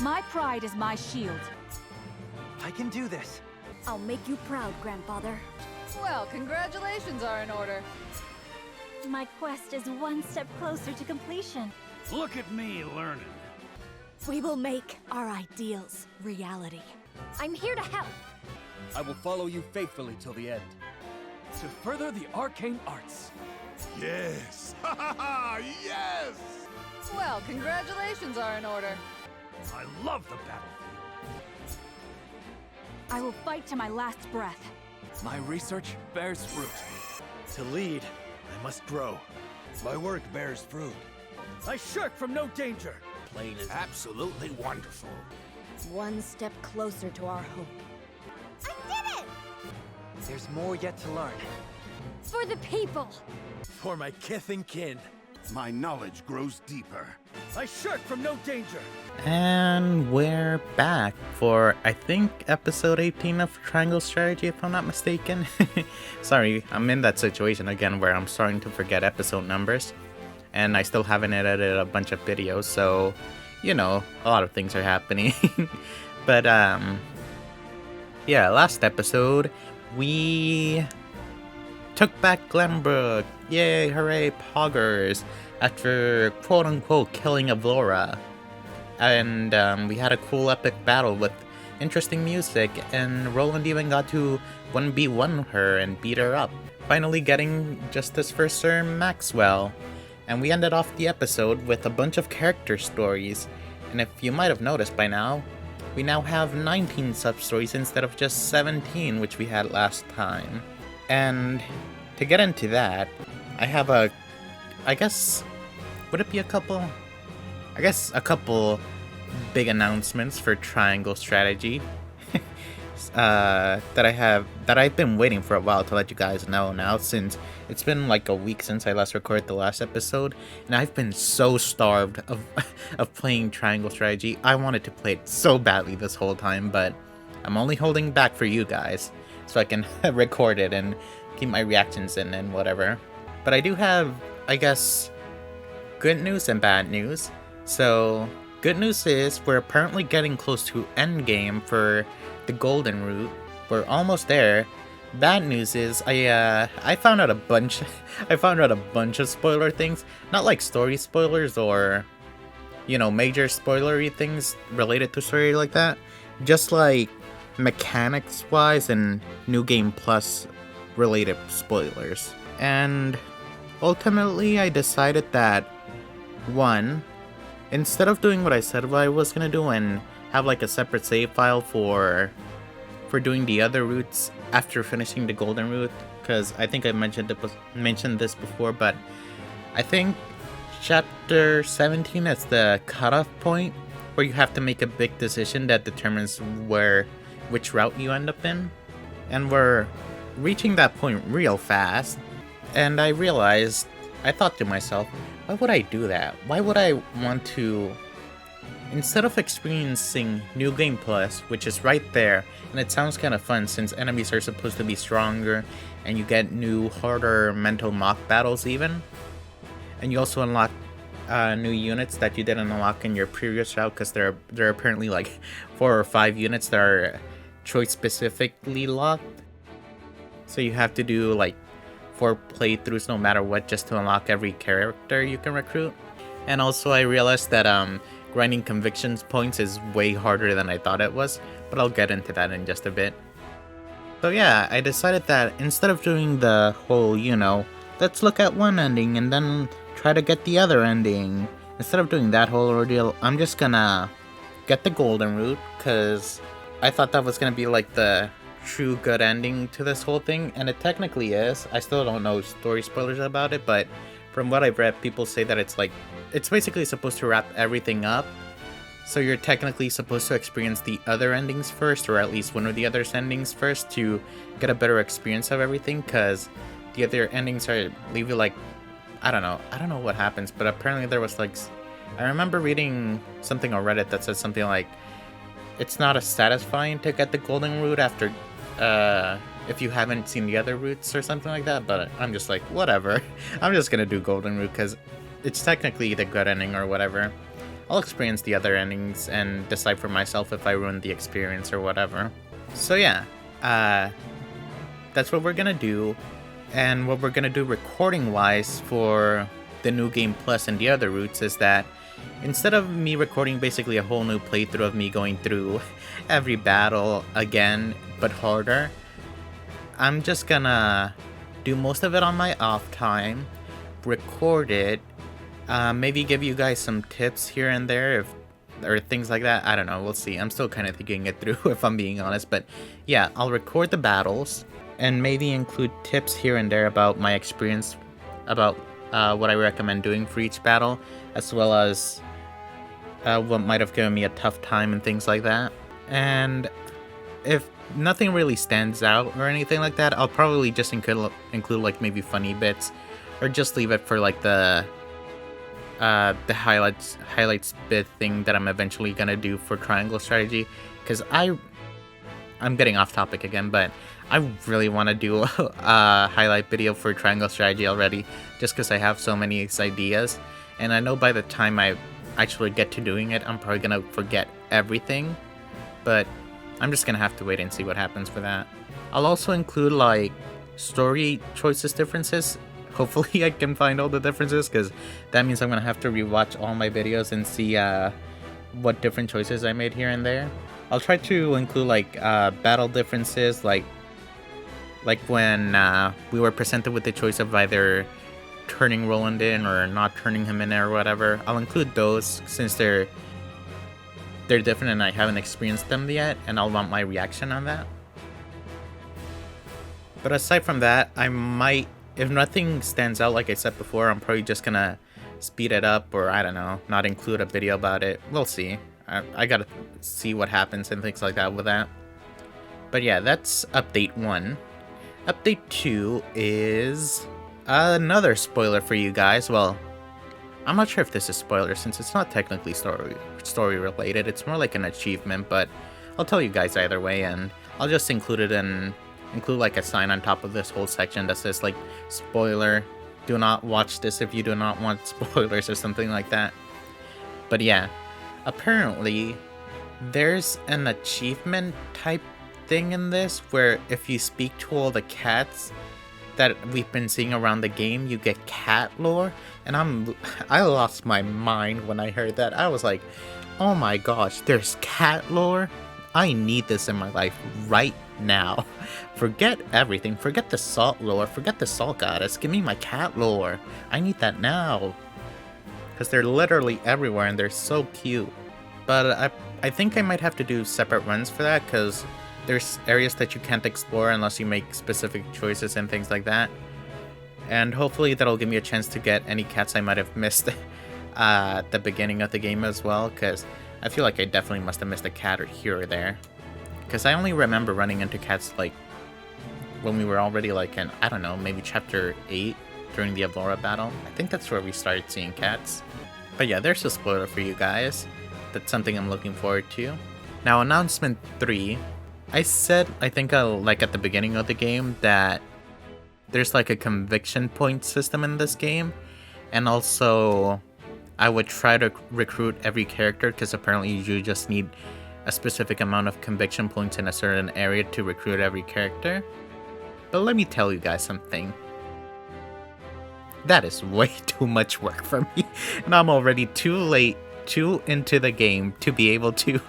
My pride is my shield. I can do this. I'll make you proud, Grandfather. Well, congratulations are in order. My quest is one step closer to completion. Look at me learning. We will make our ideals reality. I'm here to help. I will follow you faithfully till the end. To further the arcane arts. Yes! Ha ha ha! Yes! Well, congratulations are in order. I love the battlefield. I will fight to my last breath. My research bears fruit. To lead, I must grow. My work bears fruit. I shirk from no danger. Plane is absolutely wonderful. One step closer to our hope. I did it! There's more yet to learn. For the people! For my kith and kin. My knowledge grows deeper. I shirk from no danger. And we're back for, I think, episode 18 of Triangle Strategy, if I'm not mistaken. Sorry, I'm in that situation again where I'm starting to forget episode numbers. And I still haven't edited a bunch of videos, so, you know, a lot of things are happening. But, yeah, last episode, we took back Glenbrook. Yay, hooray, poggers. After quote-unquote killing Avlora. And we had a cool epic battle with interesting music, and Roland even got to 1v1 her and beat her up, finally getting justice for Sir Maxwell. And we ended off the episode with a bunch of character stories, and if you might have noticed by now, we now have 19 sub-stories instead of just 17, which we had last time. And to get into that, I have I guess, would it be a couple? I guess a couple big announcements for Triangle Strategy that I've been waiting for a while to let you guys know now, since it's been like a week since I last recorded the last episode, and I've been so starved of playing Triangle Strategy. I wanted to play it so badly this whole time, but I'm only holding back for you guys so I can record it and keep my reactions in and whatever. But I do have, I guess, good news and bad news. So, good news is we're apparently getting close to endgame for the Golden Route. We're almost there. Bad news is I found out a bunch of spoiler things, not like story spoilers or, you know, major spoilery things related to story like that, just like mechanics wise and New Game Plus related spoilers. And ultimately, I decided that, one, instead of doing what I said I was gonna do and have like a separate save file for doing the other routes after finishing the Golden Route, because I think I mentioned this before, but I think Chapter 17 is the cutoff point where you have to make a big decision that determines which route you end up in, and we're reaching that point real fast. And I thought to myself, why would I do that? Why would I want to, instead of experiencing New Game Plus, which is right there, and it sounds kind of fun since enemies are supposed to be stronger, and you get new, harder mental mock battles even, and you also unlock new units that you didn't unlock in your previous route, because there are apparently like 4 or 5 units that are choice specifically locked. So you have to do like 4 playthroughs no matter what just to unlock every character you can recruit. And also I realized that grinding convictions points is way harder than I thought it was, but I'll get into that in just a bit. So yeah, I decided that instead of doing the whole, you know, let's look at one ending and then try to get the other ending, instead of doing that whole ordeal, I'm just gonna get the Golden Route, because I thought that was gonna be like the true good ending to this whole thing, and it technically is. I still don't know story spoilers about it, but from what I've read, people say that it's basically supposed to wrap everything up, so you're technically supposed to experience the other endings first, or at least one of the other endings first, to get a better experience of everything, because the other endings leave you like, I don't know what happens, but apparently there was like, I remember reading something on Reddit that says something like, it's not as satisfying to get the Golden Route after if you haven't seen the other routes or something like that, but I'm just like, whatever. I'm just gonna do Golden Route because it's technically the good ending or whatever. I'll experience the other endings and decide for myself if I ruined the experience or whatever. So yeah, that's what we're gonna do. And what we're gonna do recording-wise for the New Game Plus and the other routes is that instead of me recording basically a whole new playthrough of me going through every battle again, but harder, I'm just gonna do most of it on my off time, record it, maybe give you guys some tips here and there or things like that. I don't know, we'll see. I'm still kind of thinking it through if I'm being honest, but yeah, I'll record the battles and maybe include tips here and there about my experience, about what I recommend doing for each battle, as well as what might have given me a tough time and things like that. And if nothing really stands out or anything like that, I'll probably just include like maybe funny bits, or just leave it for like the highlights bit thing that I'm eventually gonna do for Triangle Strategy, because I'm getting off topic again, but I really want to do a highlight video for Triangle Strategy already, just because I have so many ideas, and I know by the time I actually get to doing it, I'm probably gonna forget everything, but I'm just gonna have to wait and see what happens for that. I'll also include like story choices differences. Hopefully I can find all the differences, because that means I'm gonna have to rewatch all my videos and see what different choices I made here and there. I'll try to include like battle differences, like when we were presented with the choice of either turning Roland in or not turning him in or whatever. I'll include those since they're different and I haven't experienced them yet, and I'll want my reaction on that. But aside from that, I might, if nothing stands out like I said before, I'm probably just gonna speed it up, or I don't know, not include a video about it. We'll see. I gotta see what happens and things like that with that. But yeah, that's update 1. Update 2 is another spoiler for you guys. Well, I'm not sure if this is spoiler since it's not technically story related. It's more like an achievement, but I'll tell you guys either way, and I'll just include like a sign on top of this whole section that says like spoiler, do not watch this if you do not want spoilers or something like that. But yeah, apparently there's an achievement type thing in this where if you speak to all the cats that we've been seeing around the game, you get cat lore, and I lost my mind when I heard that. I was like, oh my gosh, there's cat lore? I need this in my life right now. Forget everything, forget the salt lore, forget the salt goddess, give me my cat lore. I need that now. Because they're literally everywhere and they're so cute. But I think I might have to do separate runs for that, because there's areas that you can't explore unless you make specific choices and things like that. And hopefully that'll give me a chance to get any cats I might have missed at the beginning of the game as well, because I feel like I definitely must have missed a cat or here or there. Because I only remember running into cats like when we were already like in, I don't know, maybe chapter 8 during the Avora battle. I think that's where we started seeing cats. But yeah, there's a spoiler for you guys. That's something I'm looking forward to. Now, announcement 3. I said, I think like at the beginning of the game, that there's like a conviction point system in this game, and also I would try to recruit every character, because apparently you just need a specific amount of conviction points in a certain area to recruit every character. But let me tell you guys something. That is way too much work for me, and I'm already too into the game to be able to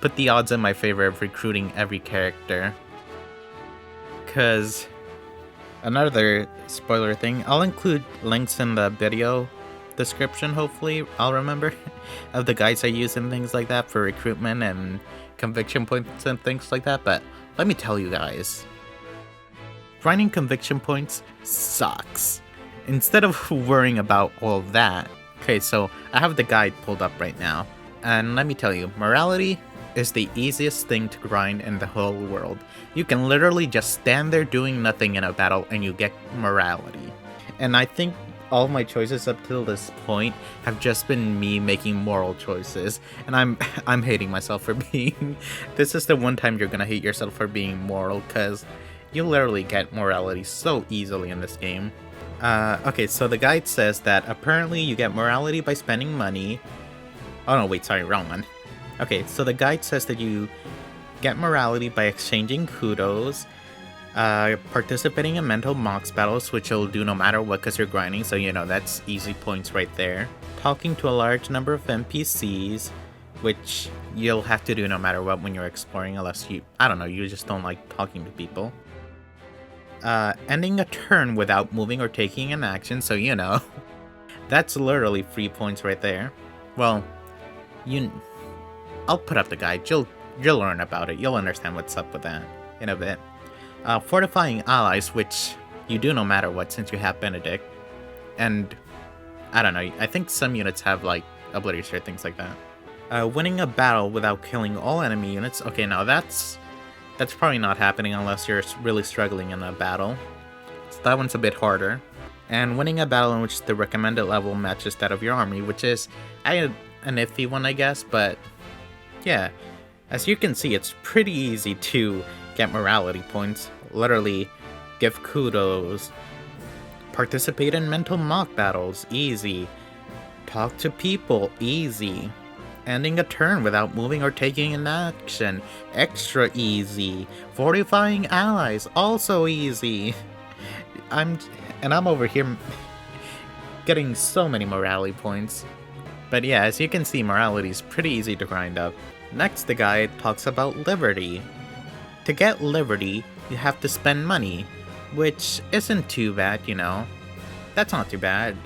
put the odds in my favor of recruiting every character. Because another spoiler thing, I'll include links in the video description, hopefully I'll remember, of the guides I use and things like that for recruitment and conviction points and things like that. But let me tell you guys, grinding conviction points sucks. Instead of worrying about all that, okay, so I have the guide pulled up right now, and let me tell you, morality is the easiest thing to grind in the whole world. You can literally just stand there doing nothing in a battle and you get morality. And I think all my choices up till this point have just been me making moral choices, and I'm hating myself for being this is the one time you're gonna hate yourself for being moral, because you literally get morality so easily in this game. Okay, so the guide says that apparently you get morality by spending money, Oh no, wait, sorry, wrong one. Okay, so the guide says that you get morality by exchanging kudos, participating in mental mocks battles, which you'll do no matter what because you're grinding, so you know, that's easy points right there. Talking to a large number of NPCs, which you'll have to do no matter what when you're exploring, unless you, I don't know, you just don't like talking to people. Ending a turn without moving or taking an action, so you know, that's literally 3 points right there. Well, I'll put up the guide, you'll learn about it, you'll understand what's up with that in a bit. Fortifying allies, which you do no matter what since you have Benedict, and I don't know, I think some units have like abilities or things like that. Winning a battle without killing all enemy units, okay, now that's probably not happening unless you're really struggling in a battle, so that one's a bit harder. And winning a battle in which the recommended level matches that of your army, which is an iffy one, I guess, but yeah, as you can see, it's pretty easy to get morality points, literally give kudos, participate in mental mock battles, easy, talk to people, easy, ending a turn without moving or taking an action, extra easy, fortifying allies, also easy. I'm over here getting so many morality points. But yeah, as you can see, morality is pretty easy to grind up. Next, the guide talks about liberty. To get liberty, you have to spend money, which isn't too bad, you know. That's not too bad.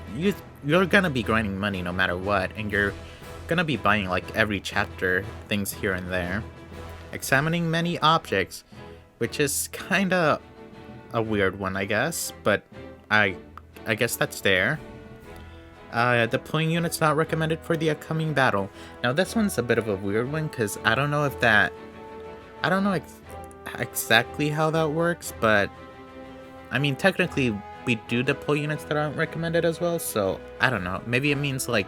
You're gonna be grinding money no matter what, and you're gonna be buying like every chapter things here and there. Examining many objects, which is kinda a weird one, I guess, but I guess that's there. Deploying units not recommended for the upcoming battle. Now this one's a bit of a weird one because I don't know exactly how that works, but I mean technically we do deploy units that aren't recommended as well, so I don't know. Maybe it means like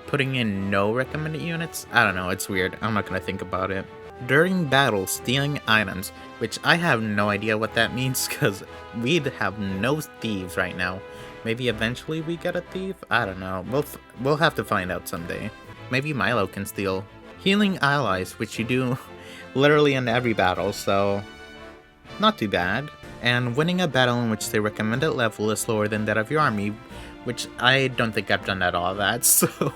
putting in no recommended units? I don't know, it's weird. I'm not gonna think about it. During battle, stealing items, which I have no idea what that means because we'd have no thieves right now. Maybe eventually we get a thief? I don't know. We'll have to find out someday. Maybe Milo can steal. Healing allies, which you do literally in every battle, so not too bad. And winning a battle in which the recommended level is lower than that of your army, which I don't think I've done at all of that, so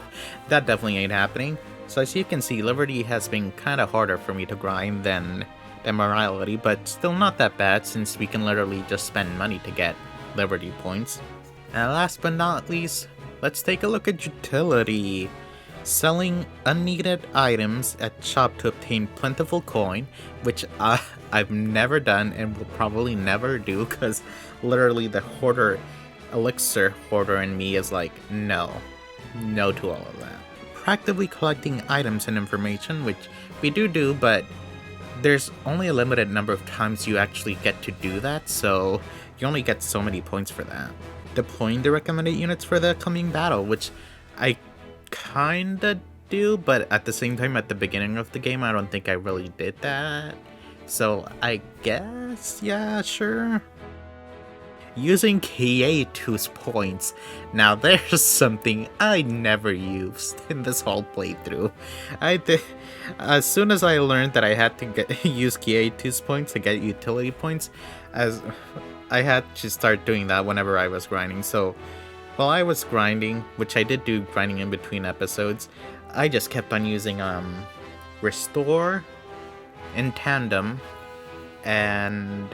that definitely ain't happening. So as you can see, Liberty has been kinda harder for me to grind than Morality, but still not that bad since we can literally just spend money to get Liberty points. And last but not least, let's take a look at Utility. Selling unneeded items at shop to obtain plentiful coin, which I've never done and will probably never do because literally the hoarder, elixir hoarder in me is like, no to all of that. Practically collecting items and information, which we do, but there's only a limited number of times you actually get to do that, so you only get so many points for that. Deploying the recommended units for the coming battle, which I kinda do, but at the same time at the beginning of the game I don't think I really did that, so I guess, yeah, sure. Using K2's points. Now there's something I never used in this whole playthrough. As soon as I learned that I had to use K2's points to get utility points, as I had to start doing that whenever I was grinding. So while I was grinding, which I did do grinding in between episodes, I just kept on using Restore, In Tandem, and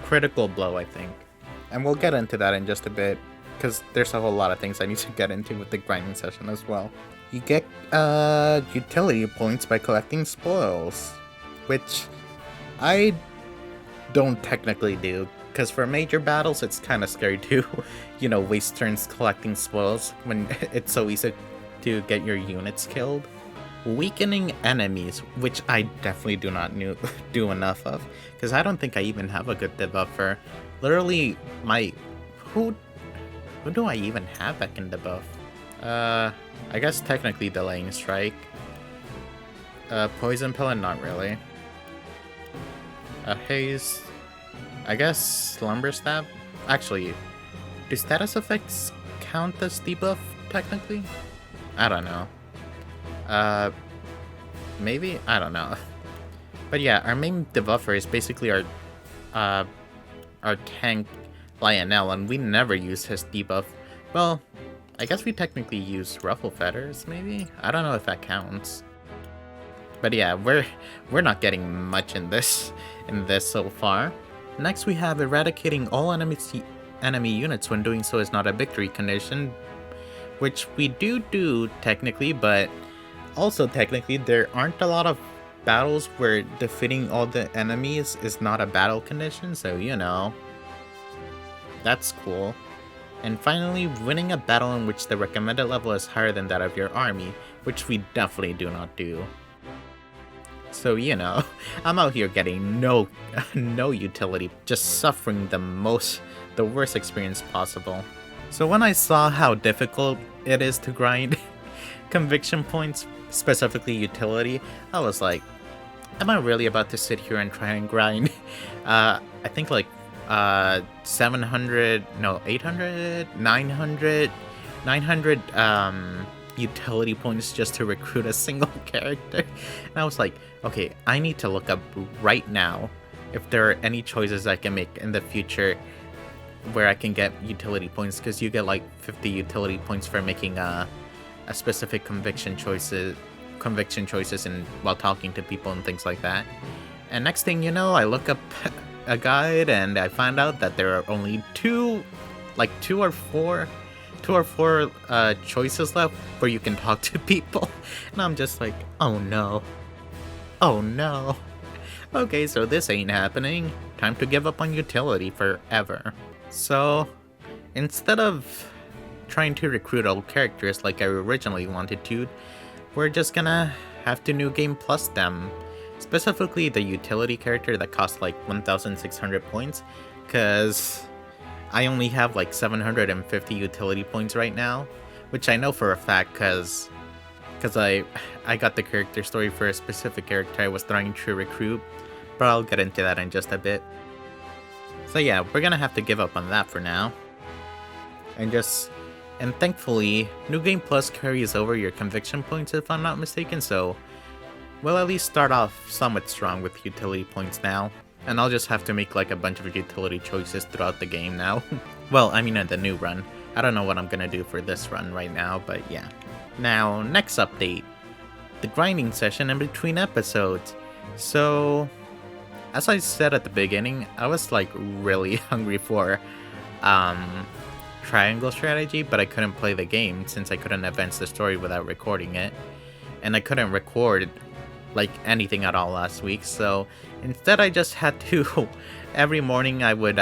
Critical Blow, I think. And we'll get into that in just a bit, because there's a whole lot of things I need to get into with the grinding session as well. You get utility points by collecting spoils, which I don't technically do, because for major battles it's kind of scary to, waste turns collecting spoils when it's so easy to get your units killed. Weakening enemies, which I definitely do not do enough of, because I don't think I even have a good debuffer. Literally, who do I even have that can debuff? I guess technically Delaying Strike. Poison Pellet, not really. Haze, I guess Slumber Stab? Actually, do status effects count as debuff? technically? I don't know. Maybe? I don't know. But yeah, our main debuffer is basically our tank Lionel, and we never use his debuff. Well, I guess we technically use Ruffle Feathers, maybe? I don't know if that counts. But yeah, we're not getting much in this so far. Next we have eradicating all enemy units when doing so is not a victory condition, which we do technically, but also technically there aren't a lot of battles where defeating all the enemies is not a battle condition, so you know. That's cool. And finally, winning a battle in which the recommended level is higher than that of your army, which we definitely do not do. So, you know, I'm out here getting no utility, just suffering the worst experience possible. So when I saw how difficult it is to grind conviction points, specifically utility, I was like, am I really about to sit here and try and grind, I think like 700, no, 800, 900 utility points just to recruit a single character? And I was like, okay, I need to look up right now if there are any choices I can make in the future where I can get utility points, because you get like 50 utility points for making a specific conviction choices and while talking to people and things like that. And next thing you know, I look up a guide and I find out that there are only two or four choices left where you can talk to people. And I'm just like, oh no. Okay, so this ain't happening. Time to give up on utility forever. So instead of trying to recruit old characters like I originally wanted to, we're just gonna have to New Game Plus them. Specifically the utility character that costs like 1,600 points, because I only have like 750 utility points right now, which I know for a fact because I got the character story for a specific character I was trying to recruit, but I'll get into that in just a bit. So yeah, we're gonna have to give up on that for now. And thankfully, New Game Plus carries over your conviction points if I'm not mistaken, so we'll at least start off somewhat strong with utility points now. And I'll just have to make like a bunch of utility choices throughout the game now. Well, I mean in the new run. I don't know what I'm gonna do for this run right now, but yeah. Now, next update. The grinding session in between episodes. So, as I said at the beginning, I was like really hungry for triangle strategy, but I couldn't play the game since I couldn't advance the story without recording it. And I couldn't record like anything at all last week, so instead I just had to every morning I would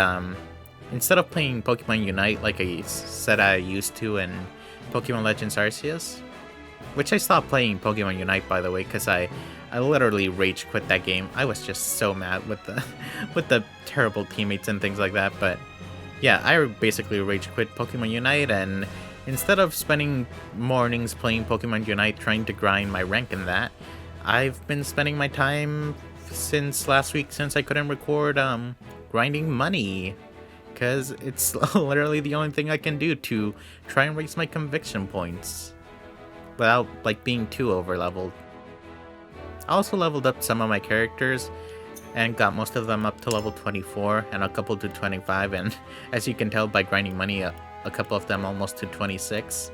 instead of playing Pokemon Unite like I said I used to in Pokemon Legends Arceus, which I stopped playing Pokemon Unite by the way because I literally rage quit that game. I was just so mad with the terrible teammates and things like that. But yeah, I basically rage quit Pokemon Unite, and instead of spending mornings playing Pokemon Unite trying to grind my rank in that, I've been spending my time since last week, since I couldn't record, grinding money. Because it's literally the only thing I can do to try and raise my conviction points without, like, being too over-leveled. I also leveled up some of my characters and got most of them up to level 24 and a couple to 25, and as you can tell by grinding money, a couple of them almost to 26.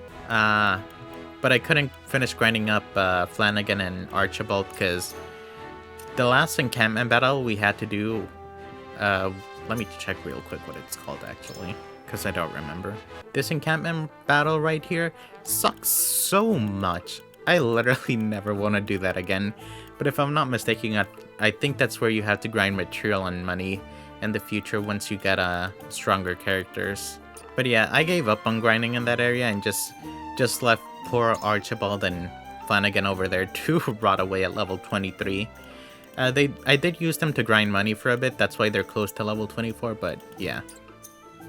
But I couldn't finish grinding up Flanagan and Archibald because the last encampment battle we had to do, let me check real quick what it's called actually, because I don't remember. This encampment battle right here sucks so much. I literally never want to do that again. But if I'm not mistaken, I think that's where you have to grind material and money in the future once you get stronger characters. But yeah, I gave up on grinding in that area and just left poor Archibald and Flanagan over there to rot away at level 23. I did use them to grind money for a bit, that's why they're close to level 24, but yeah.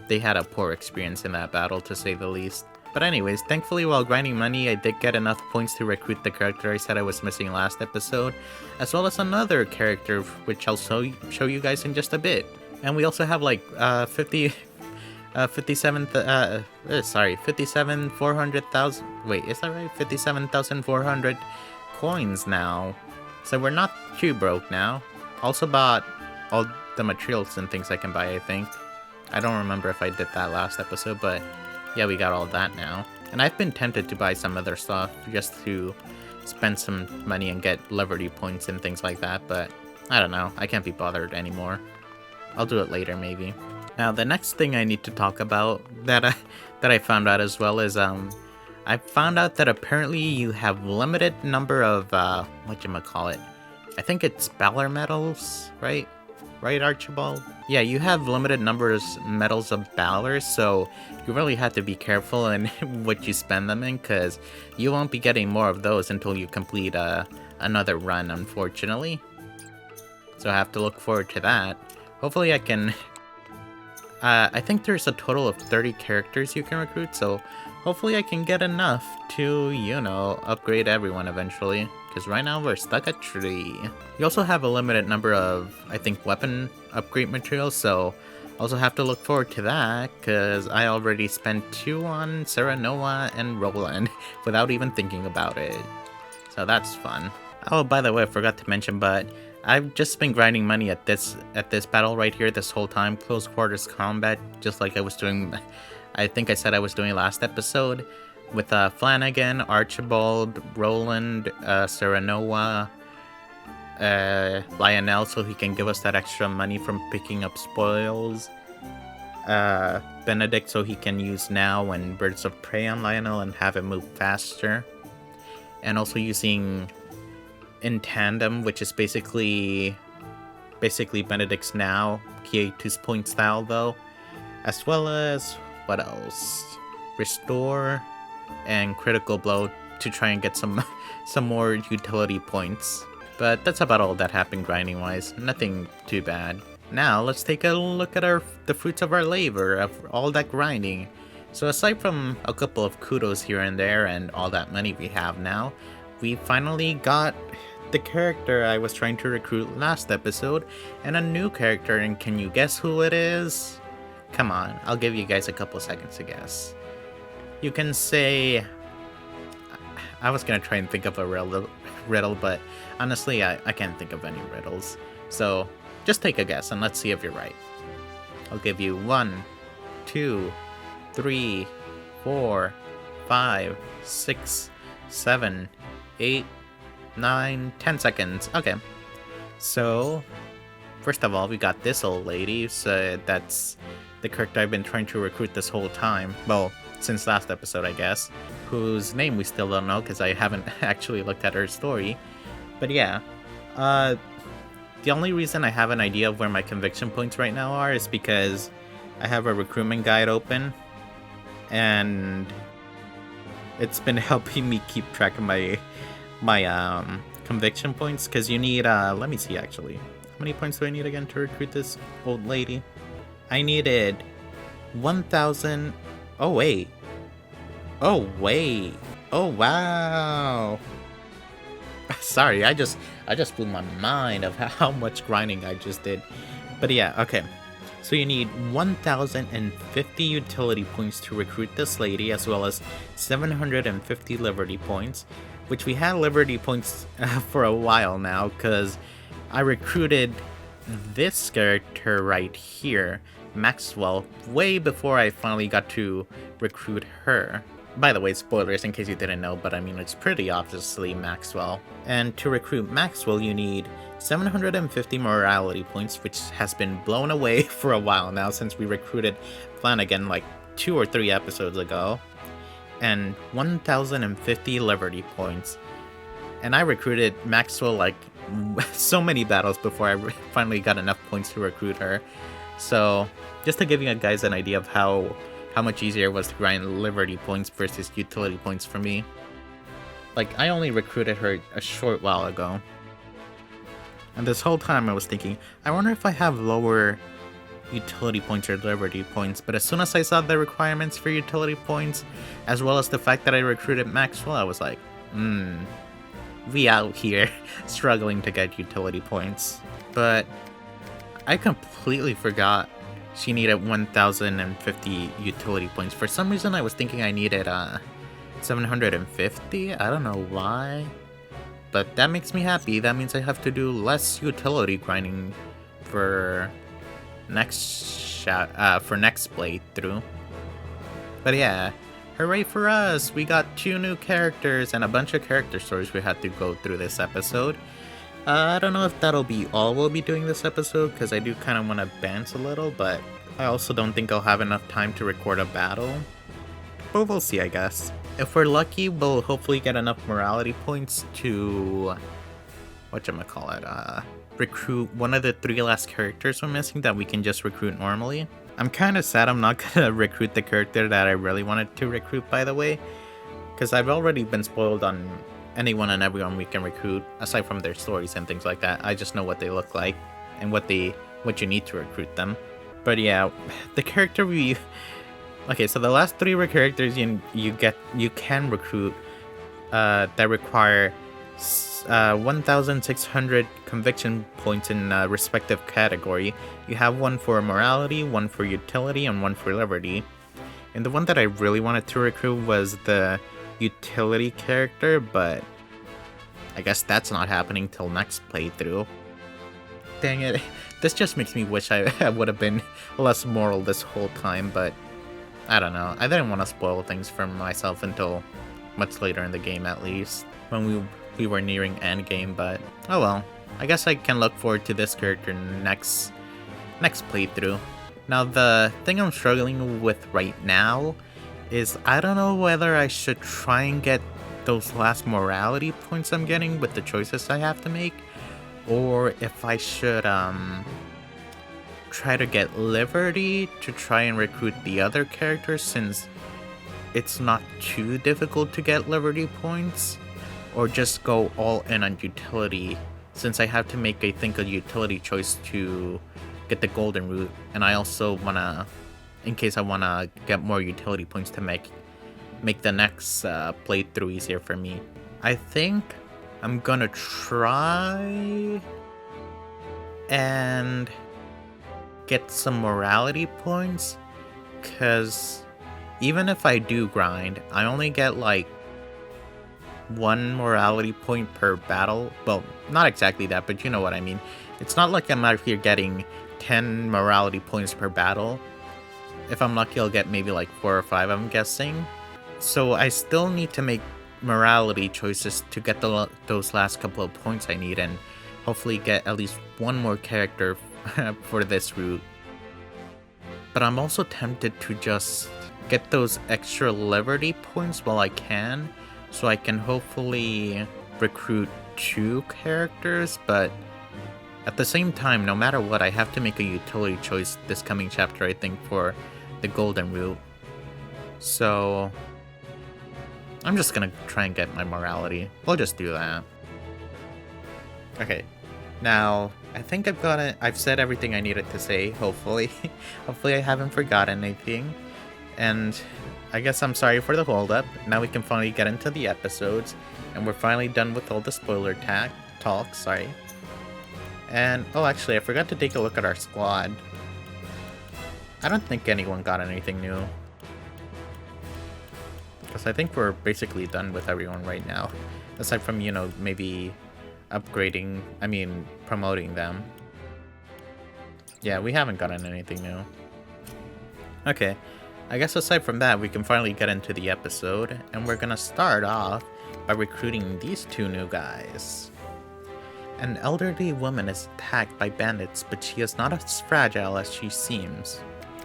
They had a poor experience in that battle, to say the least. But anyways, thankfully while grinding money, I did get enough points to recruit the character I said I was missing last episode, as well as another character, which I'll show you guys in just a bit. And we also have like 50 57,400,000. Wait, is that right? 57,400 coins now. So we're not too broke now. Also bought all the materials and things I can buy, I think. I don't remember if I did that last episode, but yeah, we got all that now. And I've been tempted to buy some other stuff just to spend some money and get Liberty points and things like that, but I don't know. I can't be bothered anymore. I'll do it later, maybe. Now, the next thing I need to talk about that I found out as well is I found out that apparently you have limited number of whatchamacallit. I think it's Valor medals, right? Right, Archibald? Yeah, you have limited medals of Valor, so you really have to be careful in what you spend them in, because you won't be getting more of those until you complete another run, unfortunately. So I have to look forward to that. Hopefully I can... I think there's a total of 30 characters you can recruit, so hopefully I can get enough to, you know, upgrade everyone eventually. Because right now we're stuck at 3. You also have a limited number of, I think, weapon upgrade materials, so also have to look forward to that, because I already spent 2 on Serenoa and Roland without even thinking about it. So that's fun. Oh, by the way, I forgot to mention, but I've just been grinding money at this battle right here this whole time, close quarters combat, just like I was doing, I think I said I was doing last episode, with Flanagan, Archibald, Roland, Serenoa, Lionel, so he can give us that extra money from picking up spoils, Benedict, so he can use now and Birds of Prey on Lionel and have it move faster, and also using In Tandem, which is basically Benedict's now, Kietu's point style though, as well as, what else? Restore and Critical Blow to try and get some more utility points. But that's about all that happened grinding wise, nothing too bad. Now let's take a look at the fruits of our labor, of all that grinding. So aside from a couple of kudos here and there and all that money we have now, we finally got the character I was trying to recruit last episode, and a new character, and can you guess who it is? Come on, I'll give you guys a couple seconds to guess. You can say... I was gonna try and think of a riddle, but honestly, I can't think of any riddles. So, just take a guess, and let's see if you're right. I'll give you 1, 2, 3, 4, 5, 6, 7, 8, 9, 10 seconds. Okay. So, first of all, we got this old lady. So that's the character I've been trying to recruit this whole time. Well, since last episode, I guess. Whose name we still don't know because I haven't actually looked at her story. But yeah. The only reason I have an idea of where my conviction points right now are is because I have a recruitment guide open. And it's been helping me keep track of my conviction points, because you need let me see actually, how many points do I need again to recruit this old lady? I needed 1,000. Oh wait, oh wow. Sorry, I just blew my mind of how much grinding I just did. But yeah, okay, so you need 1,050 utility points to recruit this lady, as well as 750 liberty points, which we had liberty points for a while now, because I recruited this character right here, Maxwell, way before I finally got to recruit her. By the way, spoilers in case you didn't know, but I mean, it's pretty obviously Maxwell. And to recruit Maxwell, you need 750 morality points, which has been blown away for a while now since we recruited Flanagan like 2 or 3 episodes ago. And 1,050 liberty points. And I recruited Maxwell like so many battles before I finally got enough points to recruit her. So just to give you guys an idea of how much easier it was to grind liberty points versus utility points for me. Like, I only recruited her a short while ago. And this whole time I was thinking, I wonder if I have lower utility points or liberty points, but as soon as I saw the requirements for utility points, as well as the fact that I recruited Maxwell, I was like, we out here struggling to get utility points. But I completely forgot she needed 1,050 utility points. For some reason, I was thinking I needed 750. I don't know why, but that makes me happy. That means I have to do less utility grinding for next playthrough. But yeah, hooray for us! We got 2 new characters and a bunch of character stories we had to go through this episode. I don't know if that'll be all we'll be doing this episode, because I do kind of want to bounce a little, but I also don't think I'll have enough time to record a battle. But we'll see, I guess. If we're lucky, we'll hopefully get enough morality points to... recruit one of the 3 last characters we're missing that we can just recruit normally. I'm kind of sad I'm not gonna recruit the character that I really wanted to recruit, by the way, because I've already been spoiled on anyone and everyone we can recruit, aside from their stories and things like that. I just know what they look like and what you need to recruit them. But yeah, the character we... Okay, so the last 3 characters you can recruit that require 1,600 conviction points in a respective category. You have one for morality, one for utility, and one for liberty. And the one that I really wanted to recruit was the utility character, but I guess that's not happening till next playthrough. Dang it, this just makes me wish I would have been less moral this whole time, but I don't know. I didn't want to spoil things for myself until much later in the game, at least, when we were nearing endgame, but oh well. I guess I can look forward to this character next playthrough. Now, the thing I'm struggling with right now is I don't know whether I should try and get those last morality points I'm getting with the choices I have to make, or if I should try to get liberty to try and recruit the other characters, since it's not too difficult to get liberty points, or just go all in on utility, since I have to make a utility choice to get the golden route, and I also wanna, in case I wanna get more utility points to make the next playthrough easier for me. I think I'm gonna try and get some morality points, because even if I do grind, I only get like 1 morality point per battle. Well, not exactly that, but you know what I mean. It's not like I'm out here getting 10 morality points per battle. If I'm lucky, I'll get maybe like 4 or 5, I'm guessing. So I still need to make morality choices to get those last couple of points I need, and hopefully get at least 1 more character for this route. But I'm also tempted to just get those extra liberty points while I can, so I can hopefully recruit 2 characters, but at the same time, no matter what, I have to make a utility choice this coming chapter, I think, for the golden route. So I'm just gonna try and get my morality. We'll just do that. Okay, now I think I've said everything I needed to say, hopefully. Hopefully I haven't forgotten anything. And I guess I'm sorry for the hold-up. Now we can finally get into the episodes, and we're finally done with all the spoiler talk, sorry. And, oh, actually, I forgot to take a look at our squad. I don't think anyone got anything new, because I think we're basically done with everyone right now, aside from, you know, maybe promoting them. Yeah, we haven't gotten anything new. Okay, I guess aside from that, we can finally get into the episode, and we're gonna start off by recruiting these 2 new guys. An elderly woman is attacked by bandits, but she is not as fragile as she seems.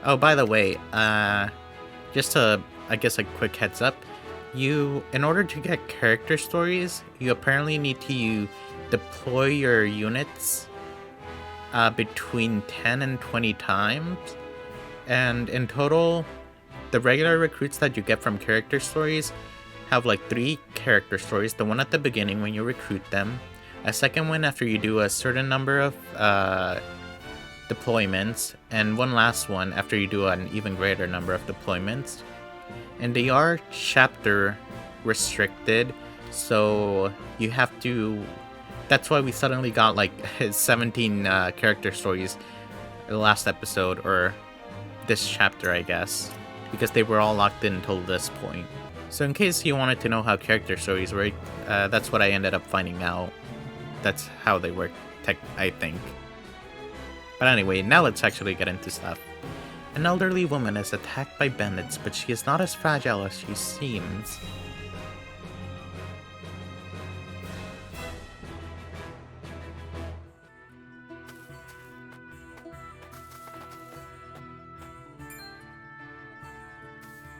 Oh, by the way, just I guess a quick heads up, in order to get character stories, you apparently need to deploy your units between 10 and 20 times, and in total, the regular recruits that you get from character stories have like 3 character stories, the one at the beginning when you recruit them, a second one after you do a certain number of deployments, and one last one after you do an even greater number of deployments. And they are chapter restricted, so you have to... That's why we suddenly got like 17 character stories the last episode, or this chapter, I guess, because they were all locked in until this point. So in case you wanted to know how character stories work, that's what I ended up finding out. That's how they work, I think. But anyway, now let's actually get into stuff. An elderly woman is attacked by bandits, but she is not as fragile as she seems.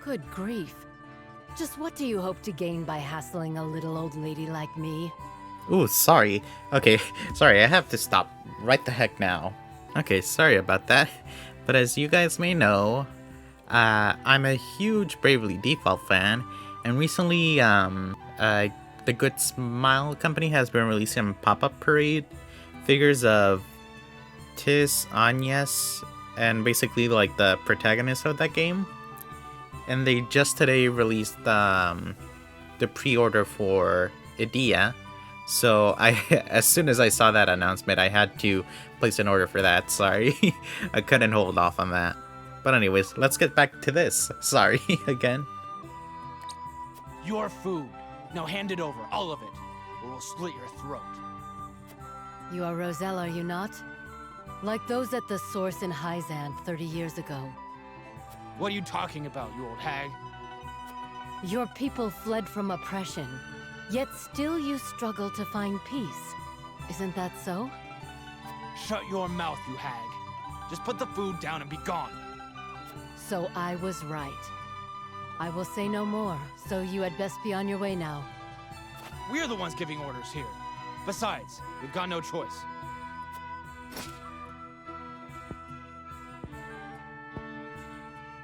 Good grief. Just what do you hope to gain by hassling a little old lady like me? Ooh, sorry. Okay, sorry, I have to stop right the heck now. Okay, sorry about that. But as you guys may know, I'm a huge Bravely Default fan, and recently, the Good Smile Company has been releasing pop-up parade figures of Tis, Agnes, and basically like the protagonist of that game. And they just today released the pre-order for Edea. So as soon as I saw that announcement, I had to place an order for that. Sorry, I couldn't hold off on that. But anyways, let's get back to this. Sorry again. Your food. Now hand it over, all of it, or we'll split your throat. You are Roselle, are you not? Like those at the source in Hyzand 30 years ago. What are you talking about, you old hag? Your people fled from oppression, yet still you struggle to find peace. Isn't that so? Shut your mouth, you hag. Just put the food down and be gone. So I was right. I will say no more, so you had best be on your way now. We're the ones giving orders here. Besides, we've got no choice.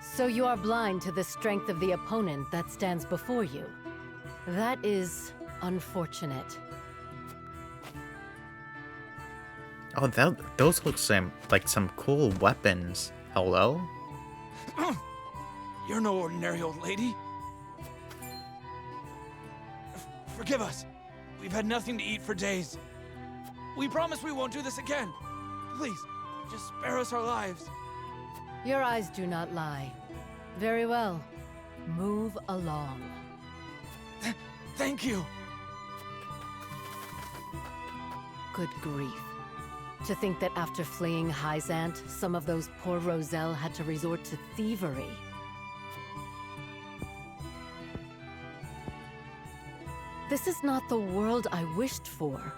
So you are blind to the strength of the opponent that stands before you. That is unfortunate. Oh, those look like some cool weapons. Hello? You're no ordinary old lady. Forgive us. We've had nothing to eat for days. We promise we won't do this again. Please, just spare us our lives. Your eyes do not lie. Very well. Move along. Thank you. Good grief. To think that after fleeing Hyzant, some of those poor Roselle had to resort to thievery. This is not the world I wished for,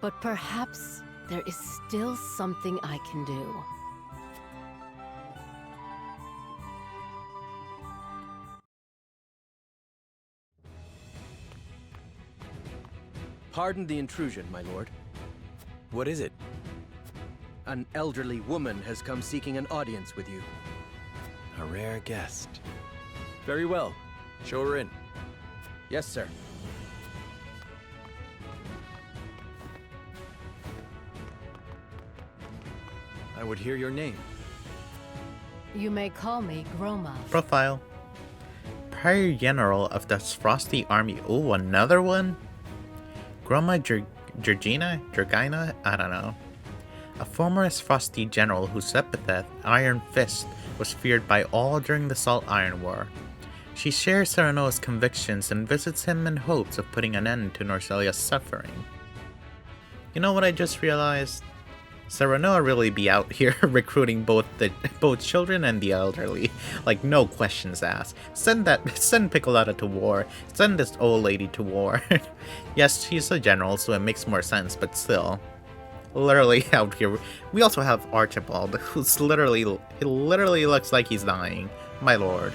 but perhaps there is still something I can do. Pardon the intrusion, my lord. What is it? An elderly woman has come seeking an audience with you. A rare guest. Very well. Show her in. Yes, sir. I would hear your name. You may call me Groma. Profile. Prior General of the Frosty Army. Ooh, another one? Groma Georgina? I don't know. A former Frosty general whose epithet, Iron Fist, was feared by all during the Salt Iron War. She shares Serenoa's convictions and visits him in hopes of putting an end to Norselia's suffering. You know what I just realized? Serenoa really be out here recruiting both children and the elderly, like no questions asked. Send Piccolata to war. Send this old lady to war. Yes, she's a general, so it makes more sense, but still, literally out here. We also have Archibald, who's literally looks like he's dying. My lord.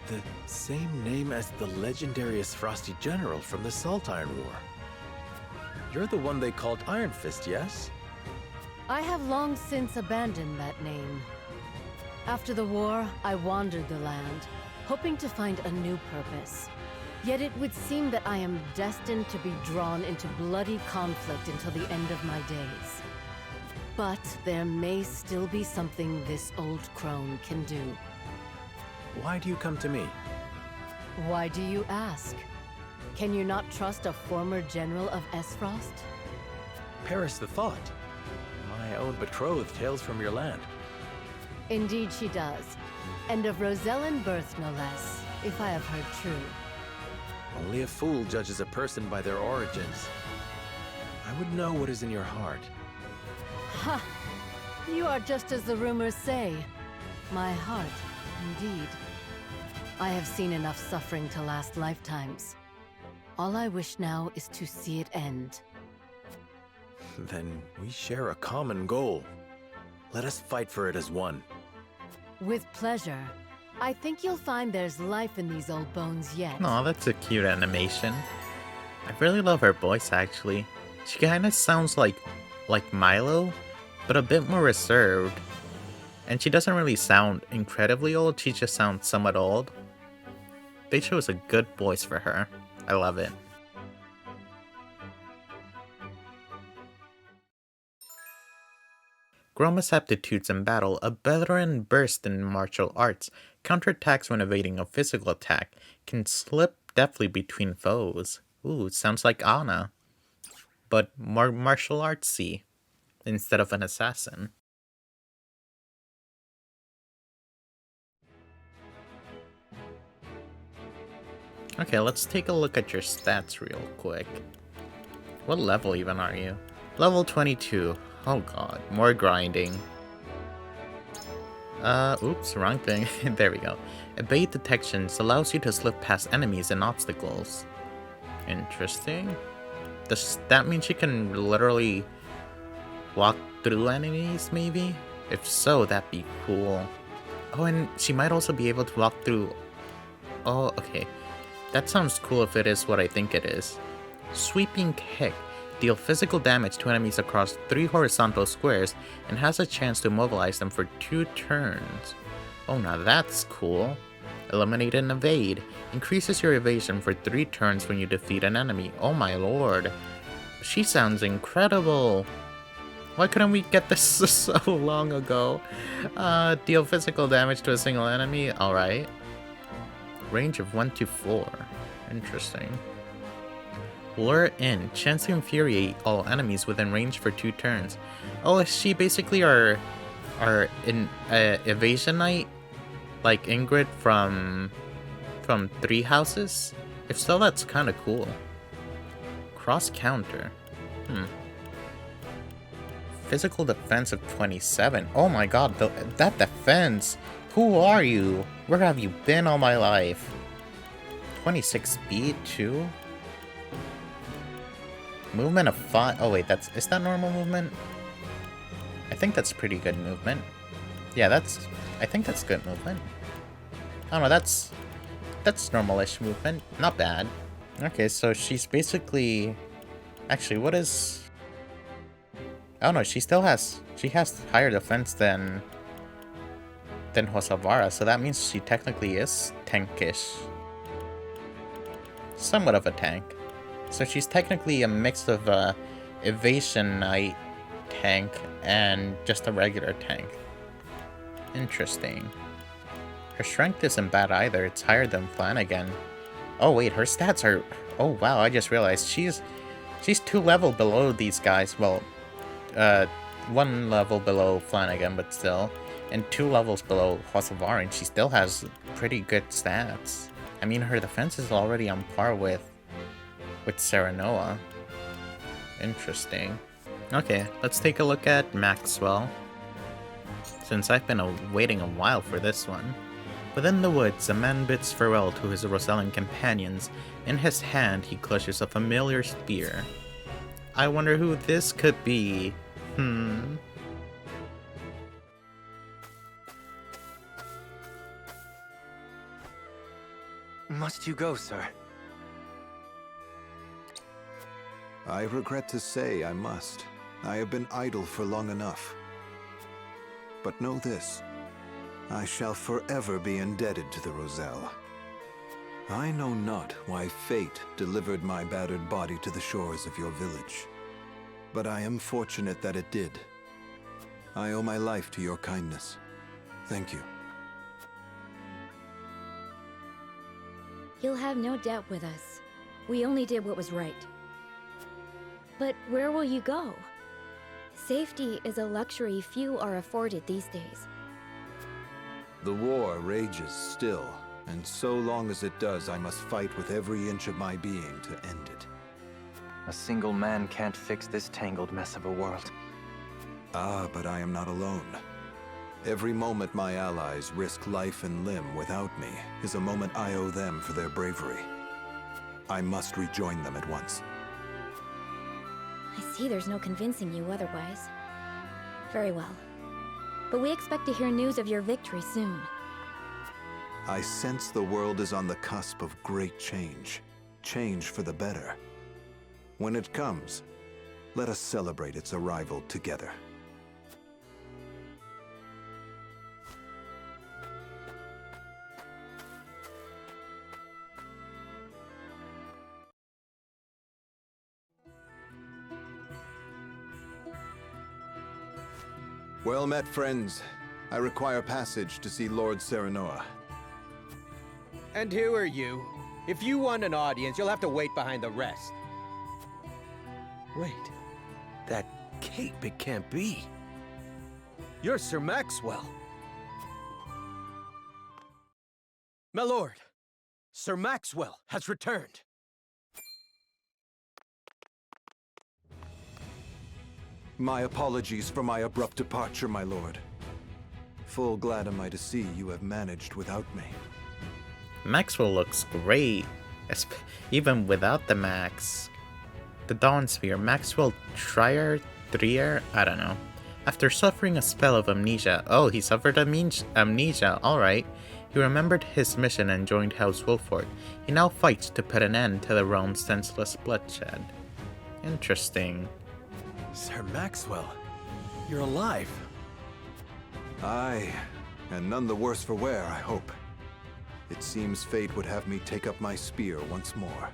The same name as the legendary Frosty General from the Salt Iron War. You're the one they called Iron Fist, yes? I have long since abandoned that name. After the war, I wandered the land, hoping to find a new purpose. Yet it would seem that I am destined to be drawn into bloody conflict until the end of my days. But there may still be something this old crone can do. Why do you come to me? Why do you ask? Can you not trust a former general of Esfrost? Perish the thought. My own betrothed hails from your land. Indeed she does. And of Rosellan birth, no less, if I have heard true. Only a fool judges a person by their origins. I would know what is in your heart. Ha! You are just as the rumors say. My heart, indeed. I have seen enough suffering to last lifetimes. All I wish now is to see it end. Then we share a common goal. Let us fight for it as one. With pleasure. I think you'll find there's life in these old bones yet. Aw, that's a cute animation. I really love her voice, actually. She kinda sounds like Milo, but a bit more reserved. And she doesn't really sound incredibly old, she just sounds somewhat old. They chose a good voice for her. I love it. Groma's aptitudes in battle, a veteran versed in martial arts, counterattacks when evading a physical attack, can slip deftly between foes. Ooh, sounds like Anna. But more martial artsy, instead of an assassin. Okay, let's take a look at your stats real quick. What level even are you? Level 22. Oh god, more grinding. Oops, wrong thing. There we go. Evade detections allows you to slip past enemies and obstacles. Interesting. Does that mean she can literally walk through enemies, maybe? If so, that'd be cool. Oh, and she might also be able to walk through... Oh, okay. That sounds cool if it is what I think it is. Sweeping Kick. Deal physical damage to enemies across 3 horizontal squares and has a chance to immobilize them for 2 turns. Oh, now that's cool. Eliminate and Evade. Increases your evasion for 3 turns when you defeat an enemy. Oh my lord. She sounds incredible. Why couldn't we get this so long ago? Deal physical damage to a single enemy. Alright. Range of 1 to 4. Interesting. Lure in. Chance to infuriate all enemies within range for 2 turns. Oh, is she basically our evasion knight? Like Ingrid from 3 Houses? If so, that's kind of cool. Cross counter. Physical defense of 27. Oh my god, that defense! Who are you? Where have you been all my life? 26 speed too? Movement of 5. Oh wait, is that normal movement? I think that's pretty good movement. Yeah, I think that's good movement. I don't know, that's normal-ish movement. Not bad. Okay, so she's basically... Actually, what is... Oh no, she has higher defense than Hosotvara, so that means she technically is tankish. Somewhat of a tank. So she's technically a mix of a evasion knight tank and just a regular tank. Interesting. Her strength isn't bad either, it's higher than Flanagan. Oh wait, her stats are... Oh wow, I just realized she's 2 level below these guys. Well, 1 level below Flanagan, but still. And 2 levels below Hosotvara, and she still has pretty good stats. I mean, her defense is already on par with Serenoa. Interesting. Okay, let's take a look at Maxwell. Since I've been waiting a while for this one. Within the woods, a man bids farewell to his Rosellan companions. In his hand, he clutches a familiar spear. I wonder who this could be. Must you go, sir? I regret to say I must. I have been idle for long enough. But know this. I shall forever be indebted to the Roselle. I know not why fate delivered my battered body to the shores of your village. But I am fortunate that it did. I owe my life to your kindness. Thank you. You'll have no debt with us. We only did what was right. But where will you go? Safety is a luxury few are afforded these days. The war rages still, and so long as it does, I must fight with every inch of my being to end it. A single man can't fix this tangled mess of a world. Ah, but I am not alone. Every moment my allies risk life and limb without me is a moment I owe them for their bravery. I must rejoin them at once. I see there's no convincing you otherwise. Very well. But we expect to hear news of your victory soon. I sense the world is on the cusp of great change. Change for the better. When it comes, let us celebrate its arrival together. Well met, friends. I require passage to see Lord Serenoa. And who are you? If you want an audience, you'll have to wait behind the rest. Wait. That cape, it can't be. You're Sir Maxwell. My lord, Sir Maxwell has returned. My apologies for my abrupt departure, my lord. Full glad am I to see you have managed without me. Maxwell looks great, even without the max. The Dawn Sphere, Maxwell Trier, I don't know. After suffering a spell of amnesia, oh, he suffered amnesia, alright. He remembered his mission and joined House Wolford. He now fights to put an end to the realm's senseless bloodshed. Interesting. Sir Maxwell, you're alive. Aye, and none the worse for wear, I hope. It seems fate would have me take up my spear once more.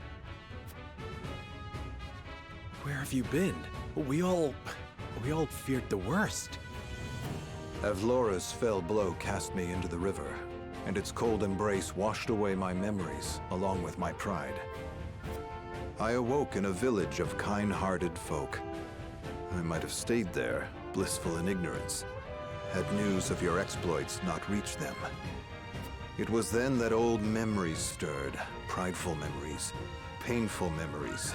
Where have you been? We all feared the worst. Avlora's fell blow cast me into the river, and its cold embrace washed away my memories, along with my pride. I awoke in a village of kind-hearted folk. I might have stayed there, blissful in ignorance, had news of your exploits not reached them. It was then that old memories stirred, prideful memories, painful memories.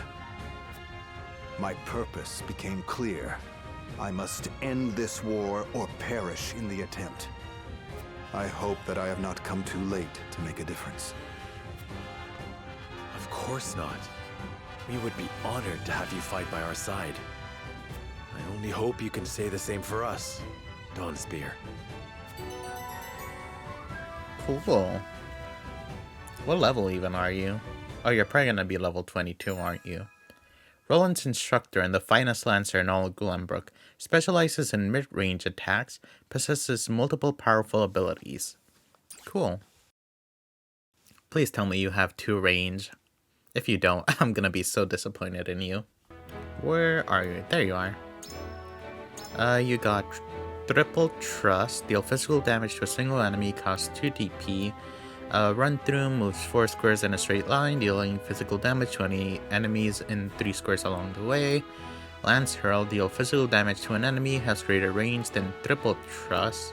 My purpose became clear. I must end this war or perish in the attempt. I hope that I have not come too late to make a difference. Of course not. We would be honored to have you fight by our side. I only hope you can say the same for us, Dawnspear. Cool. What level even are you? Oh, you're probably gonna be level 22, aren't you? Roland's instructor and the finest lancer in all Glenbrook, specializes in mid-range attacks, possesses multiple powerful abilities. Cool. Please tell me you have 2 range. If you don't, I'm gonna be so disappointed in you. Where are you? There you are. You got Triple Trust, deal physical damage to a single enemy, cost 2 DP. Run through, moves 4 squares in a straight line, dealing physical damage to any enemies in 3 squares along the way. Lance Hurl, deal physical damage to an enemy, has greater range than Triple Trust.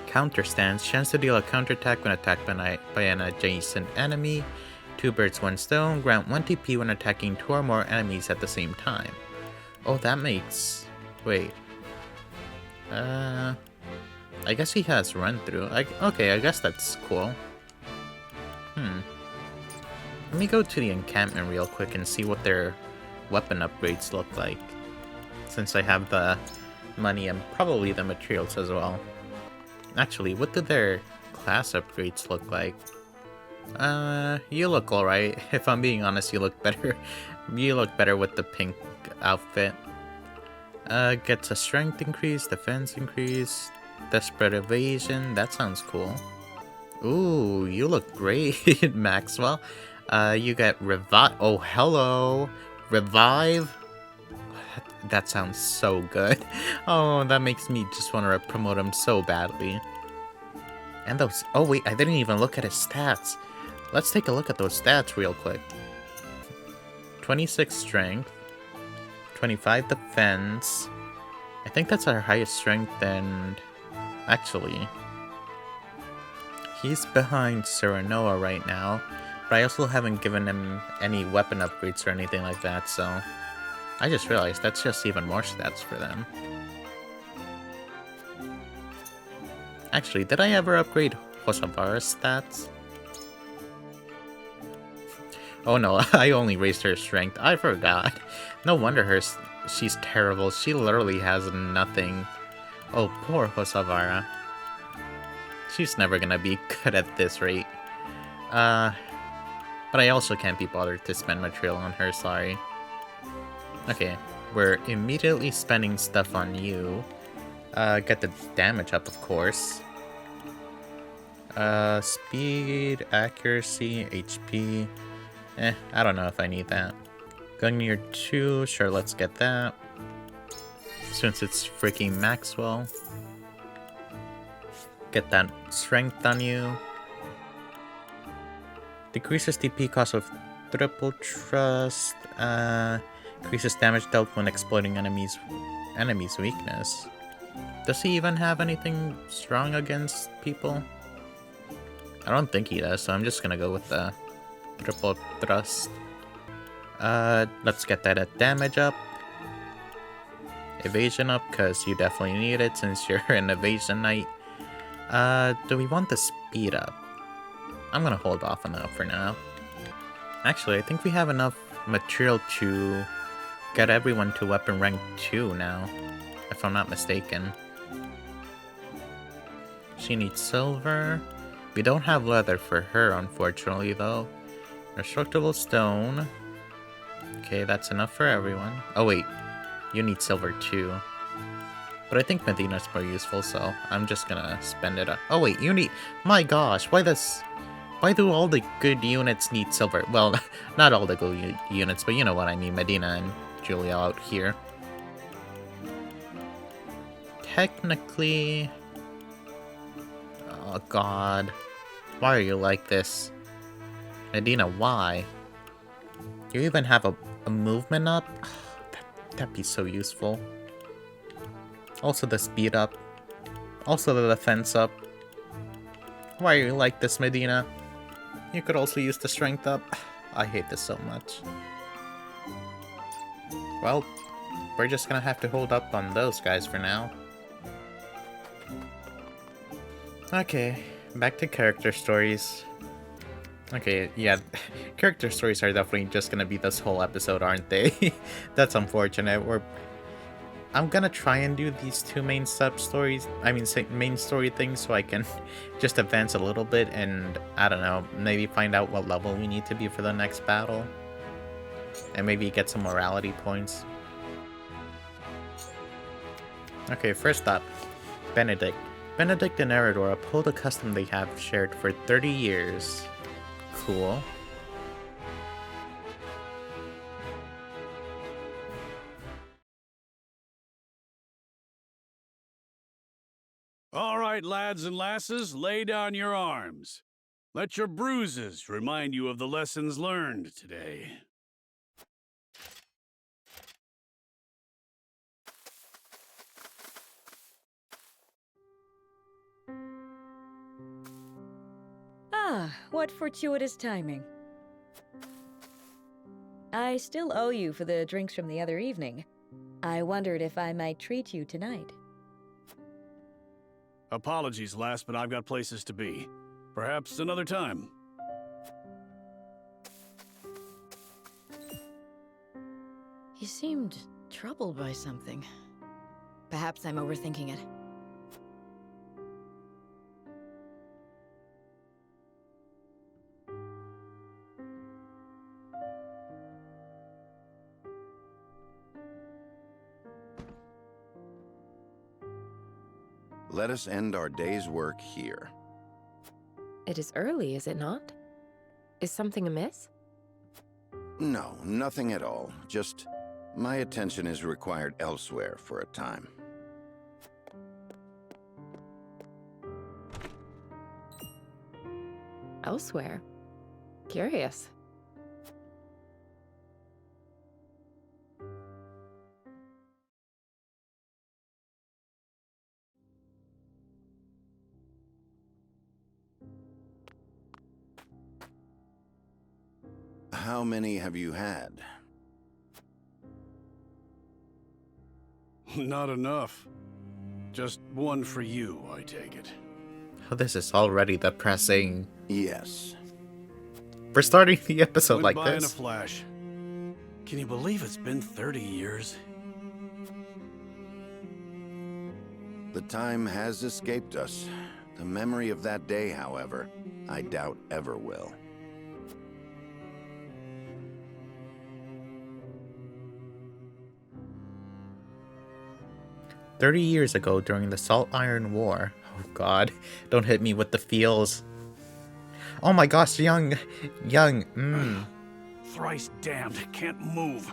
Counter Stance, chance to deal a counterattack when attacked by an adjacent enemy. 2 birds, 1 stone, grant 1 TP when attacking 2 or more enemies at the same time. Oh, that makes... wait. I guess he has run through. Okay, I guess that's cool. Let me go to the encampment real quick and see what their weapon upgrades look like. Since I have the money and probably the materials as well. Actually, what do their class upgrades look like? You look alright. If I'm being honest, you look better. You look better with the pink outfit. Gets a strength increase, defense increase, desperate evasion. That sounds cool. Ooh, you look great, Maxwell. You get revive. Oh, hello, revive. That sounds so good. Oh, that makes me just want to promote him so badly. And those. Oh wait, I didn't even look at his stats. Let's take a look at those stats real quick. 26 strength. 25 defense. I think that's our highest strength, and actually He's behind Serenoa right now, but I also haven't given him any weapon upgrades or anything like that, so I just realized that's just even more stats for them. Actually, did I ever upgrade Hosavara's stats? Oh no, I only raised her strength. I forgot. No wonder she's terrible. She literally has nothing. Oh, poor Hosavara. She's never gonna be good at this rate. But I also can't be bothered to spend material on her, sorry. Okay, we're immediately spending stuff on you. Get the damage up, of course. Speed, accuracy, HP. I don't know if I need that. Gungnir 2, sure, let's get that. Since it's freaking Maxwell. Get that strength on you. Decreases DP cost of triple trust. Increases damage dealt when exploiting enemies' weakness. Does he even have anything strong against people? I don't think he does, so I'm just gonna go with the triple thrust. Let's get that at damage up. Evasion up, because you definitely need it since you're an evasion knight. Do we want the speed up? I'm gonna hold off on that for now. Actually, I think we have enough material to get everyone to weapon rank 2 now, if I'm not mistaken. She needs silver. We don't have leather for her, unfortunately, though. Destructible stone. Okay, that's enough for everyone. Oh wait, you need silver too. But I think Medina's more useful, so I'm just gonna spend it. Oh wait, you need... My gosh, why do all the good units need silver? Well, not all the good units, but you know what I mean. Medina and Julia out here. Technically... Oh god. Why are you like this? Medina, why? You even have a movement up? That'd be so useful. Also the speed up. Also the defense up. Why are you like this, Medina? You could also use the strength up. I hate this so much. Well, we're just gonna have to hold up on those guys for now. Okay, back to character stories. Okay, yeah, character stories are definitely just gonna be this whole episode, aren't they? That's unfortunate. I'm gonna try and do these two main sub-stories, main story things, so I can just advance a little bit and, I don't know, maybe find out what level we need to be for the next battle. And maybe get some morality points. Okay, first up, Benedict. Benedict and Eridor uphold a custom they have shared for 30 years. Cool. All right, lads and lasses, lay down your arms. Let your bruises remind you of the lessons learned today. Ah, what fortuitous timing. I still owe you for the drinks from the other evening. I wondered if I might treat you tonight. Apologies, lass, but I've got places to be. Perhaps another time. You seemed troubled by something. Perhaps I'm overthinking it. Let us end our day's work here. It is early, is it not? Is something amiss? No, nothing at all. Just my attention is required elsewhere for a time. Elsewhere? Curious. How many have you had? Not enough. Just one for you, I take it. Oh, this is already depressing. Yes. For starting the episode Went like by in a this. flash. Can you believe it's been 30 years? The time has escaped us. The memory of that day, however, I doubt ever will. "30 years ago, during the Salt Iron War." Oh god, don't hit me with the feels. Oh my gosh, young. Thrice damned, can't move.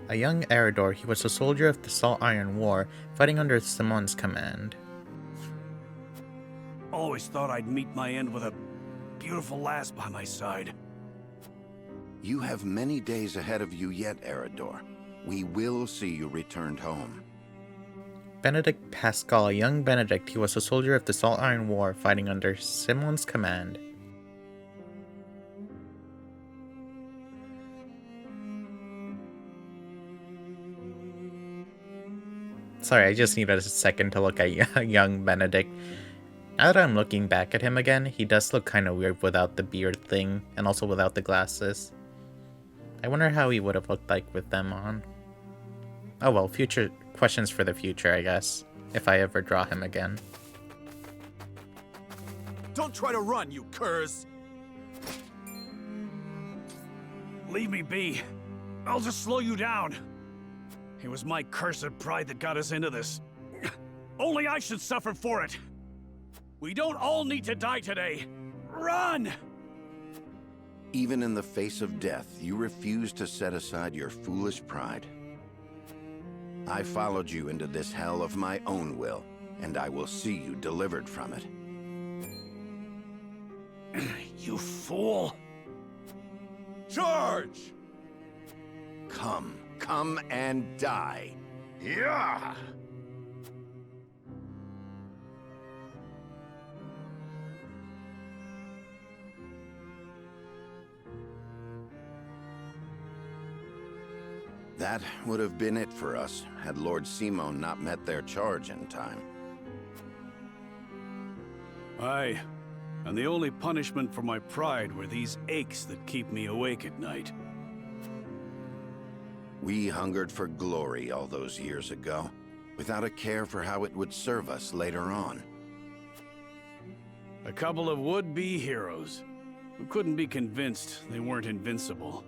A young Eredor, he was a soldier of the Salt Iron War, fighting under Simon's command. Always thought I'd meet my end with a beautiful lass by my side. You have many days ahead of you yet, Eredor. We will see you returned home. Benedict Pascal, a young Benedict, he was a soldier of the Salt Iron War, fighting under Simon's command. Sorry, I just needed a second to look at young Benedict. Now that I'm looking back at him again, he does look kind of weird without the beard thing, and also without the glasses. I wonder how he would have looked like with them on. Oh well, future questions for the future, I guess, if I ever draw him again. Don't try to run, you curs! Leave me be. I'll just slow you down. It was my cursed pride that got us into this. Only I should suffer for it. We don't all need to die today. Run! Even in the face of death, you refuse to set aside your foolish pride. I followed you into this hell of my own will, and I will see you delivered from it. You fool! Charge! Come and die. Yeah! That would have been it for us, had Lord Simon not met their charge in time. Aye, and the only punishment for my pride were these aches that keep me awake at night. We hungered for glory all those years ago, without a care for how it would serve us later on. A couple of would-be heroes who couldn't be convinced they weren't invincible.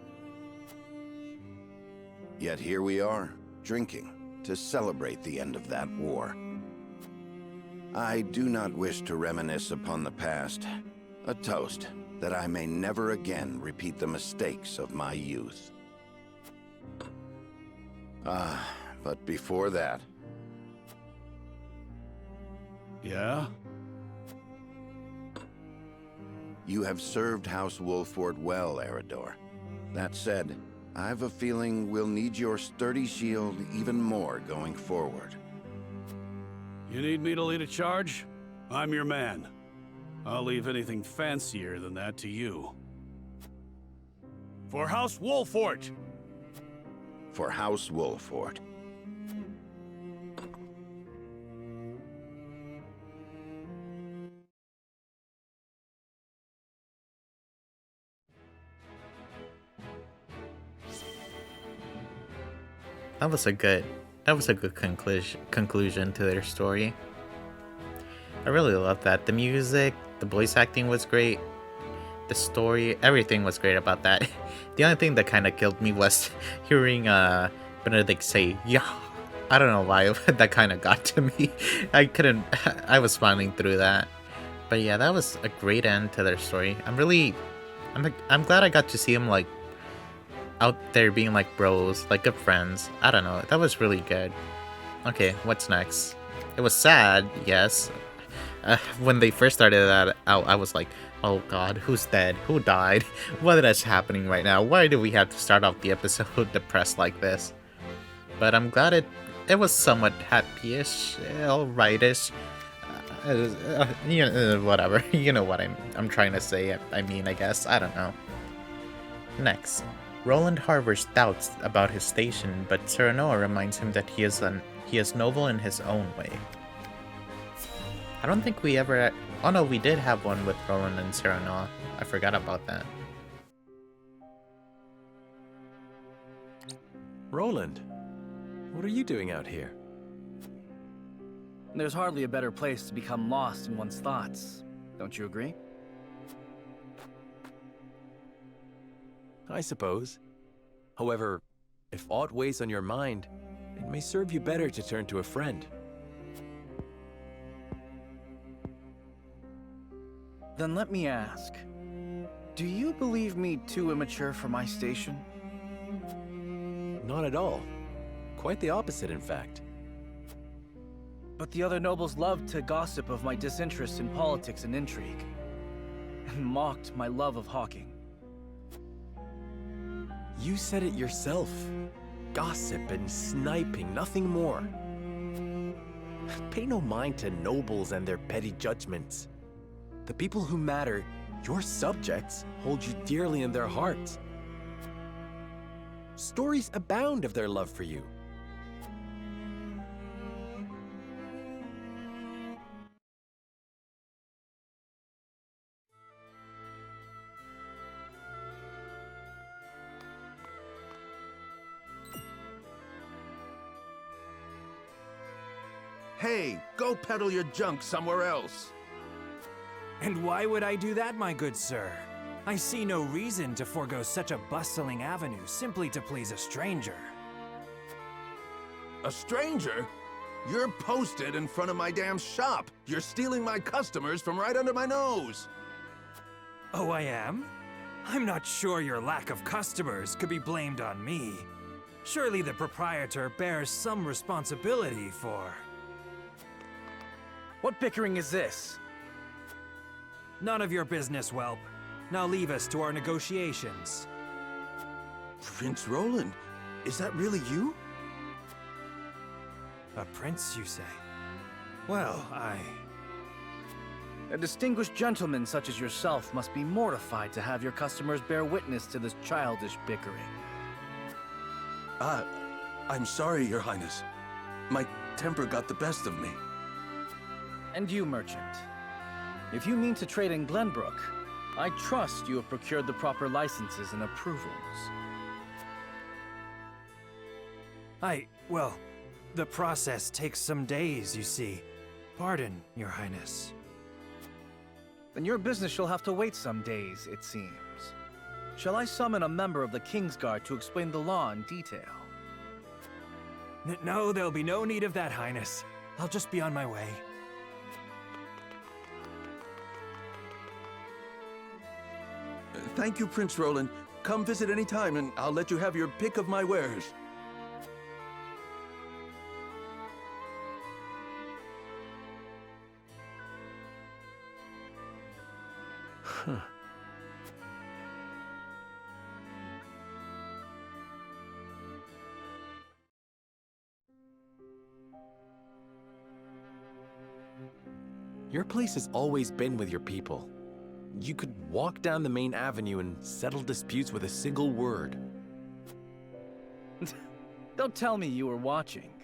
Yet here we are, drinking, to celebrate the end of that war. I do not wish to reminisce upon the past. A toast that I may never again repeat the mistakes of my youth. But before that... Yeah? You have served House Wolford well, Eredor. That said, I've a feeling we'll need your sturdy shield even more going forward. You need me to lead a charge? I'm your man. I'll leave anything fancier than that to you. For House Wolford! For House Wolford. That was a good conclusion to their story. I really love that. The music, the voice acting was great. The story, everything was great about that. The only thing that kind of killed me was hearing Benedict say, "Yeah." I don't know why that kind of got to me. I was smiling through that. But yeah, that was a great end to their story. I'm glad I got to see him like out there being like bros, like good friends. I don't know. That was really good. Okay, what's next? It was sad, yes. When they first started that out, I was like, oh god, who's dead? Who died? What is happening right now? Why do we have to start off the episode depressed like this? But I'm glad it was somewhat happy-ish, alright-ish. Whatever. You know what I'm trying to say. I mean, I guess. I don't know. Next, Roland harbors doubts about his station, but Serenoa reminds him that he is noble in his own way. I don't think we ever... Oh no, we did have one with Roland and Serenoa. I forgot about that. Roland, what are you doing out here? There's hardly a better place to become lost in one's thoughts. Don't you agree? I suppose. However, if aught weighs on your mind, it may serve you better to turn to a friend. Then let me ask, do you believe me too immature for my station? Not at all. Quite the opposite, in fact. But the other nobles loved to gossip of my disinterest in politics and intrigue, and mocked my love of hawking. You said it yourself. Gossip and sniping, nothing more. Pay no mind to nobles and their petty judgments. The people who matter, your subjects, hold you dearly in their hearts. Stories abound of their love for you. Hey, go peddle your junk somewhere else. And why would I do that, my good sir? I see no reason to forego such a bustling avenue simply to please a stranger. A stranger? You're posted in front of my damn shop. You're stealing my customers from right under my nose. Oh, I am? I'm not sure your lack of customers could be blamed on me. Surely the proprietor bears some responsibility for... What bickering is this? None of your business, whelp. Now leave us to our negotiations. Prince Roland, is that really you? A prince, you say? Well, A distinguished gentleman such as yourself must be mortified to have your customers bear witness to this childish bickering. I'm sorry, Your Highness. My temper got the best of me. And you, merchant. If you mean to trade in Glenbrook, I trust you have procured the proper licenses and approvals. Well, the process takes some days, you see. Pardon, Your Highness. Then your business shall have to wait some days, it seems. Shall I summon a member of the Kingsguard to explain the law in detail? No, there'll be no need of that, Highness. I'll just be on my way. Thank you, Prince Roland. Come visit any time, and I'll let you have your pick of my wares. Huh. Your place has always been with your people. You could walk down the main avenue and settle disputes with a single word. Don't tell me you were watching.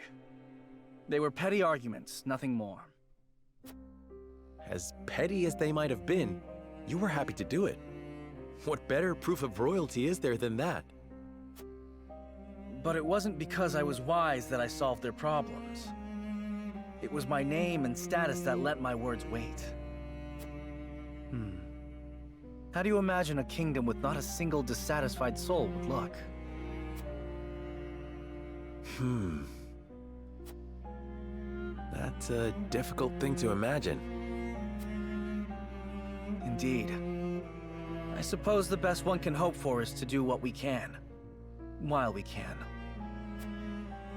They were petty arguments, nothing more. As petty as they might have been, you were happy to do it. What better proof of royalty is there than that? But it wasn't because I was wise that I solved their problems. It was my name and status that lent my words weight. How do you imagine a kingdom with not a single dissatisfied soul would look? That's a difficult thing to imagine. Indeed. I suppose the best one can hope for is to do what we can, while we can.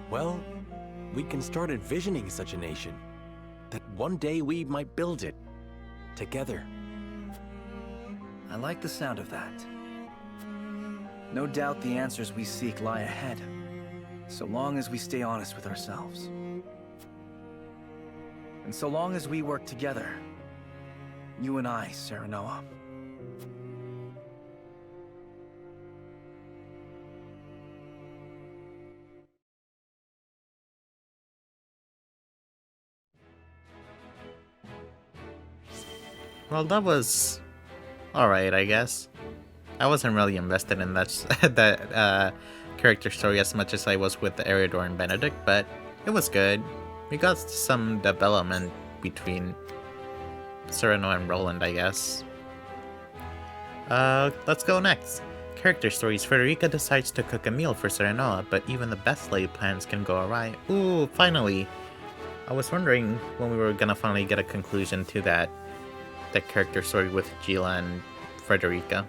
Well, we can start envisioning such a nation. That one day we might build it. Together. I like the sound of that. No doubt the answers we seek lie ahead, so long as we stay honest with ourselves. And so long as we work together, you and I, Serenoa. Well, that was alright, I guess. I wasn't really invested in that character story as much as I was with Eriador and Benedict, but it was good. We got some development between Serenoa and Roland, I guess. Let's go next. Character stories. Frederica decides to cook a meal for Serenoa, but even the best laid plans can go awry. Ooh, finally! I was wondering when we were gonna finally get a conclusion to that character story with Gila and Frederica.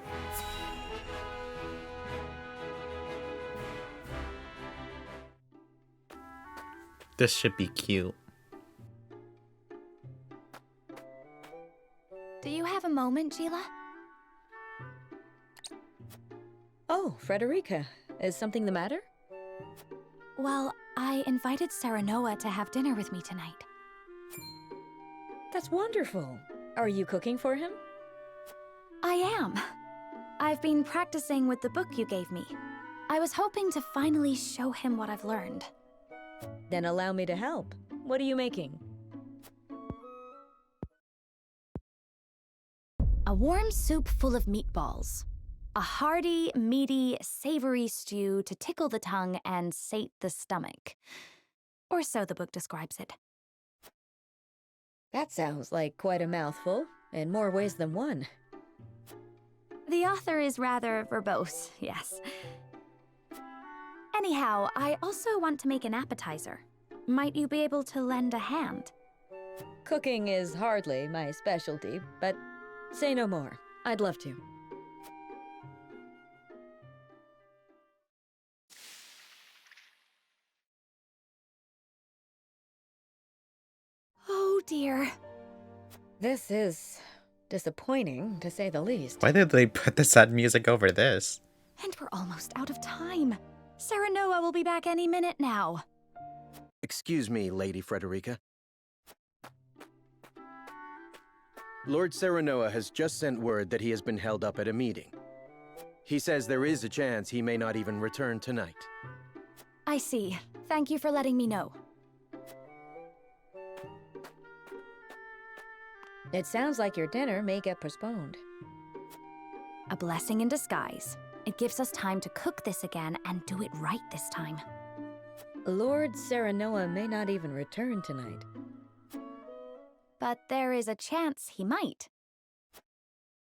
This should be cute. Do you have a moment, Gila? Oh, Frederica. Is something the matter? Well, I invited Serenoa to have dinner with me tonight. That's wonderful. Are you cooking for him? I am. I've been practicing with the book you gave me. I was hoping to finally show him what I've learned. Then allow me to help. What are you making? A warm soup full of meatballs. A hearty, meaty, savory stew to tickle the tongue and sate the stomach. Or so the book describes it. That sounds like quite a mouthful, in more ways than one. The author is rather verbose, yes. Anyhow, I also want to make an appetizer. Might you be able to lend a hand? Cooking is hardly my specialty, but say no more. I'd love to. Oh dear. This is disappointing, to say the least. Why did they put the sad music over this? And we're almost out of time. Serenoa will be back any minute now. Excuse me, Lady Frederica. Lord Serenoa has just sent word that he has been held up at a meeting. He says there is a chance he may not even return tonight. I see. Thank you for letting me know. It sounds like your dinner may get postponed. A blessing in disguise. It gives us time to cook this again and do it right this time. Lord Serenoa may not even return tonight. But there is a chance he might.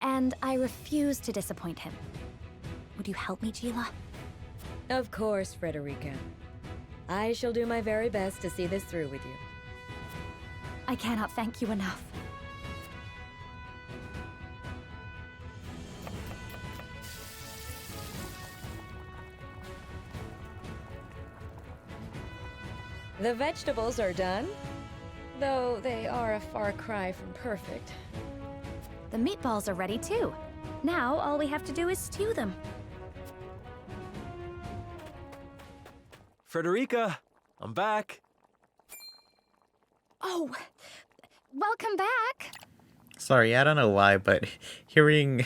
And I refuse to disappoint him. Would you help me, Gila? Of course, Frederica. I shall do my very best to see this through with you. I cannot thank you enough. The vegetables are done, though they are a far cry from perfect. The meatballs are ready too. Now all we have to do is stew them. Frederica, I'm back. Oh, welcome back. Sorry, I don't know why, but hearing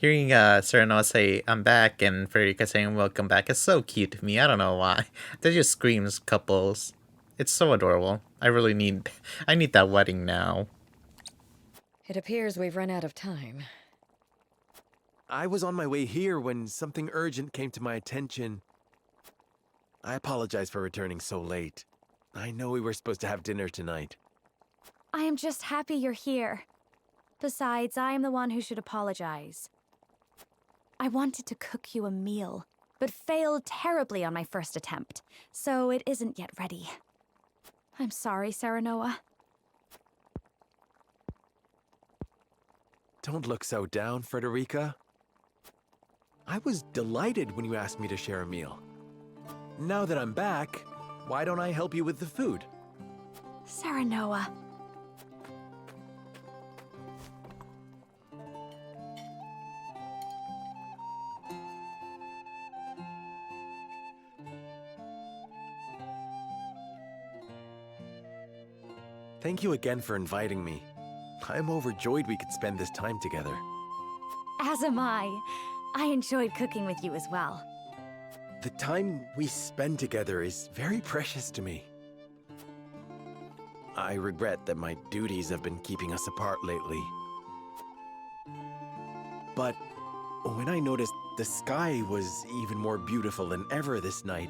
Serenoa say, I'm back, and Frederica saying, welcome back, is so cute to me. I don't know why. That just screams couples. It's so adorable. I need that wedding now. It appears we've run out of time. I was on my way here when something urgent came to my attention. I apologize for returning so late. I know we were supposed to have dinner tonight. I am just happy you're here. Besides, I am the one who should apologize. I wanted to cook you a meal, but failed terribly on my first attempt, so it isn't yet ready. I'm sorry, Serenoa. Don't look so down, Frederica. I was delighted when you asked me to share a meal. Now that I'm back, why don't I help you with the food? Serenoa. Thank you again for inviting me. I'm overjoyed we could spend this time together. As am I. I enjoyed cooking with you as well. The time we spend together is very precious to me. I regret that my duties have been keeping us apart lately. But when I noticed the sky was even more beautiful than ever this night,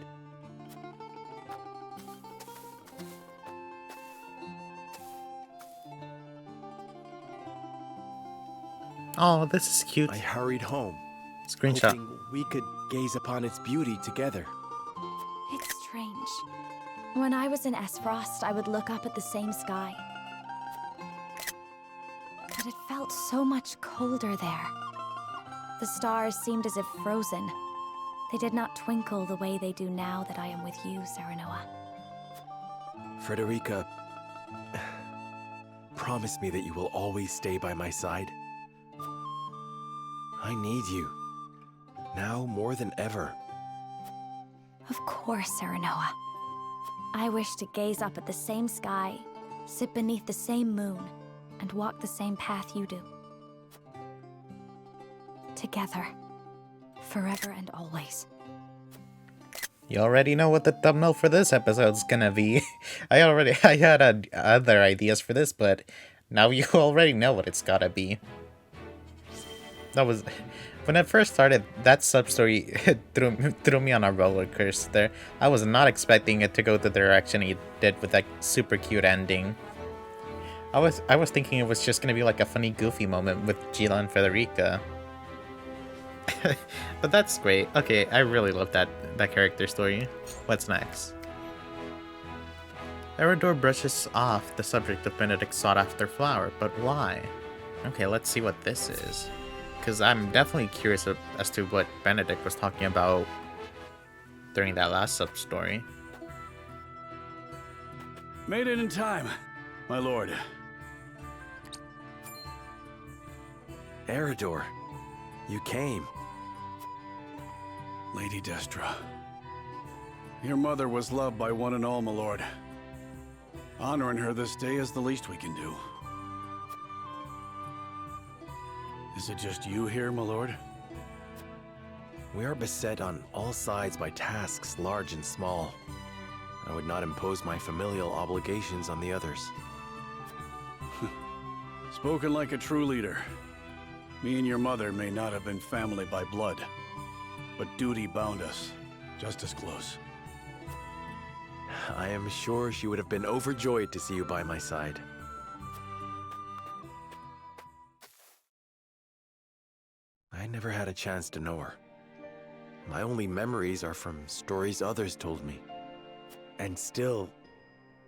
Oh, this is cute. I hurried home, Screenshot. hoping we could gaze upon its beauty together. It's strange. When I was in Esfrost, I would look up at the same sky. But it felt so much colder there. The stars seemed as if frozen. They did not twinkle the way they do now that I am with you, Serenoa. Frederica, promise me that you will always stay by my side. I need you, now more than ever. Of course, Serenoa. I wish to gaze up at the same sky, sit beneath the same moon, and walk the same path you do. Together, forever and always. You already know what the thumbnail for this episode's gonna be. I had other ideas for this, but now you already know what it's gotta be. That was when I first started. That sub story threw me on a roller coaster. I was not expecting it to go the direction it did with that super cute ending. I was thinking it was just gonna be like a funny, goofy moment with Gila and Frederica. But that's great. Okay, I really love that character story. What's next? Eredor brushes off the subject of Benedict's sought-after flower, but why? Okay, let's see what this is. Because I'm definitely curious as to what Benedict was talking about during that last sub-story. Made it in time, my lord. Eredor, you came. Lady Destra. Your mother was loved by one and all, my lord. Honoring her this day is the least we can do. Is it just you here, my lord? We are beset on all sides by tasks large and small. I would not impose my familial obligations on the others. Spoken like a true leader. Me and your mother may not have been family by blood, but duty bound us just as close. I am sure she would have been overjoyed to see you by my side. I never had a chance to know her. My only memories are from stories others told me. And still,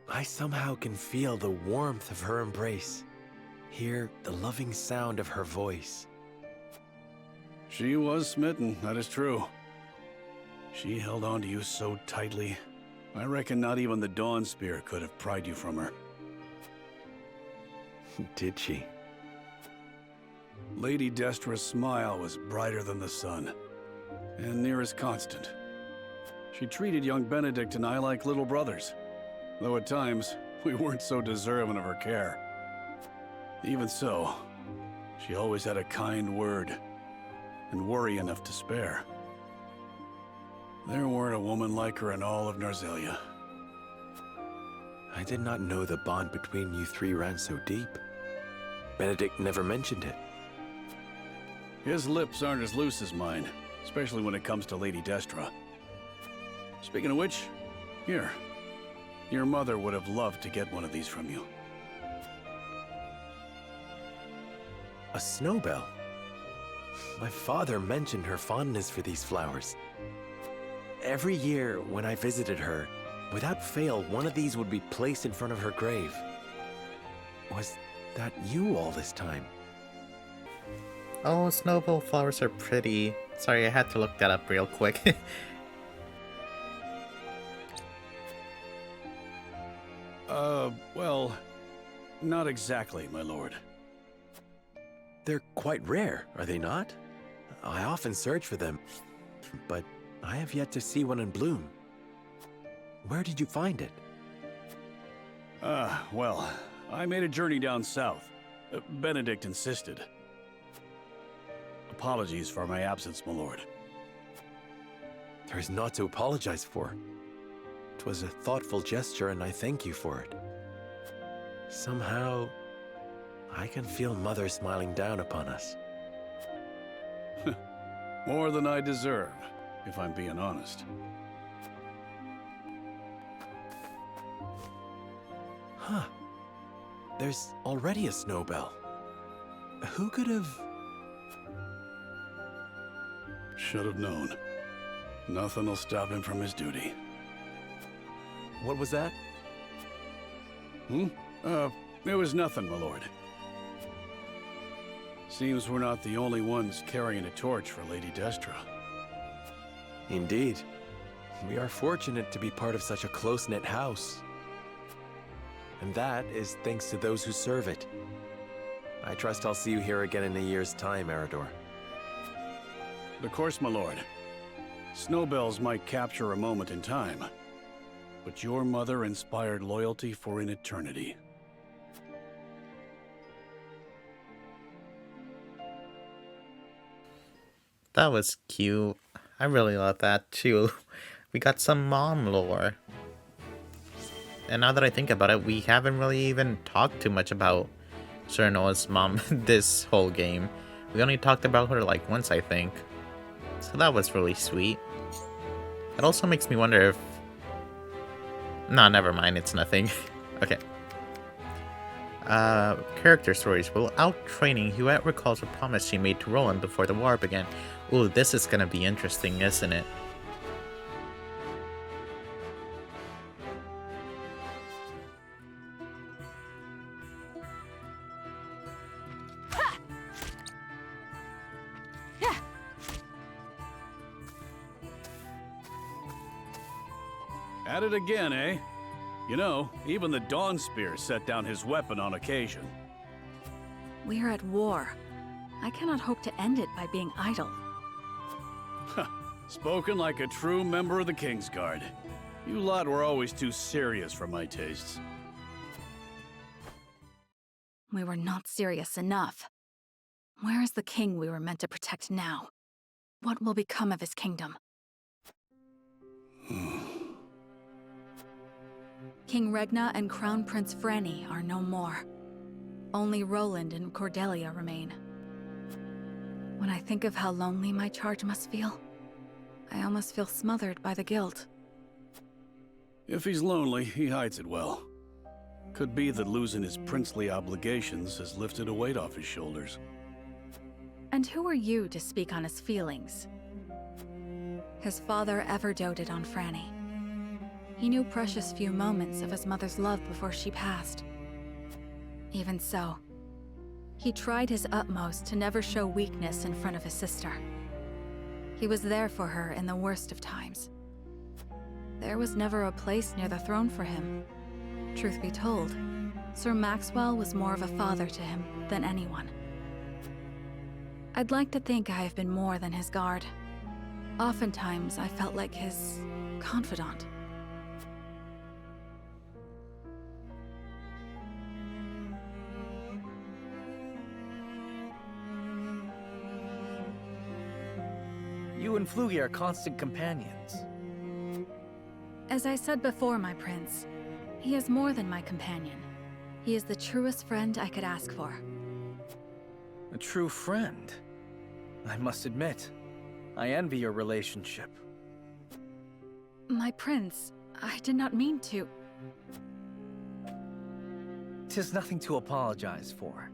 I somehow can feel the warmth of her embrace, hear the loving sound of her voice. She was smitten, that is true. She held on to you so tightly, I reckon not even the Dawn Spear could have pried you from her. Did she? Lady Destra's smile was brighter than the sun, and near as constant. She treated young Benedict and I like little brothers, though at times we weren't so deserving of her care. Even so, she always had a kind word, and worry enough to spare. There weren't a woman like her in all of Narzelia. I did not know the bond between you three ran so deep. Benedict never mentioned it. His lips aren't as loose as mine, especially when it comes to Lady Destra. Speaking of which, here. Your mother would have loved to get one of these from you. A snowbell? My father mentioned her fondness for these flowers. Every year when I visited her, without fail, one of these would be placed in front of her grave. Was that you all this time? Oh, snowball flowers are pretty. Sorry, I had to look that up real quick. Well, not exactly, my lord. They're quite rare, are they not? I often search for them, but I have yet to see one in bloom. Where did you find it? Well, I made a journey down south. Benedict insisted. Apologies for my absence, my lord. There's naught to apologize for. 'Twas a thoughtful gesture, and I thank you for it. Somehow, I can feel Mother smiling down upon us. More than I deserve, if I'm being honest. Huh. There's already a Snowbell. Who could have... Should have known. Nothing will stop him from his duty. What was that? It was nothing, my lord. Seems we're not the only ones carrying a torch for Lady Destra. Indeed. We are fortunate to be part of such a close-knit house. And that is thanks to those who serve it. I trust I'll see you here again in a year's time, Eredor. Of course, my lord. Snowbells might capture a moment in time, but your mother inspired loyalty for an eternity. That was cute. I really love that too. We got some mom lore. And now that I think about it, we haven't really even talked too much about Serenoa's mom this whole game. We only talked about her like once, I think. So that was really sweet. It also makes me wonder if... Nah, never mind, it's nothing. Okay. Character stories. Without training, Hughette recalls a promise she made to Roland before the war began. Ooh, this is gonna be interesting, isn't it? At it again, eh? You know, even the Dawnspear set down his weapon on occasion. We are at war. I cannot hope to end it by being idle. Spoken like a true member of the Kingsguard. You lot were always too serious for my tastes. We were not serious enough. Where is the king we were meant to protect now? What will become of his kingdom? King Regna and Crown Prince Franny are no more. Only Roland and Cordelia remain. When I think of how lonely my charge must feel, I almost feel smothered by the guilt. If he's lonely, he hides it well. Could be that losing his princely obligations has lifted a weight off his shoulders. And who are you to speak on his feelings? His father ever doted on Franny. He knew precious few moments of his mother's love before she passed. Even so, he tried his utmost to never show weakness in front of his sister. He was there for her in the worst of times. There was never a place near the throne for him. Truth be told, Sir Maxwell was more of a father to him than anyone. I'd like to think I have been more than his guard. Oftentimes, I felt like his confidant. You and Floogie are constant companions. As I said before, my prince, he is more than my companion. He is the truest friend I could ask for. A true friend? I must admit, I envy your relationship. My prince, I did not mean to. 'Tis nothing to apologize for.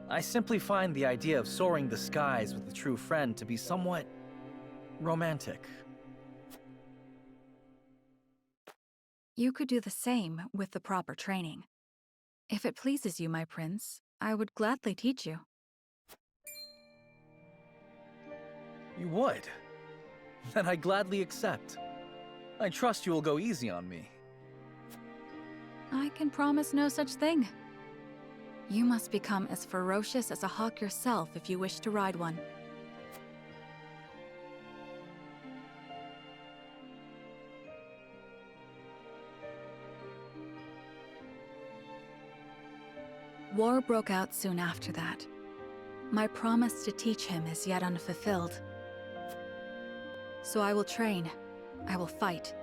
I simply find the idea of soaring the skies with a true friend to be somewhat romantic. You could do the same with the proper training. If it pleases you, my prince, I would gladly teach you. You would? Then I gladly accept. I trust you will go easy on me. I can promise no such thing. You must become as ferocious as a hawk yourself if you wish to ride one. War broke out soon after that. My promise to teach him is yet unfulfilled. So I will train, I will fight,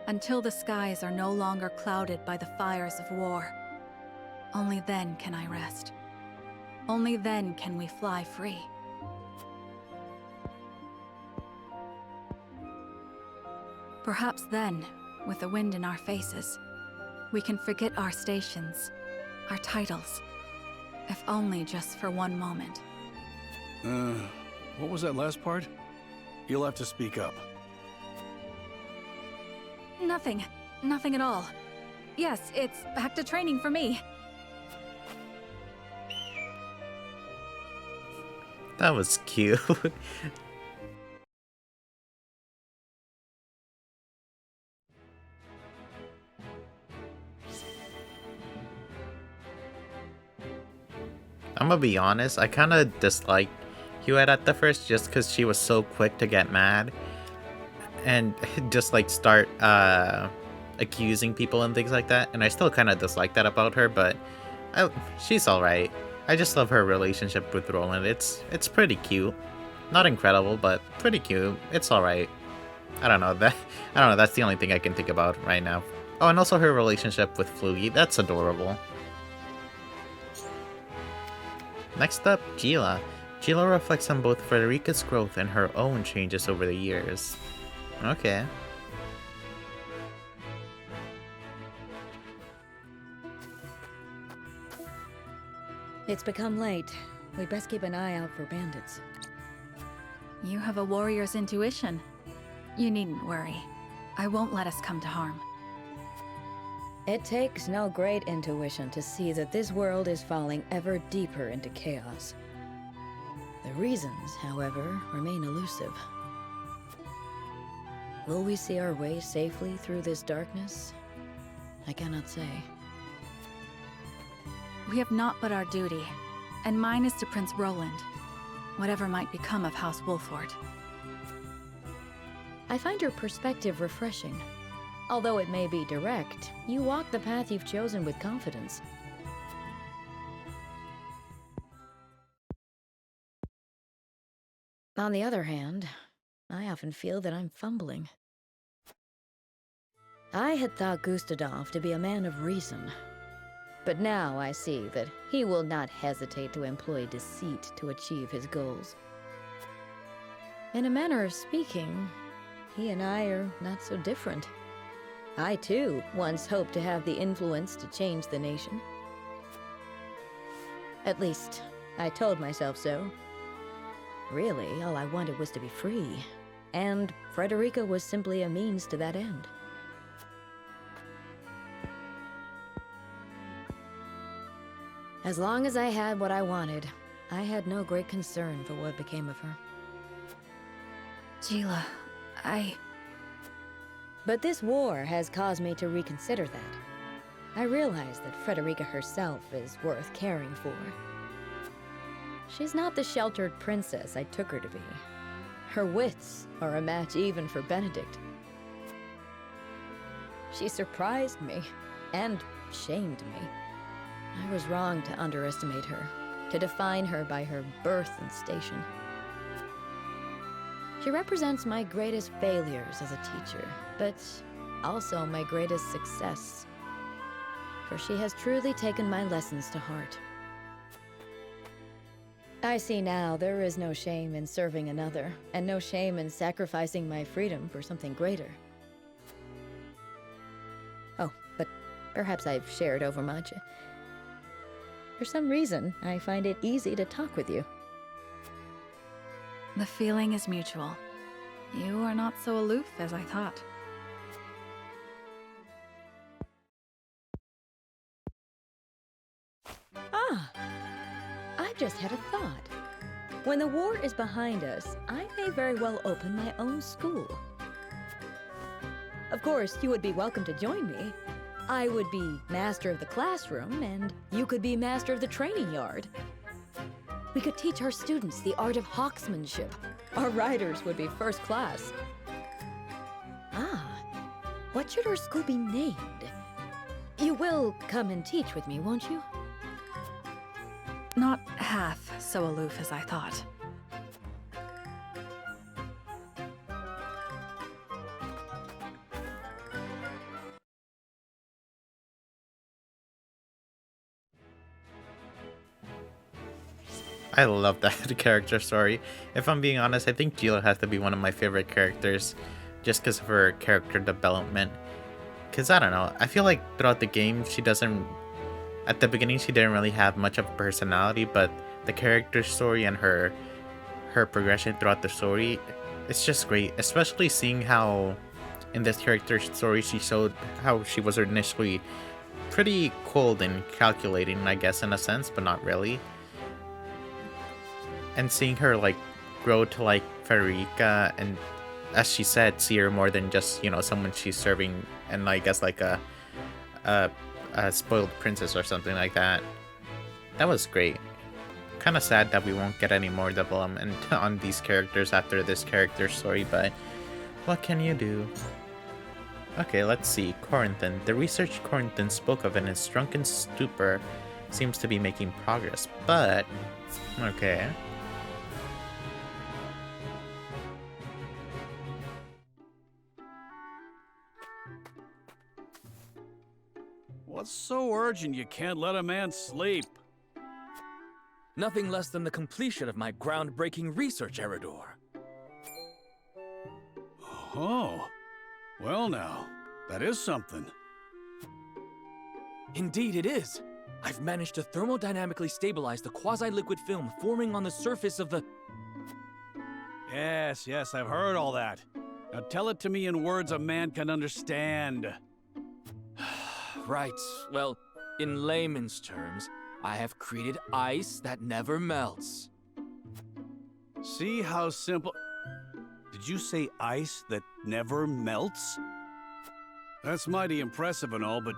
until the skies are no longer clouded by the fires of war. Only then can I rest. Only then can we fly free. Perhaps then, with the wind in our faces, we can forget our stations, our titles, if only just for one moment. What was that last part? You'll have to speak up. Nothing. Nothing at all. Yes, it's back to training for me. That was cute. I'm gonna be honest, I kind of disliked Huette at the first just because she was so quick to get mad and just like start accusing people and things like that. And I still kind of dislike that about her, but she's alright. I just love her relationship with Roland. It's pretty cute. Not incredible, but pretty cute. It's alright. I don't know, that's the only thing I can think about right now. Oh, and also her relationship with Floogie. That's adorable. Next up, Gila. Gila reflects on both Frederica's growth and her own changes over the years. Okay. It's become late. We'd best keep an eye out for bandits. You have a warrior's intuition. You needn't worry. I won't let us come to harm. It takes no great intuition to see that this world is falling ever deeper into chaos. The reasons, however, remain elusive. Will we see our way safely through this darkness? I cannot say. We have naught but our duty, and mine is to Prince Roland, whatever might become of House Wolffort. I find your perspective refreshing. Although it may be direct, you walk the path you've chosen with confidence. On the other hand, I often feel that I'm fumbling. I had thought Gustadolf to be a man of reason, but now I see that he will not hesitate to employ deceit to achieve his goals. In a manner of speaking, he and I are not so different. I, too, once hoped to have the influence to change the nation. At least, I told myself so. Really, all I wanted was to be free, and Frederica was simply a means to that end. As long as I had what I wanted, I had no great concern for what became of her. Gila, But this war has caused me to reconsider that. I realize that Frederica herself is worth caring for. She's not the sheltered princess I took her to be. Her wits are a match even for Benedict. She surprised me, and shamed me. I was wrong to underestimate her, to define her by her birth and station. She represents my greatest failures as a teacher, but also my greatest success. For she has truly taken my lessons to heart. I see now there is no shame in serving another, and no shame in sacrificing my freedom for something greater. Oh, but perhaps I've shared overmuch. For some reason, I find it easy to talk with you. the feeling is mutual. You are not so aloof as I thought. I just had a thought. When the war is behind us, I may very well open my own school. Of course, you would be welcome to join me. I would be master of the classroom, and you could be master of the training yard. We could teach our students the art of hawksmanship. Our riders would be first class. What should our school be named? You will come and teach with me, won't you? Not half so aloof as I thought. I love that character story. If I'm being honest, I think Gila has to be one of my favorite characters. just because of her character development. Because I don't know, I feel like throughout the game she doesn't, at the beginning she didn't really have much of a personality, but the character story and her progression throughout the story, it's just great. Especially seeing how in this character story she showed how she was initially pretty cold and calculating, I guess, in a sense, but not really. And seeing her like grow to like Frederica, and as she said, see her more than just, you know, someone she's serving, and I guess like a spoiled princess or something like that. That was great. Kind of sad that we won't get any more development on these characters after this character story, but what can you do? Okay, let's see. Corentin. The research Corentin spoke of in his drunken stupor seems to be making progress, but okay. What's so urgent you can't let a man sleep? Nothing less than the completion of my groundbreaking research, Eridor. Oh. Well now, that is something. Indeed it is. I've managed to thermodynamically stabilize the quasi-liquid film forming on the surface of the... Yes, I've heard all that. Now tell it to me in words a man can understand. Right. Well, in layman's terms, I have created ice that never melts. See how simple... Did you say ice that never melts? That's mighty impressive and all, but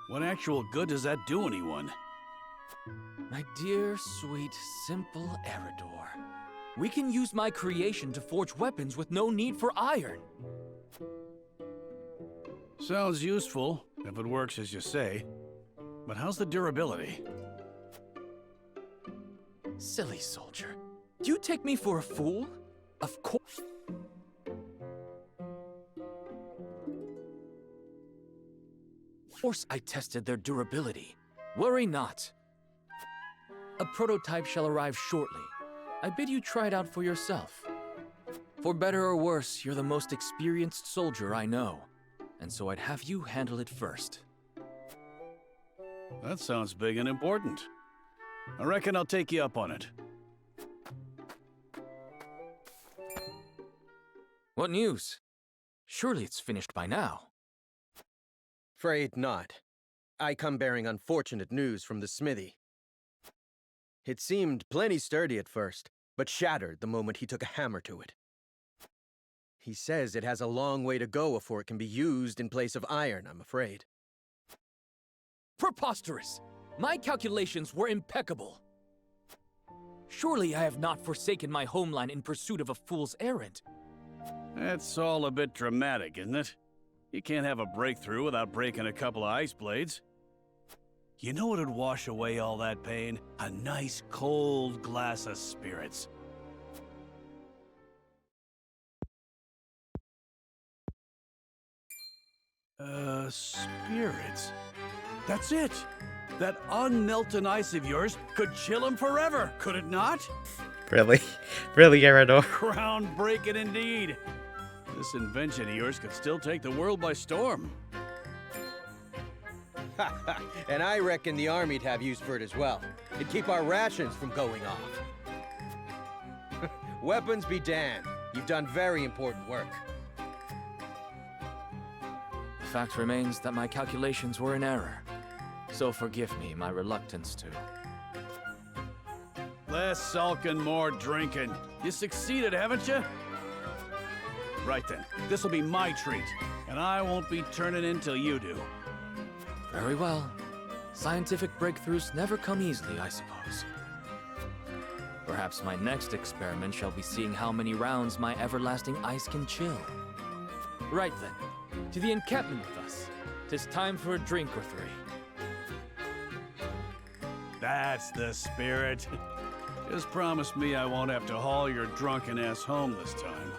what actual good does that do anyone? My dear, sweet, simple Eridor, we can use my creation to forge weapons with no need for iron. Sounds useful, if it works as you say. But how's the durability? Silly soldier. Do you take me for a fool? Of course. Of course I tested their durability. Worry not. A prototype shall arrive shortly. I bid you try it out for yourself. For better or worse, you're the most experienced soldier I know, and so I'd have you handle it first. That sounds big and important. I reckon I'll take you up on it. What news? Surely it's finished by now. Afraid not. I come bearing unfortunate news from the smithy. It seemed plenty sturdy at first, but shattered the moment he took a hammer to it. He says it has a long way to go before it can be used in place of iron, I'm afraid. Preposterous! My calculations were impeccable. Surely I have not forsaken my homeland in pursuit of a fool's errand. That's all a bit dramatic, isn't it? You can't have a breakthrough without breaking a couple of ice blades. You know what'd wash away all that pain? A nice cold glass of spirits. Spirits? That's it! That unmelted ice of yours could chill him forever, could it not? Really? Really, Eridor? Groundbreaking indeed. This invention of yours could still take the world by storm. And I reckon the army'd have use for it as well. It'd keep our rations from going off. Weapons be damned. You've done very important work. The fact remains that my calculations were in error. So forgive me my reluctance to. Less sulking, more drinking. You succeeded, haven't you? Right then, this'll be my treat, and I won't be turning in till you do. Very well. Scientific breakthroughs never come easily, I suppose. Perhaps my next experiment shall be seeing how many rounds my everlasting ice can chill. Right then, to the encampment with us. 'Tis time for a drink or three. That's the spirit. Just promise me I won't have to haul your drunken ass home this time.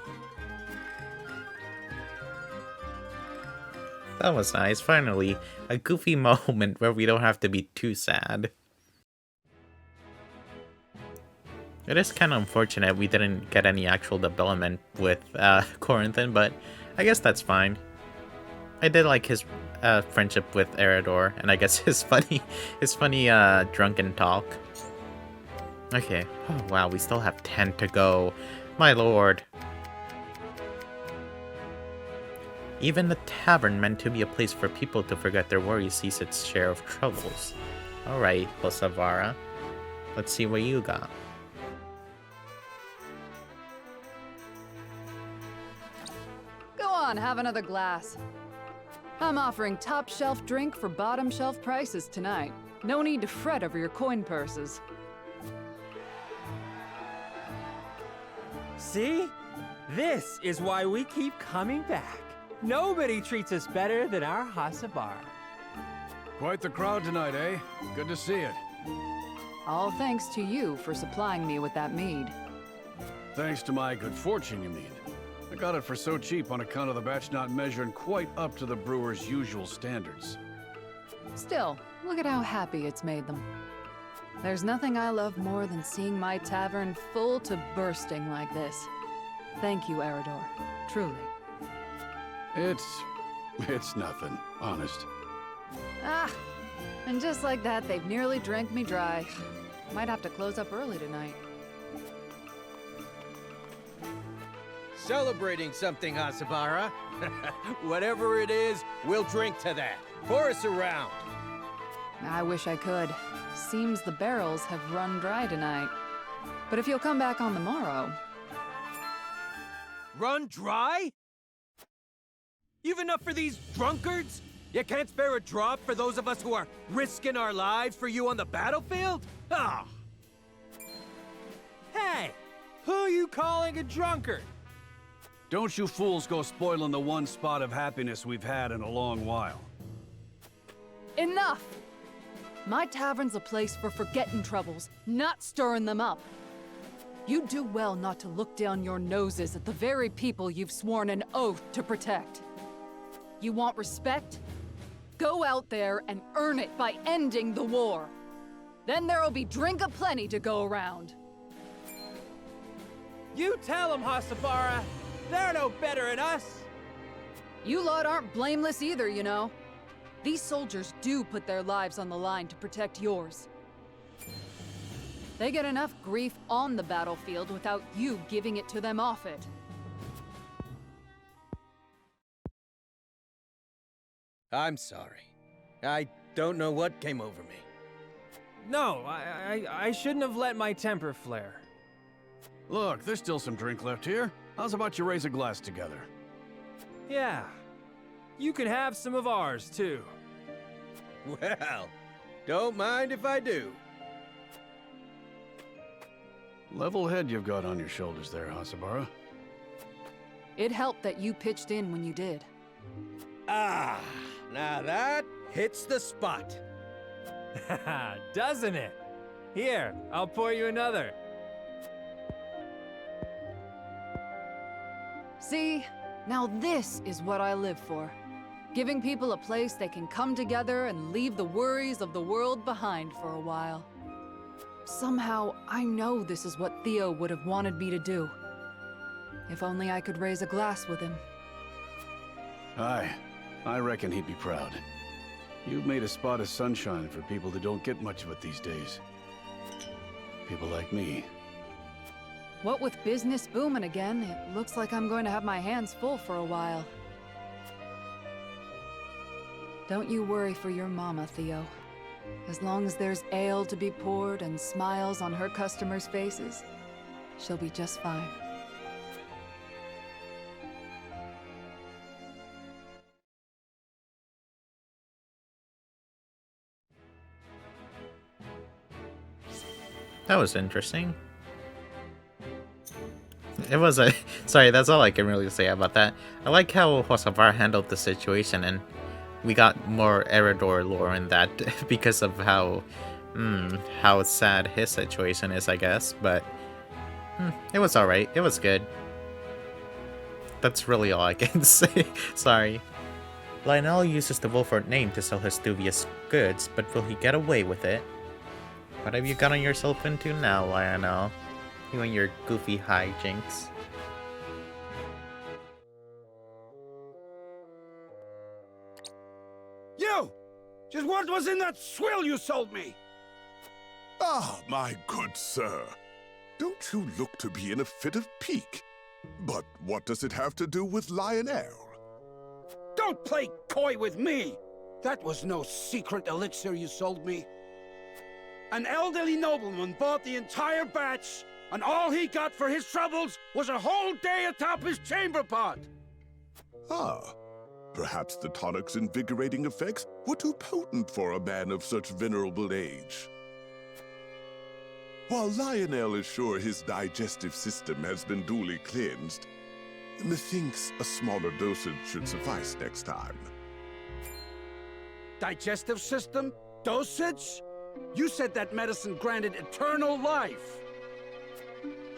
That was nice. Finally, a goofy moment where we don't have to be too sad. It is kind of unfortunate we didn't get any actual development with Corentin, but I guess that's fine. I did like his friendship with Eredor, and I guess his funny drunken talk. Okay. Oh, wow, we still have 10 to go. My lord. Even the tavern, meant to be a place for people to forget their worries, sees its share of troubles. Alright, Hossabara. Let's see what you got. Go on, have another glass. I'm offering top shelf drink for bottom shelf prices tonight. No need to fret over your coin purses. See? This is why we keep coming back. Nobody treats us better than our Hossabara. Quite the crowd tonight, eh? Good to see it. All thanks to you for supplying me with that mead. Thanks to my good fortune, you mean? I got it for so cheap on account of the batch not measuring quite up to the brewer's usual standards. Still, look at how happy it's made them. There's nothing I love more than seeing my tavern full to bursting like this. Thank you, Eredor. Truly. It's nothing, honest. Ah, and just like that, they've nearly drank me dry. Might have to close up early tonight. Celebrating something, Hossabara. Whatever it is, we'll drink to that. Pour us around. I wish I could. Seems the barrels have run dry tonight. But if you'll come back on the morrow... Run dry? You've enough for these drunkards? You can't spare a drop for those of us who are risking our lives for you on the battlefield? Ah! Hey! Who are you calling a drunkard? Don't you fools go spoiling the one spot of happiness we've had in a long while. Enough! My tavern's a place for forgetting troubles, not stirring them up. You do well not to look down your noses at the very people you've sworn an oath to protect. You want respect? Go out there and earn it by ending the war. Then there'll be drink aplenty to go around. You tell them, Hossabara. They're no better than us. You lot aren't blameless either, you know. These soldiers do put their lives on the line to protect yours. They get enough grief on the battlefield without you giving it to them off it. I'm sorry. I don't know what came over me. No, I shouldn't have let my temper flare. Look, there's still some drink left here. How's about you raise a glass together? Yeah. You can have some of ours, too. Well, don't mind if I do. Level head you've got on your shoulders there, Hossabara. It helped that you pitched in when you did. Ah, now that hits the spot. Doesn't it? Here, I'll pour you another. See? Now this is what I live for. Giving people a place they can come together and leave the worries of the world behind for a while. Somehow, I know this is what Theo would have wanted me to do. If only I could raise a glass with him. I reckon he'd be proud. You've made a spot of sunshine for people who don't get much of it these days. People like me. What with business booming again, it looks like I'm going to have my hands full for a while. Don't you worry for your mama, Theo. As long as there's ale to be poured and smiles on her customers' faces, she'll be just fine. That was interesting. It was a... Sorry, that's all I can really say about that. I like how Hossabara handled the situation, and we got more Eredor lore in that because of how sad his situation is, I guess. But it was alright. It was good. That's really all I can say. Sorry. Lionel uses the Wolford name to sell his dubious goods, but will he get away with it? What have you gotten yourself into now, Lionel? You and your goofy hijinks. You! Just what was in that swill you sold me? Ah, my good sir. Don't you look to be in a fit of pique? But what does it have to do with Lionel? Don't play coy with me! That was no secret elixir you sold me. An elderly nobleman bought the entire batch, and all he got for his troubles was a whole day atop his chamber pot! Ah, perhaps the tonic's invigorating effects were too potent for a man of such venerable age. While Lionel is sure his digestive system has been duly cleansed, methinks a smaller dosage should suffice next time. Digestive system? Dosage? You said that medicine granted eternal life!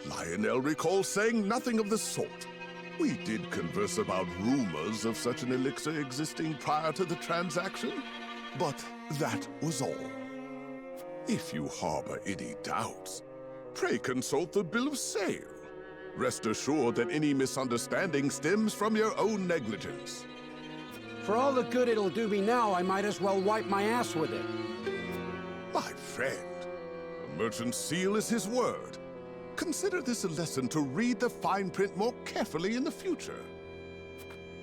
Lionel recalls saying nothing of the sort. We did converse about rumors of such an elixir existing prior to the transaction, but that was all. If you harbor any doubts, pray consult the bill of sale. Rest assured that any misunderstanding stems from your own negligence. For all the good it'll do me now, I might as well wipe my ass with it. My friend, a merchant's seal is his word. Consider this a lesson to read the fine print more carefully in the future.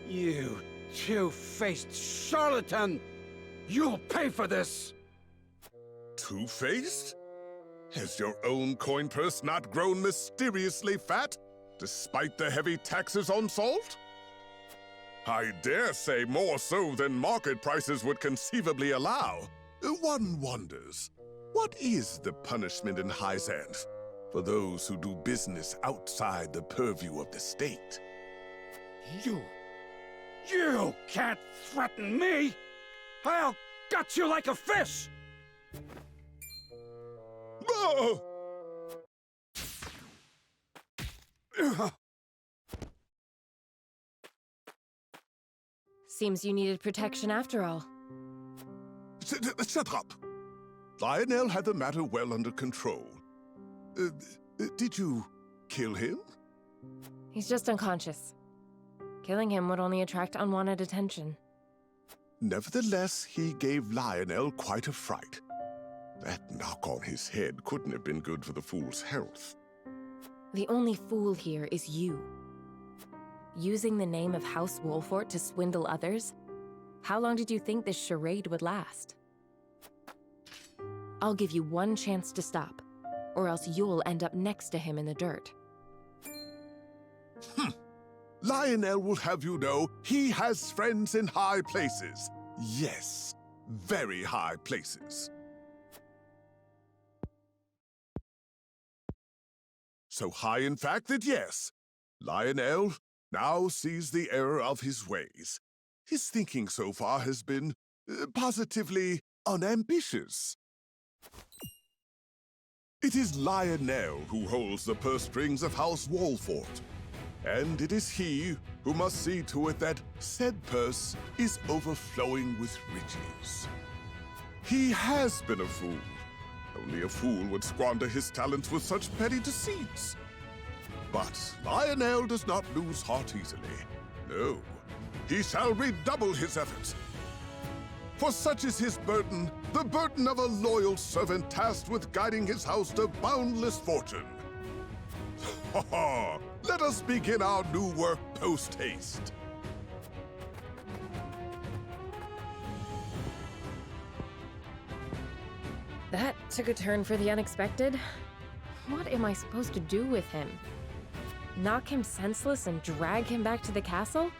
You two-faced charlatan! You'll pay for this! Two-faced? Has your own coin purse not grown mysteriously fat, despite the heavy taxes on salt? I dare say more so than market prices would conceivably allow. One wonders, what is the punishment in Hyzanth for those who do business outside the purview of the state? You can't threaten me! I'll gut you like a fish! Oh! Seems you needed protection after all. Shut up! Lionel had the matter well under control. Did you kill him? He's just unconscious. Killing him would only attract unwanted attention. Nevertheless, he gave Lionel quite a fright. That knock on his head couldn't have been good for the fool's health. The only fool here is you. Using the name of House Wolfort to swindle others? How long did you think this charade would last? I'll give you one chance to stop, or else you'll end up next to him in the dirt. Lionel will have you know he has friends in high places. Yes, very high places. So high, in fact, that yes, Lionel now sees the error of his ways. His thinking so far has been positively unambitious. It is Lionel who holds the purse strings of House Wolfort, and it is he who must see to it that said purse is overflowing with riches. He has been a fool. Only a fool would squander his talents with such petty deceits. But Lionel does not lose heart easily. No, he shall redouble his efforts. For such is his burden, the burden of a loyal servant tasked with guiding his house to boundless fortune. Ha ha! Let us begin our new work post-haste. That took a turn for the unexpected. What am I supposed to do with him? Knock him senseless and drag him back to the castle?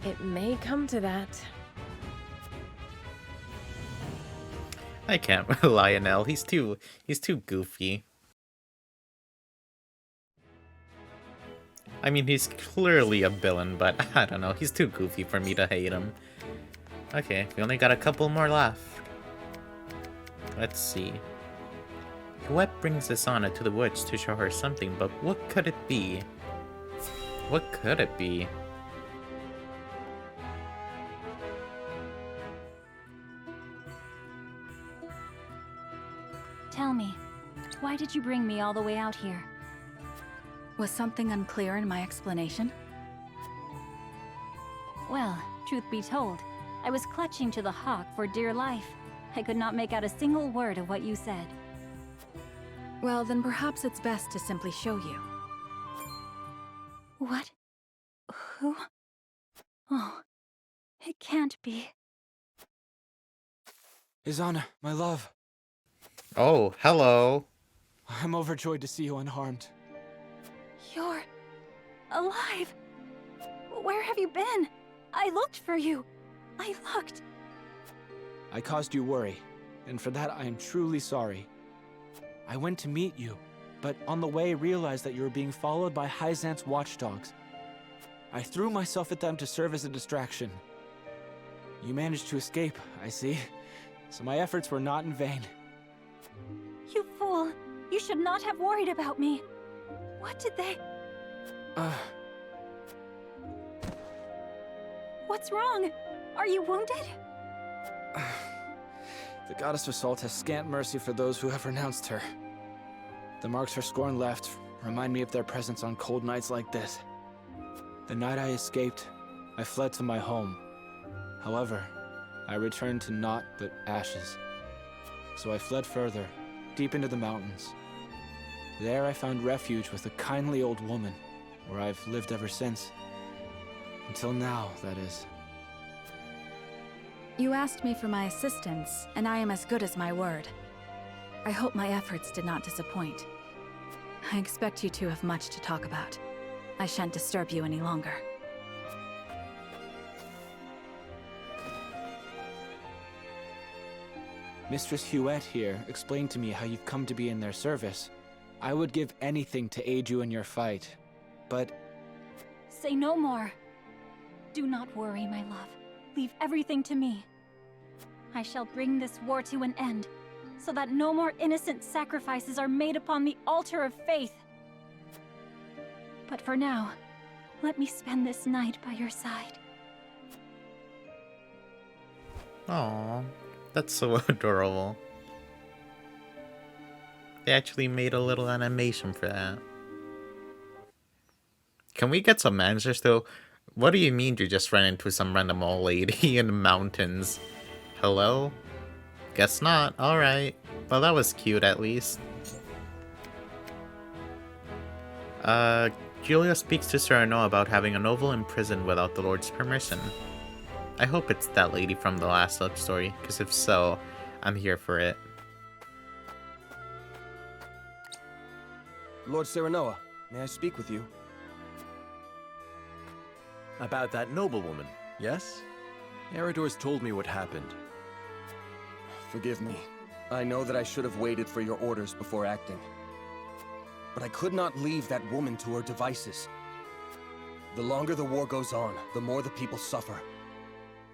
It may come to that. I can't with Lionel. He's too goofy. I mean, he's clearly a villain, but I don't know. He's too goofy for me to hate him. Okay, we only got a couple more left. Let's see. Huette brings Isana to the woods to show her something, but what could it be? What could it be? Tell me, why did you bring me all the way out here? Was something unclear in my explanation? Well, truth be told, I was clutching to the hawk for dear life. I could not make out a single word of what you said. Well, then perhaps it's best to simply show you. What? Who? Oh, it can't be. Izana, my love. Oh, hello. I'm overjoyed to see you unharmed. You're alive. Where have you been? I looked for you. I looked. I caused you worry, and for that I am truly sorry. I went to meet you, but on the way realized that you were being followed by Hyzant's watchdogs. I threw myself at them to serve as a distraction. You managed to escape, I see, so my efforts were not in vain. You fool. You should not have worried about me. What did they... What's wrong? Are you wounded? The goddess of Salt has scant mercy for those who have renounced her. The marks her scorn left remind me of their presence on cold nights like this. The night I escaped, I fled to my home. However, I returned to naught but ashes. So I fled further, deep into the mountains. There I found refuge with a kindly old woman, where I've lived ever since. Until now, that is. You asked me for my assistance, and I am as good as my word. I hope my efforts did not disappoint. I expect you two have much to talk about. I shan't disturb you any longer. Mistress Huette here explained to me how you've come to be in their service. I would give anything to aid you in your fight, but... Say no more. Do not worry, my love. Leave everything to me. I shall bring this war to an end, so that no more innocent sacrifices are made upon the altar of faith. But for now, let me spend this night by your side. Aww, that's so adorable. They actually made a little animation for that. Can we get some answers though? What do you mean you just ran into some random old lady in the mountains? Hello? Guess not. Alright. Well, that was cute at least. Julia speaks to Serenoa about having a noble imprisoned without the Lord's permission. I hope it's that lady from the last love story, because if so, I'm here for it. Lord Serenoa, may I speak with you? About that noblewoman, yes? Eridor's told me what happened. Forgive me. I know that I should have waited for your orders before acting. But I could not leave that woman to her devices. The longer the war goes on, the more the people suffer.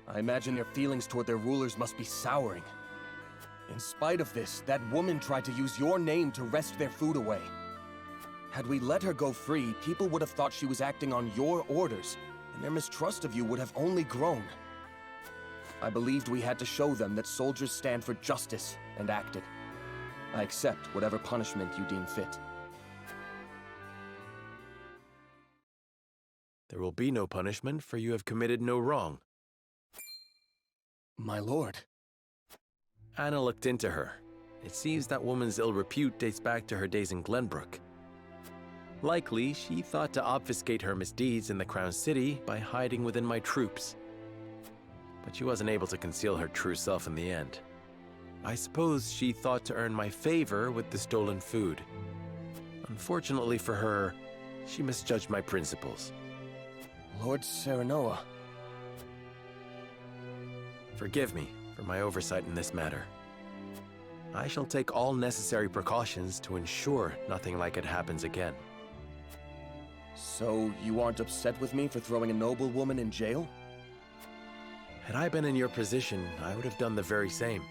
I imagine their feelings toward their rulers must be souring. In spite of this, that woman tried to use your name to wrest their food away. Had we let her go free, people would have thought she was acting on your orders, and their mistrust of you would have only grown. I believed we had to show them that soldiers stand for justice, and acted. I accept whatever punishment you deem fit. There will be no punishment, for you have committed no wrong. My lord. Anna looked into her. It seems that woman's ill repute dates back to her days in Glenbrook. Likely, she thought to obfuscate her misdeeds in the Crown City by hiding within my troops. But she wasn't able to conceal her true self in the end. I suppose she thought to earn my favor with the stolen food. Unfortunately for her, she misjudged my principles. Lord Serenoa. Forgive me for my oversight in this matter. I shall take all necessary precautions to ensure nothing like it happens again. So, you aren't upset with me for throwing a noblewoman in jail? Had I been in your position, I would have done the very same.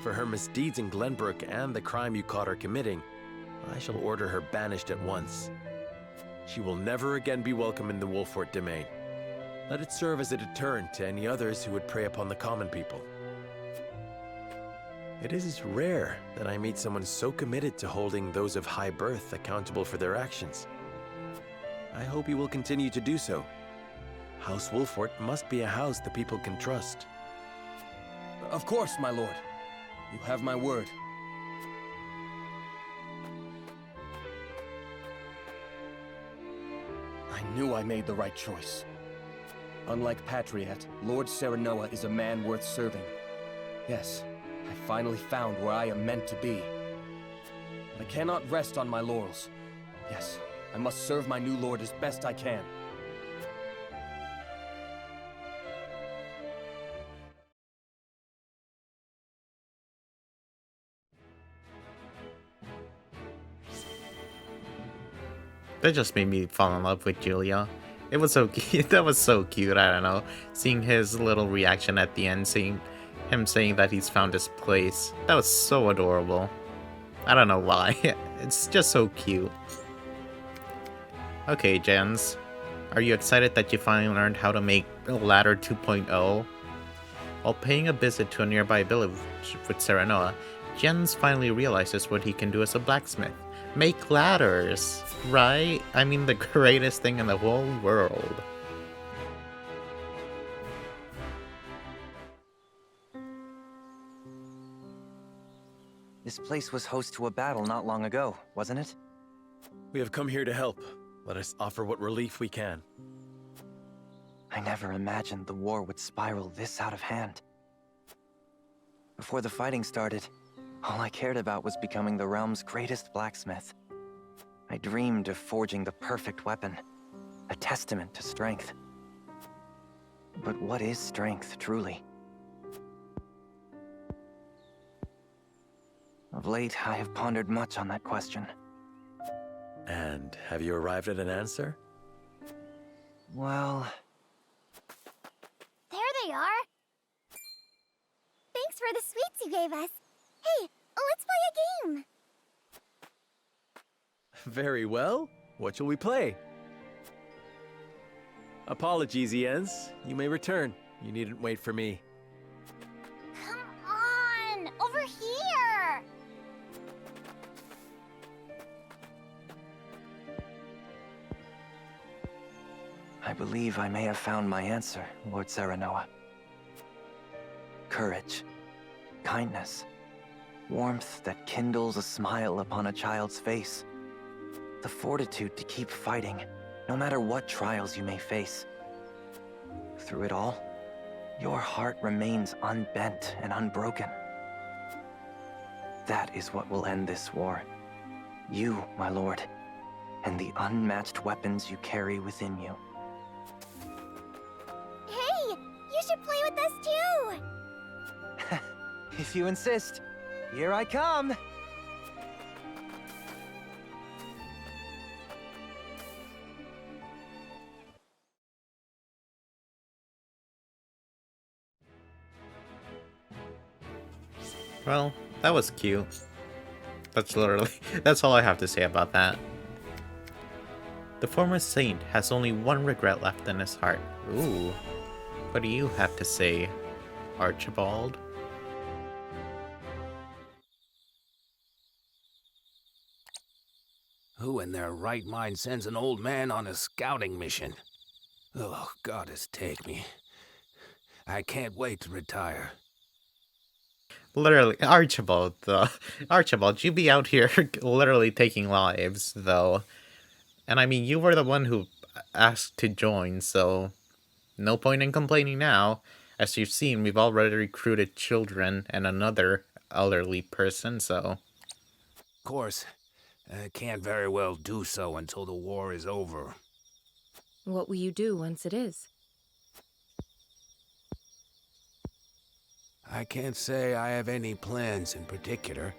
For her misdeeds in Glenbrook and the crime you caught her committing, I shall order her banished at once. She will never again be welcome in the Wolffort domain. Let it serve as a deterrent to any others who would prey upon the common people. It is rare that I meet someone so committed to holding those of high birth accountable for their actions. I hope you will continue to do so. House Wolfort must be a house the people can trust. Of course, my lord. You have my word. I knew I made the right choice. Unlike Patriot, Lord Serenoa is a man worth serving. Yes, I finally found where I am meant to be. But I cannot rest on my laurels. Yes, I must serve my new lord as best I can. That just made me fall in love with Julia. It was so cute. That was so cute. I don't know. Seeing his little reaction at the end, seeing him saying that he's found his place. That was so adorable. I don't know why. It's just so cute. Okay, Jens. Are you excited that you finally learned how to make Ladder 2.0? While paying a visit to a nearby village with Serenoa, Jens finally realizes what he can do as a blacksmith. Make ladders, right? I mean, the greatest thing in the whole world. This place was host to a battle not long ago, wasn't it? We have come here to help. Let us offer what relief we can. I never imagined the war would spiral this out of hand. Before the fighting started, all I cared about was becoming the realm's greatest blacksmith. I dreamed of forging the perfect weapon, a testament to strength. But what is strength, truly? Of late, I have pondered much on that question. And have you arrived at an answer? Well... There they are! Thanks for the sweets you gave us. Hey, let's play a game! Very well. What shall we play? Apologies, Jens. You may return. You needn't wait for me. Come on! Over here! I believe I may have found my answer, Lord Serenoa. Courage, kindness, warmth that kindles a smile upon a child's face. The fortitude to keep fighting, no matter what trials you may face. Through it all, your heart remains unbent and unbroken. That is what will end this war. You, my lord, and the unmatched weapons you carry within you. Hey, you should play with us too! If you insist, here I come! Well, that was cute. That's all I have to say about that. The former saint has only one regret left in his heart. Ooh. What do you have to say, Archibald? Who in their right mind sends an old man on a scouting mission? Oh, goddess take me. I can't wait to retire. Literally, Archibald, though. Archibald, you be out here literally taking lives, though. And I mean, you were the one who asked to join, so no point in complaining now. As you've seen, we've already recruited children and another elderly person, so... Of course, I can't very well do so until the war is over. What will you do once it is? I can't say I have any plans in particular.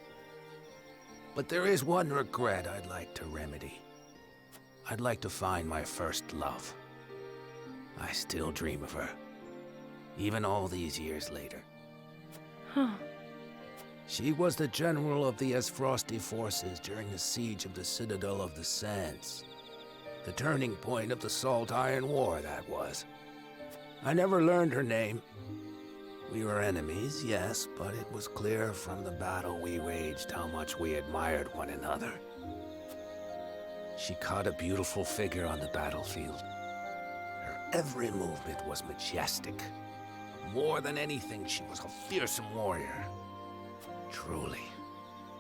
But there is one regret I'd like to remedy. I'd like to find my first love. I still dream of her, even all these years later. Huh. She was the general of the Esfrosti forces during the siege of the Citadel of the Sands. The turning point of the Salt Iron War, that was. I never learned her name. We were enemies, yes, but it was clear from the battle we waged how much we admired one another. She caught a beautiful figure on the battlefield. Her Every movement was majestic. More than anything, she was a fearsome warrior. Truly,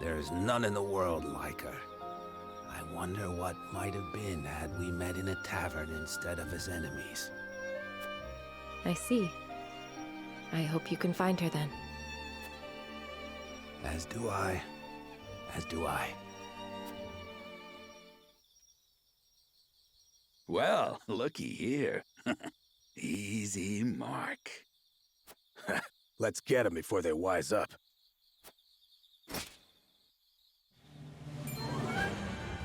there is none in the world like her. I wonder what might have been had we met in a tavern instead of as enemies. I see. I hope you can find her then. As do I. As do I. Well, looky here. Easy mark. Let's get them before they wise up.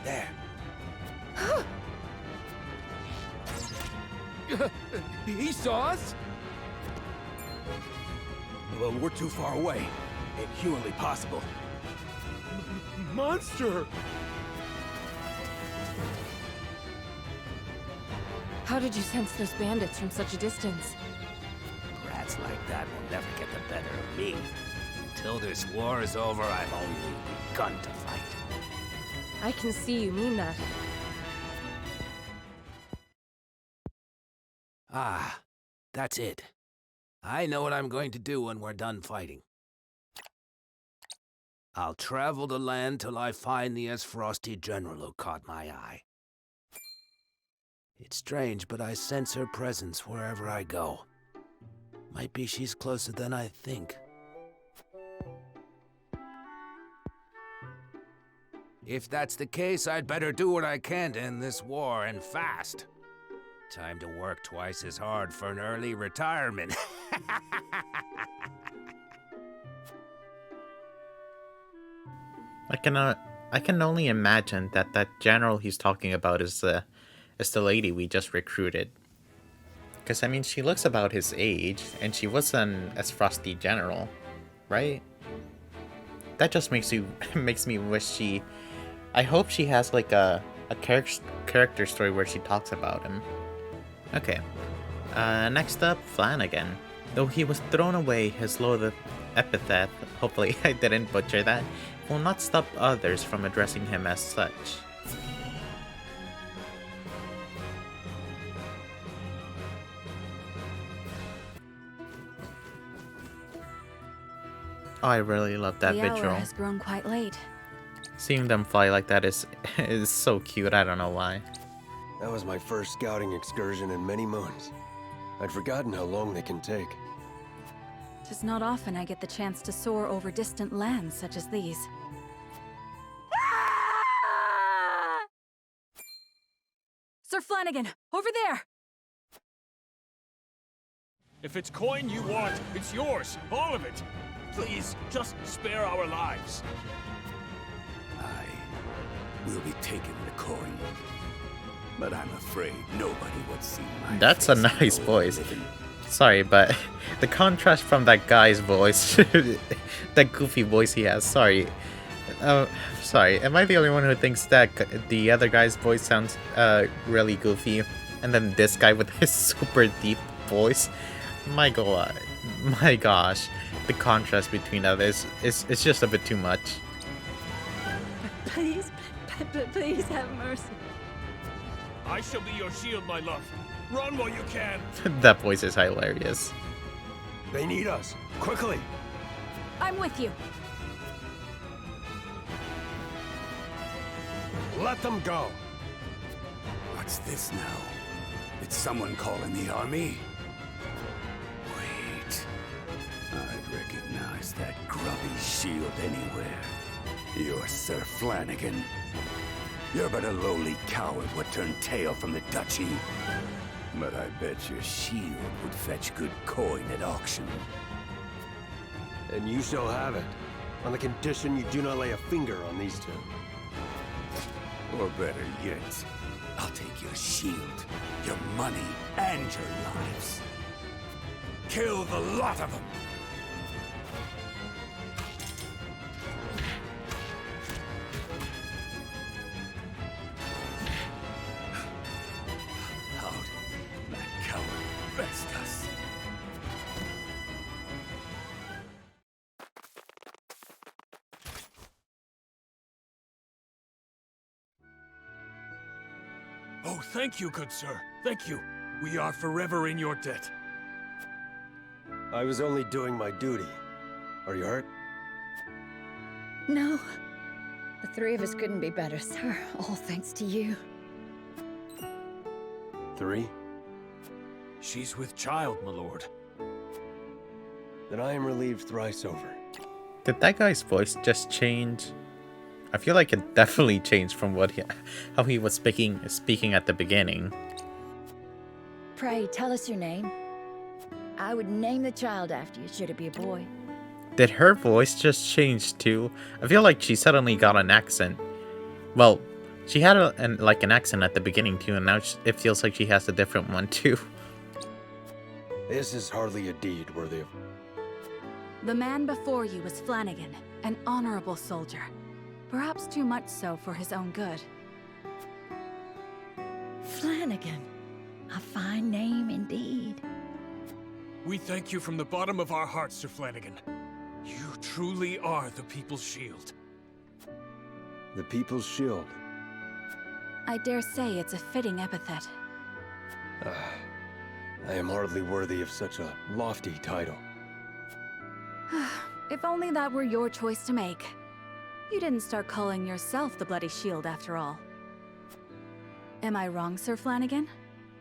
There. He saw us? Well, we're too far away. Ain't humanly possible. Monster! How did you sense those bandits from such a distance? Rats like that will never get the better of me. Until this war is over, I've only begun to fight. I can see you mean that. Ah, that's it. I know what I'm going to do when we're done fighting. I'll travel the land till I find the Esfrosti general who caught my eye. It's strange, but I sense her presence wherever I go. Might be she's closer than I think. If that's the case, I'd better do what I can to end this war, and fast. Time to work twice as hard for an early retirement. I can only imagine that that general he's talking about is the lady we just recruited. Because, I mean, she looks about his age, and she was an Esfrosti general, right? That just makes me wish she... I hope she has, like, a character story where she talks about him. Okay. Next up, Flanagan. Though he was thrown away, his loathed epithet, hopefully I didn't butcher that, will not stop others from addressing him as such. Oh, I really love that the visual. hour has grown quite late. Seeing them fly like that is so cute, I don't know why. That was my first scouting excursion in many moons. I'd forgotten how long they can take. 'Tis not often I get the chance to soar over distant lands such as these. Sir Flanagan, over there! If it's coin you want, it's yours, all of it. Please, just spare our lives. We'll be taking the coin. But I'm afraid nobody would see my That's a nice voice. Sorry, but the contrast from that guy's voice, that goofy voice he has, sorry. Sorry, am I the only one who thinks that the other guy's voice sounds really goofy? And then this guy with his super deep voice? My god, my gosh, the contrast between others is just a bit too much. Please, please have mercy. I shall be your shield, my love. Run while you can. That voice is hilarious. They need us. Quickly! I'm with you. Let them go! What's this now? Did someone call in the army? Wait. I'd recognize that grubby shield anywhere. You're Sir Flanagan. You're but a lowly coward what turned tail from the duchy. But I bet your shield would fetch good coin at auction. And you shall have it, on the condition you do not lay a finger on these two. Or better yet, I'll take your shield, your money, and your lives. Kill the lot of them! How'd that coward best us? Oh, thank you, good sir. Thank you. We are forever in your debt. I was only doing my duty. Are you hurt? No. The three of us couldn't be better, sir. All thanks to you. 3? She's with child, my lord. Then I am relieved thrice over. Did that guy's voice just change? I feel like it definitely changed from how he was speaking at the beginning. Pray, tell us your name. I would name the child after you, should it be a boy. Did her voice just change too? I feel like she suddenly got an accent. Well, she had an accent at the beginning too, and now it feels like she has a different one too. This is hardly a deed worthy of... The man before you was Flanagan, an honorable soldier. Perhaps too much so for his own good. Flanagan. A fine name indeed. We thank you from the bottom of our hearts, Sir Flanagan. You truly are the People's Shield. The People's Shield? I dare say it's a fitting epithet. I am hardly worthy of such a lofty title. If only that were your choice to make. You didn't start calling yourself the Bloody Shield after all. Am I wrong, Sir Flanagan?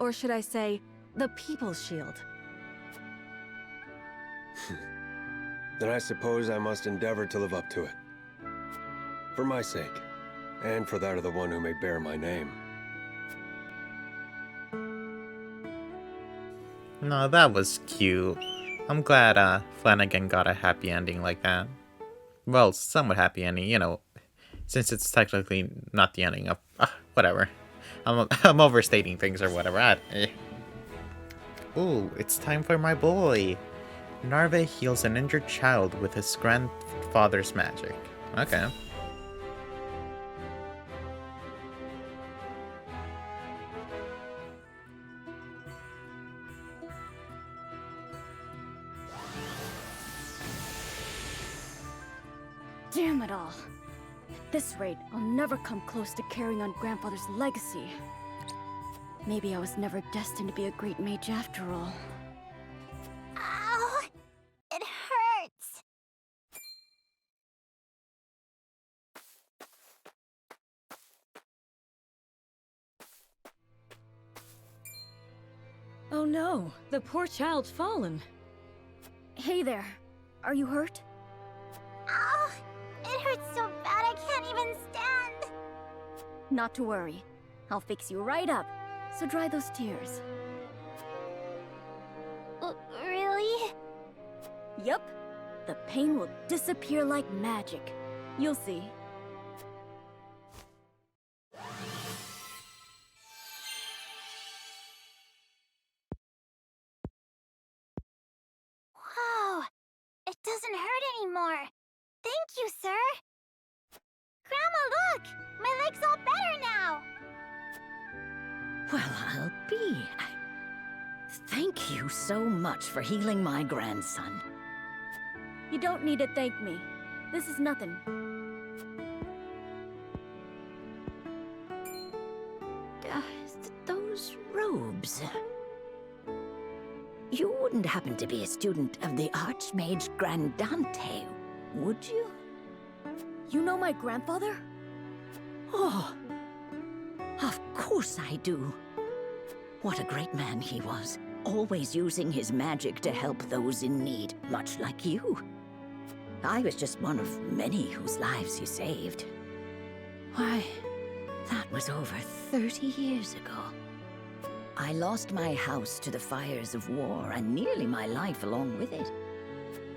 Or should I say, the People's Shield? Then I suppose I must endeavor to live up to it. For my sake, and for that of the one who may bear my name. No, that was cute. I'm glad Flanagan got a happy ending like that. Well, somewhat happy ending, you know, since it's technically not the ending of... whatever. I'm overstating things or whatever. Ooh, it's time for my boy. Narve heals an injured child with his grandfather's magic. Okay. Damn it all. At this rate, I'll never come close to carrying on Grandfather's legacy. Maybe I was never destined to be a great mage after all. Ow! It hurts! Oh no, the poor child's fallen. Hey there, are you hurt? Ow! It hurts so bad I can't even stand! Not to worry. I'll fix you right up. So dry those tears. Really? Yup. The pain will disappear like magic. You'll see. Wow! It doesn't hurt anymore. Thank you, sir. Grandma, look! My leg's all better now! Well, I'll be. Thank you so much for healing my grandson. You don't need to thank me. This is nothing. Those robes. You wouldn't happen to be a student of the Archmage Grandante, would you? You know my grandfather? Oh, of course I do. What a great man he was, always using his magic to help those in need, much like you. I was just one of many whose lives he saved. Why, that was over 30 years ago. I lost my house to the fires of war and nearly my life along with it.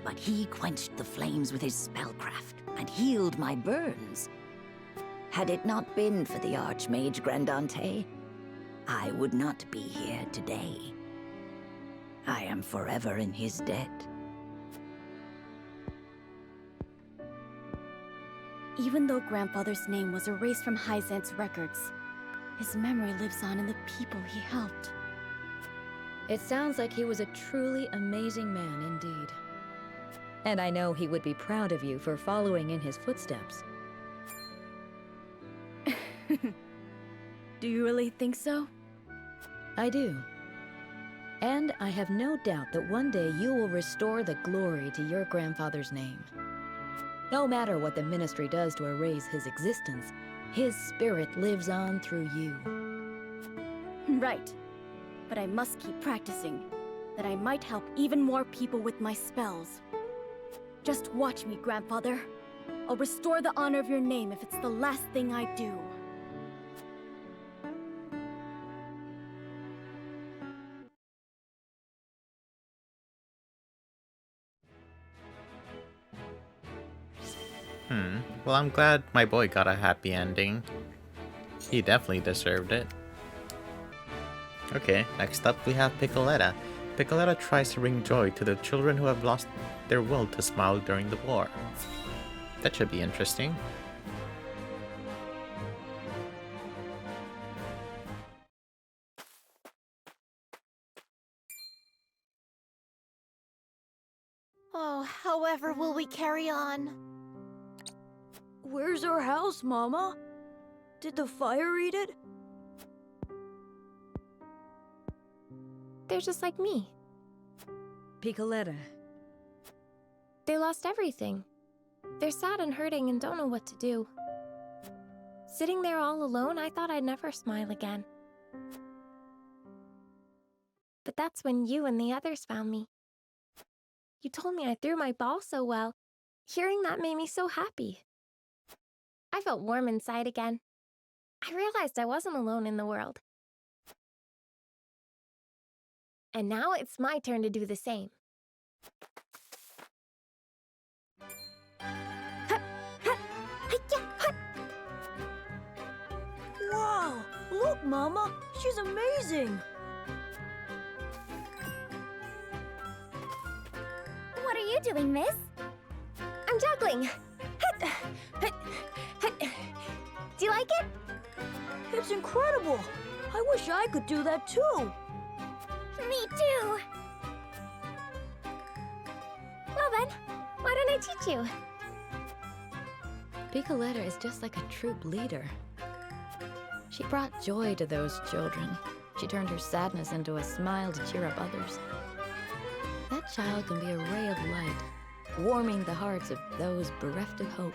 But he quenched the flames with his spellcraft and healed my burns. Had it not been for the Archmage Grandante, I would not be here today. I am forever in his debt. Even though Grandfather's name was erased from Hyzant's records, his memory lives on in the people he helped. It sounds like he was a truly amazing man indeed. And I know he would be proud of you for following in his footsteps. Do you really think so? I do. And I have no doubt that one day you will restore the glory to your grandfather's name. No matter what the Ministry does to erase his existence, his spirit lives on through you. Right. But I must keep practicing, that I might help even more people with my spells. Just watch me, Grandfather. I'll restore the honor of your name if it's the last thing I do. Well, I'm glad my boy got a happy ending. He definitely deserved it. Okay, next up we have Piccoletta. Piccoletta tries to bring joy to the children who have lost their will to smile during the war. That should be interesting. Oh, however will we carry on? Where's our house, Mama? Did the fire eat it? They're just like me. Piccoletta. They lost everything. They're sad and hurting and don't know what to do. Sitting there all alone, I thought I'd never smile again. But that's when you and the others found me. You told me I threw my ball so well. Hearing that made me so happy. I felt warm inside again. I realized I wasn't alone in the world. And now it's my turn to do the same. Wow! Look, Mama! She's amazing! What are you doing, miss? I'm juggling. Do you like it? It's incredible! I wish I could do that too! Me too! Well then, why don't I teach you? Piccoletta is just like a troop leader. She brought joy to those children. She turned her sadness into a smile to cheer up others. That child can be a ray of light, warming the hearts of those bereft of hope.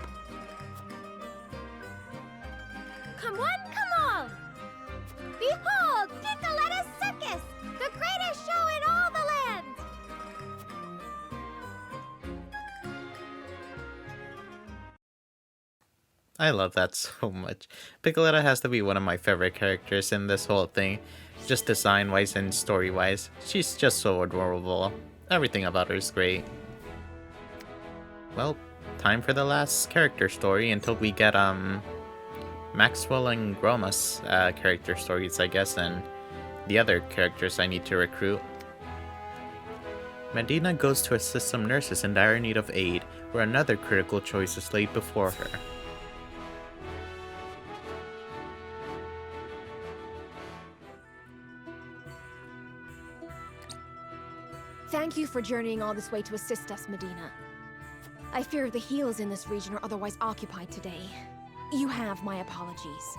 Come one, come all! Behold, Piccoletta's Circus! The greatest show in all the land! I love that so much. Piccoletta has to be one of my favorite characters in this whole thing. Just design-wise and story-wise. She's just so adorable. Everything about her is great. Well, time for the last character story until we get, Maxwell and Groma's character stories, I guess, and the other characters I need to recruit. Medina goes to assist some nurses in dire need of aid, where another critical choice is laid before her. Thank you for journeying all this way to assist us, Medina. I fear the healers in this region are otherwise occupied today. You have my apologies.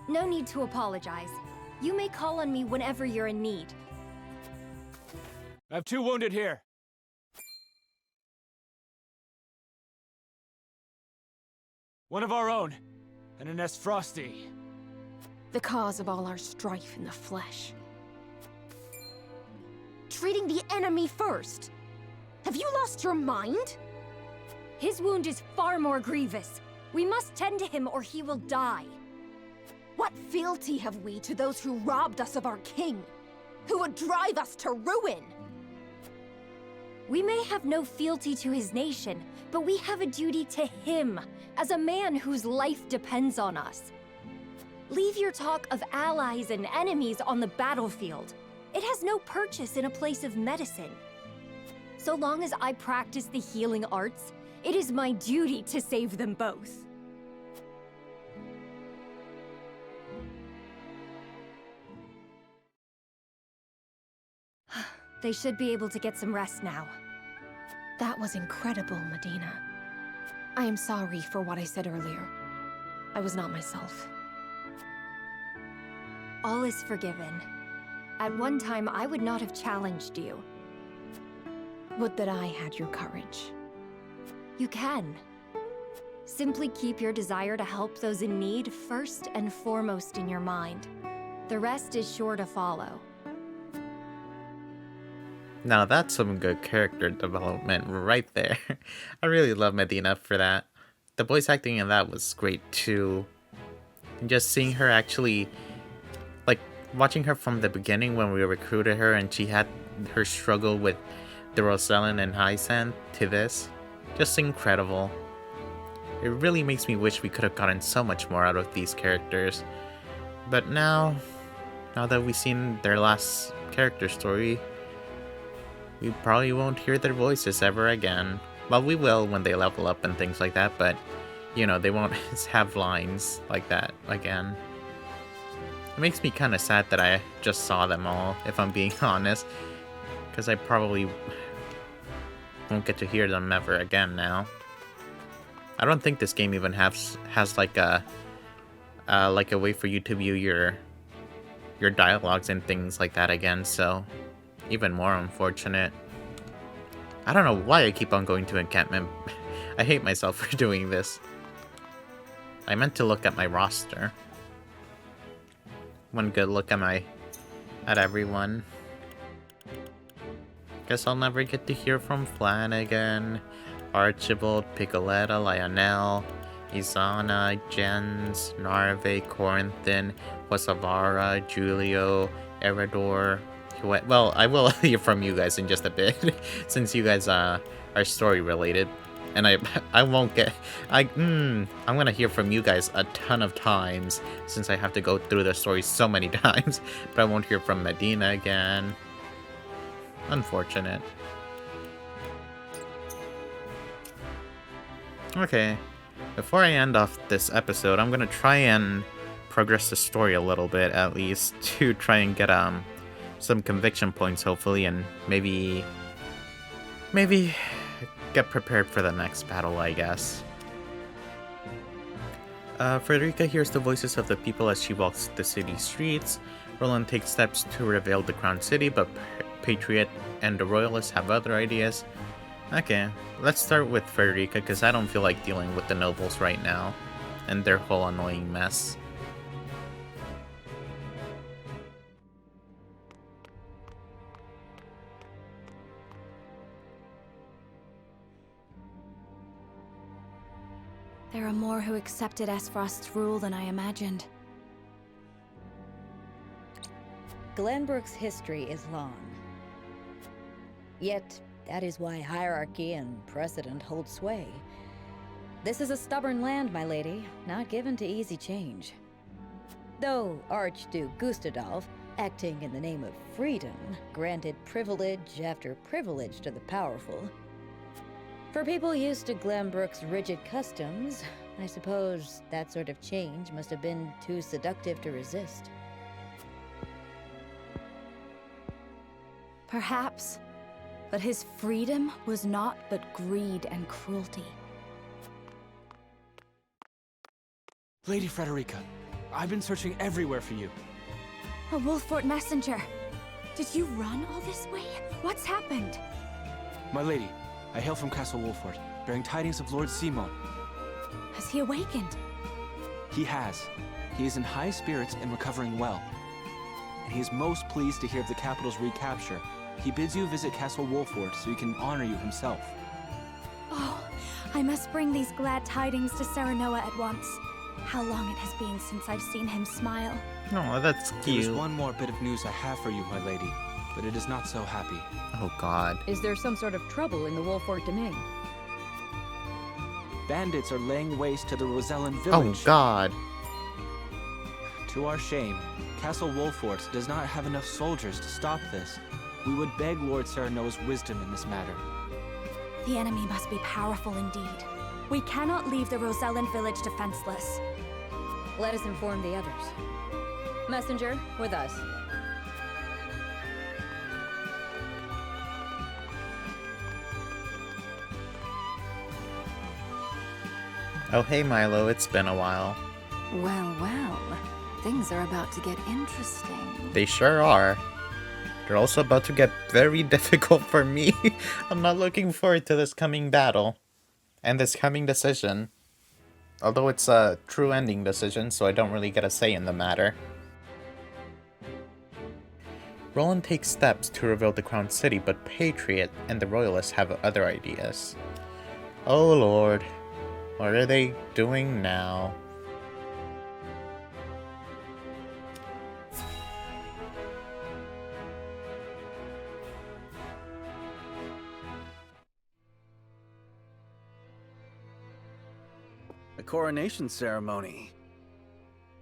No need to apologize. You may call on me whenever you're in need. I have 2 wounded here. One of our own, and an Esfrosti. The cause of all our strife in the flesh. Treating the enemy first? Have you lost your mind? His wound is far more grievous. We must tend to him or he will die. What fealty have we to those who robbed us of our king? Who would drive us to ruin? We may have no fealty to his nation, but we have a duty to him, as a man whose life depends on us. Leave your talk of allies and enemies on the battlefield. It has no purchase in a place of medicine. So long as I practice the healing arts, it is my duty to save them both. They should be able to get some rest now. That was incredible, Medina. I am sorry for what I said earlier. I was not myself. All is forgiven. At one time, I would not have challenged you. Would that I had your courage. You can. Simply keep your desire to help those in need first and foremost in your mind. The rest is sure to follow. Now that's some good character development right there. I really love Medina for that. The voice acting in that was great too. And just seeing her actually, like, watching her from the beginning when we recruited her and she had her struggle with the Rosellan and Hyacinthe to this, just incredible. It really makes me wish we could have gotten so much more out of these characters. But now that we've seen their last character story, we probably won't hear their voices ever again. Well, we will when they level up and things like that, but, you know, they won't have lines like that again. It makes me kind of sad that I just saw them all, if I'm being honest, because I probably won't get to hear them ever again now. I don't think this game even has like a way for you to view your dialogues and things like that again, so even more unfortunate. I don't know why I keep on going to encampment. I hate myself for doing this. I meant to look at my roster. One good look at everyone. Guess I'll never get to hear from Flanagan, Archibald, Piccoletta, Lionel, Izana, Jens, Narve, Corinthian, Wasavara, Julio, Erador. Well, I will hear from you guys in just a bit, since you guys are story related, and I won't get I'm gonna hear from you guys a ton of times since I have to go through the story so many times, but I won't hear from Medina again. Unfortunate. Okay, before I end off this episode, I'm gonna try and progress the story a little bit, at least, to try and get some conviction points, hopefully, and maybe get prepared for the next battle, I guess. Frederica hears the voices of the people as she walks the city streets. Roland takes steps to reveal the Crown City, but Patriot and the Royalists have other ideas. Okay, let's start with Frederica, because I don't feel like dealing with the nobles right now, and their whole annoying mess. There are more who accepted Esfrost's rule than I imagined. Glenbrook's history is long. Yet, that is why hierarchy and precedent hold sway. This is a stubborn land, my lady, not given to easy change. Though Archduke Gustadolf, acting in the name of freedom, granted privilege after privilege to the powerful. For people used to Glenbrook's rigid customs, I suppose that sort of change must have been too seductive to resist. Perhaps, but his freedom was naught but greed and cruelty. Lady Frederica, I've been searching everywhere for you. A Wolfort messenger! Did you run all this way? What's happened? My lady, I hail from Castle Wolfort, bearing tidings of Lord Simon. Has he awakened? He has. He is in high spirits and recovering well. And he is most pleased to hear of the capital's recapture. He bids you visit Castle Wolfort so he can honor you himself. Oh, I must bring these glad tidings to Serenoa at once. How long it has been since I've seen him smile. Oh, that's cute. There's one more bit of news I have for you, my lady, but it is not so happy. Oh god. Is there some sort of trouble in the Wolfort domain? Bandits are laying waste to the Rosellan village. Oh god. To our shame, Castle Wolfort does not have enough soldiers to stop this. We would beg Lord Serenoa's wisdom in this matter. The enemy must be powerful indeed. We cannot leave the Rosellan village defenseless. Let us inform the others. Messenger, with us. Oh hey Milo, it's been a while. Well, well. Things are about to get interesting. They sure are. They're also about to get very difficult for me. I'm not looking forward to this coming battle. And this coming decision. Although it's a true ending decision, so I don't really get a say in the matter. Roland takes steps to rebuild the Crown City, but Patriot and the Royalists have other ideas. Oh lord, what are they doing now? A coronation ceremony.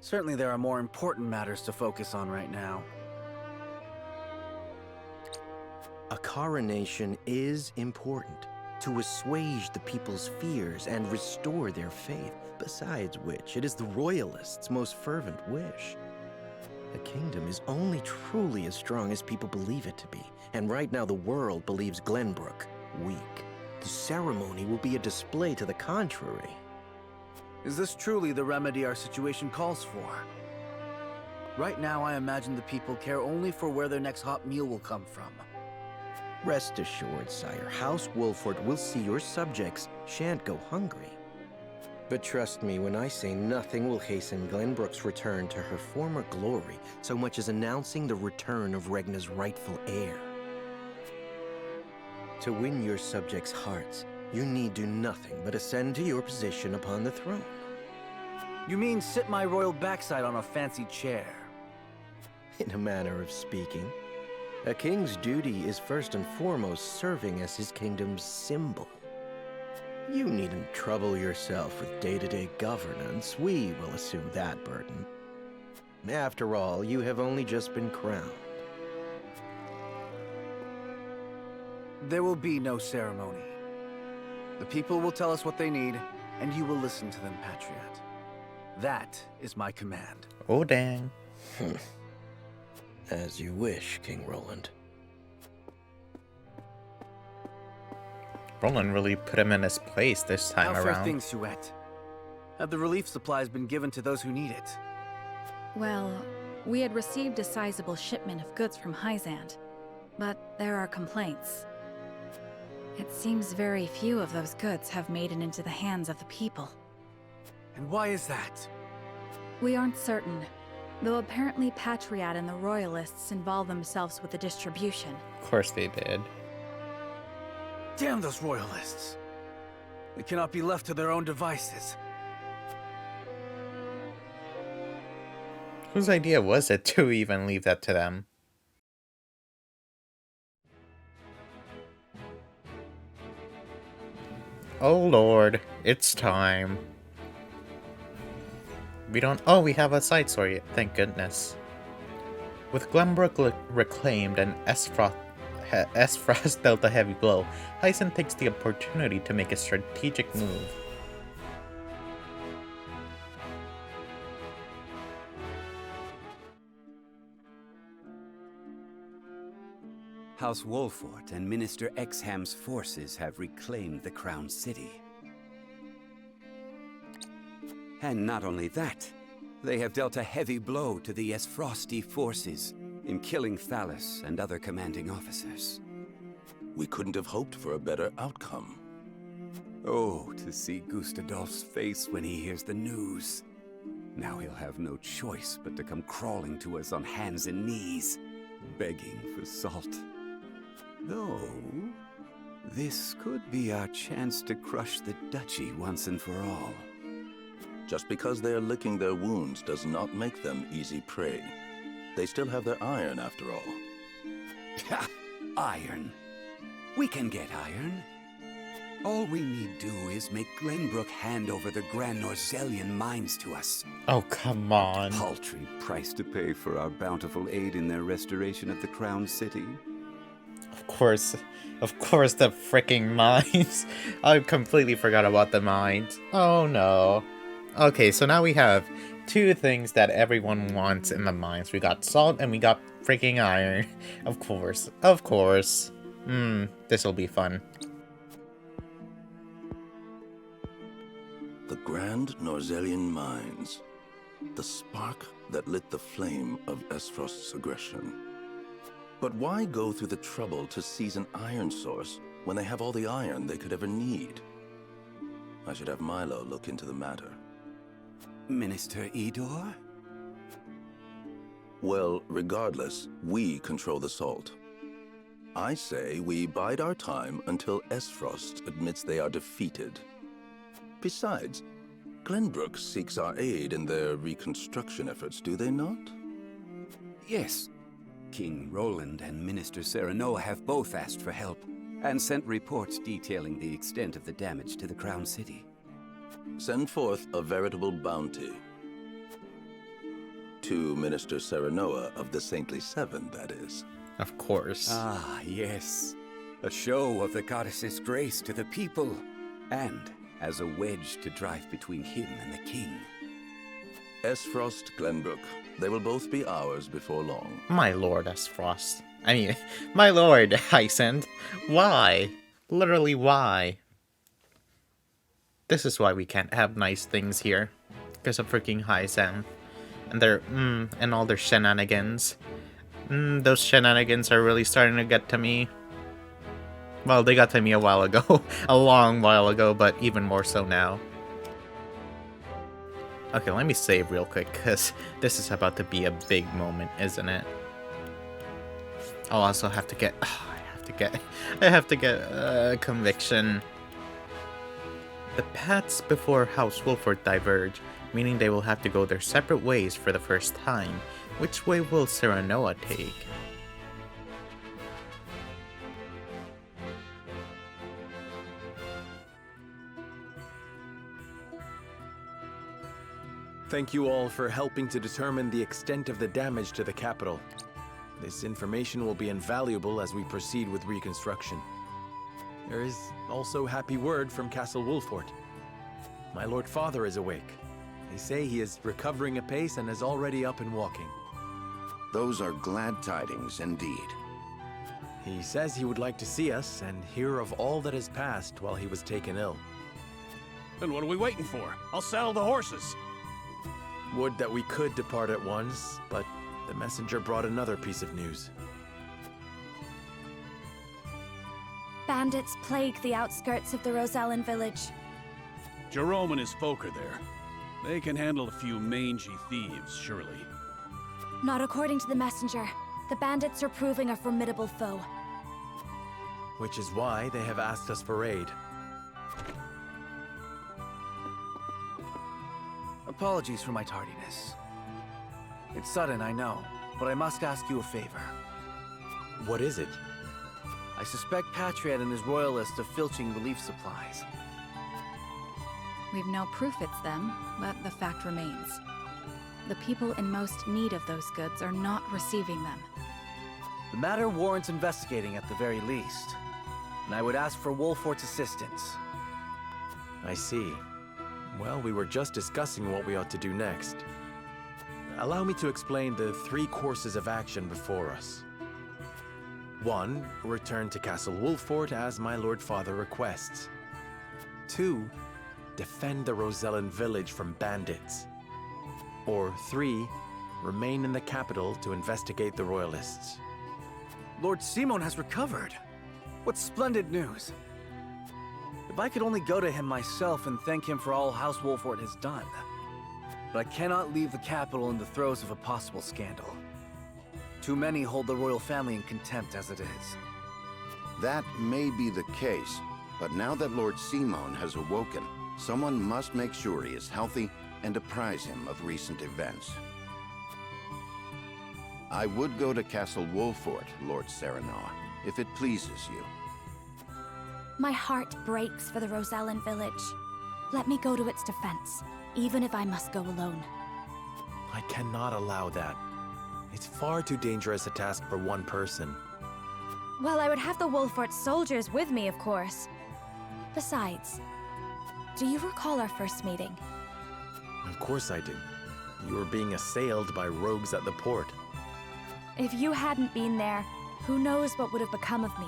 Certainly there are more important matters to focus on right now. A coronation is important to assuage the people's fears and restore their faith, besides which it is the Royalists' most fervent wish. A kingdom is only truly as strong as people believe it to be, and right now the world believes Glenbrook weak. The ceremony will be a display to the contrary. Is this truly the remedy our situation calls for? Right now I imagine the people care only for where their next hot meal will come from. Rest assured, sire, House Wolford will see your subjects shan't go hungry. But trust me when I say nothing will hasten Glenbrook's return to her former glory so much as announcing the return of Regna's rightful heir. To win your subjects' hearts, you need do nothing but ascend to your position upon the throne. You mean sit my royal backside on a fancy chair? In a manner of speaking. A king's duty is first and foremost serving as his kingdom's symbol. You needn't trouble yourself with day-to-day governance. We will assume that burden. After all, you have only just been crowned. There will be no ceremony. The people will tell us what they need, and you will listen to them, Patriot. That is my command. Oh, dang. As you wish, King Roland. Roland really put him in his place this time How around. fair things, Souette? Have the relief supplies been given to those who need it? Well, we had received a sizable shipment of goods from Hyzand, but there are complaints. It seems very few of those goods have made it into the hands of the people. And why is that? We aren't certain, though apparently Patriot and the Royalists involve themselves with the distribution. Of course they did. Damn those Royalists! They cannot be left to their own devices. Whose idea was it to even leave that to them? Oh lord, it's time. Oh, we have a side story, thank goodness. With Glenbrook reclaimed and Esfrost dealt a heavy blow, Hyzand takes the opportunity to make a strategic move. House Wolfort and Minister Exham's forces have reclaimed the Crown City. And not only that, they have dealt a heavy blow to the Esfrosti forces in killing Thalas and other commanding officers. We couldn't have hoped for a better outcome. Oh, to see Gustadolf's face when he hears the news. Now he'll have no choice but to come crawling to us on hands and knees, begging for salt. Though, this could be our chance to crush the duchy once and for all. Just because they're licking their wounds does not make them easy prey. They still have their iron, after all. Ha! Iron. We can get iron. All we need do is make Glenbrook hand over the Grand Norzelian mines to us. Oh, come on. A paltry price to pay for our bountiful aid in their restoration of the Crown City. Of course, the freaking mines. I completely forgot about the mines. Oh no. Okay, so now we have two things that everyone wants in the mines. We got salt and we got freaking iron. Of course. This'll be fun. The Grand Norzelian Mines. The spark that lit the flame of Esfrost's aggression. But why go through the trouble to seize an iron source when they have all the iron they could ever need? I should have Milo look into the matter. Minister Idor? Well, regardless, we control the salt. I say we bide our time until Esfrost admits they are defeated. Besides, Glenbrook seeks our aid in their reconstruction efforts, do they not? Yes. King Roland and Minister Serenoa have both asked for help, and sent reports detailing the extent of the damage to the Crown City. Send forth a veritable bounty. To Minister Serenoa of the Saintly Seven, that is. Of course. Ah, yes. A show of the goddess's grace to the people, and as a wedge to drive between him and the king. Esfrost, Glenbrook. They will both be ours before long. My lord Esfrost. I mean, my lord Hyacinth. Why? Literally, why? This is why we can't have nice things here. Because of freaking Hyacinth. And their, and all their shenanigans. Those shenanigans are really starting to get to me. Well, they got to me a while ago. A long while ago, but even more so now. Okay, let me save real quick, because this is about to be a big moment, isn't it? I'll also have to get... I have to get conviction. The paths before House Wolford diverge, meaning they will have to go their separate ways for the first time. Which way will Serenoa take? Thank you all for helping to determine the extent of the damage to the capital. This information will be invaluable as we proceed with reconstruction. There is also happy word from Castle Wolfort. My Lord Father is awake. They say he is recovering apace and is already up and walking. Those are glad tidings indeed. He says he would like to see us and hear of all that has passed while he was taken ill. Then what are we waiting for? I'll saddle the horses. Would that we could depart at once, but the messenger brought another piece of news. Bandits plague the outskirts of the Rosellan village. Jerome and his folk are there. They can handle a few mangy thieves, surely. Not according to the messenger. The bandits are proving a formidable foe. Which is why they have asked us for aid. Apologies for my tardiness. It's sudden, I know, but I must ask you a favor. What is it? I suspect Patriot and his royalists of filching relief supplies. We've no proof it's them, but the fact remains. The people in most need of those goods are not receiving them. The matter warrants investigating at the very least, and I would ask for Wolfort's assistance. I see. Well, we were just discussing what we ought to do next. Allow me to explain the 3 courses of action before us. 1. Return to Castle Wolfort as my Lord Father requests. 2. Defend the Rosellan village from bandits. Or 3. Remain in the capital to investigate the royalists. Lord Simon has recovered. What splendid news. If I could only go to him myself and thank him for all House Wolfort has done. But I cannot leave the capital in the throes of a possible scandal. Too many hold the royal family in contempt as it is. That may be the case, but now that Lord Simon has awoken, someone must make sure he is healthy and apprise him of recent events. I would go to Castle Wolfort, Lord Serenoa, if it pleases you. My heart breaks for the Rosellan village. Let me go to its defense, even if I must go alone. I cannot allow that. It's far too dangerous a task for one person. Well, I would have the Wolfort soldiers with me, of course. Besides, do you recall our first meeting? Of course I do. You were being assailed by rogues at the port. If you hadn't been there, who knows what would have become of me.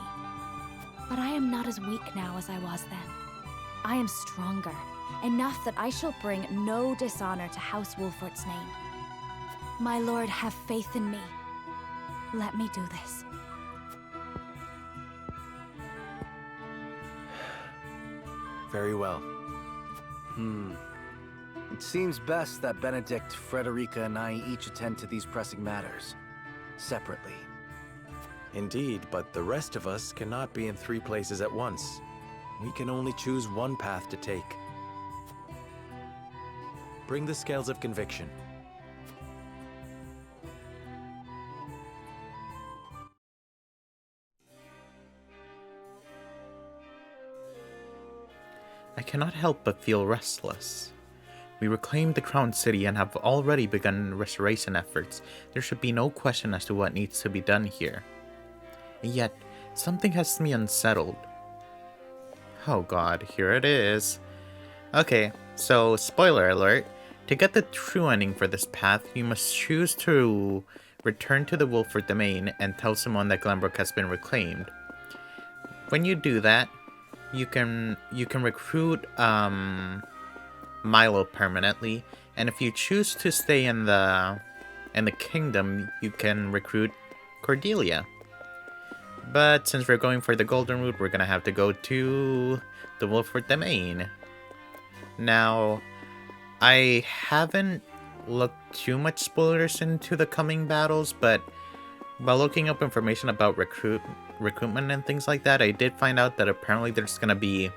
But I am not as weak now as I was then. I am stronger, enough that I shall bring no dishonor to House Wolfort's name. My lord, have faith in me. Let me do this. Very well. It seems best that Benedict, Frederica, and I each attend to these pressing matters, separately. Indeed, but the rest of us cannot be in 3 places at once. We can only choose one path to take. Bring the scales of conviction. I cannot help but feel restless. We reclaimed the Crown City and have already begun restoration efforts. There should be no question as to what needs to be done here. And yet, something has me unsettled. Oh god, here it is. Okay, so spoiler alert. To get the true ending for this path, you must choose to return to the Wolford Domain and tell someone that Glenbrook has been reclaimed. When you do that, you can recruit Milo permanently, and if you choose to stay in the kingdom, you can recruit Cordelia. But since we're going for the golden route, we're gonna have to go to the Wolford Domain. Now, I haven't looked too much spoilers into the coming battles, but by looking up information about recruitment and things like that, I did find out that apparently there's gonna be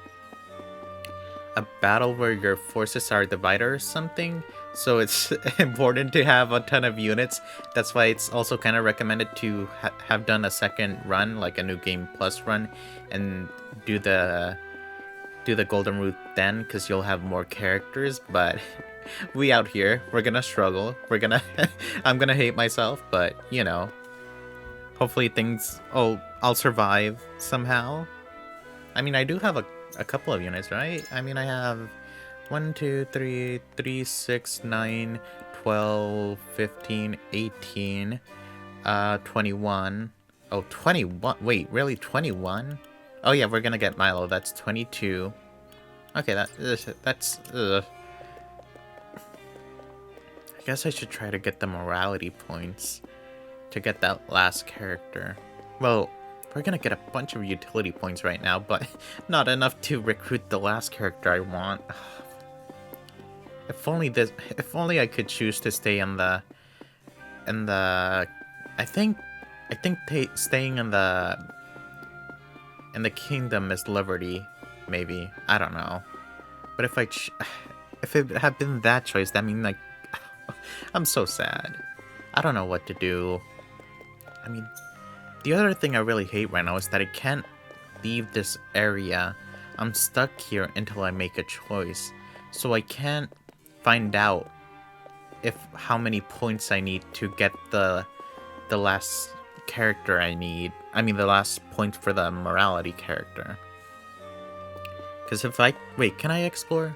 a battle where your forces are divided or something, so it's important to have a ton of units. That's why it's also kind of recommended to have done a second run, like a New Game Plus run, and do the golden route then, because you'll have more characters. But we out here, we're gonna struggle. I'm gonna hate myself, but you know, hopefully I'll survive somehow. I mean, I do have a couple of units, right? I mean, I have 1, 2, 3, 6, 9, 12, 15, 18, 21. Oh, 21. Wait, really? 21? Oh yeah, we're gonna get Milo. That's 22. Okay, that's... I guess I should try to get the morality points to get that last character. Well, we're gonna get a bunch of utility points right now, but not enough to recruit the last character I want. If only I could choose to stay in the I think staying in the kingdom is liberty, maybe. I don't know. But if it had been that choice, that means, like, I'm so sad. I don't know what to do. I mean, the other thing I really hate right now is that I can't leave this area. I'm stuck here until I make a choice. So I can't find out how many points I need to get the last character I need. I mean, the last point for the morality character. Because if wait, can I explore?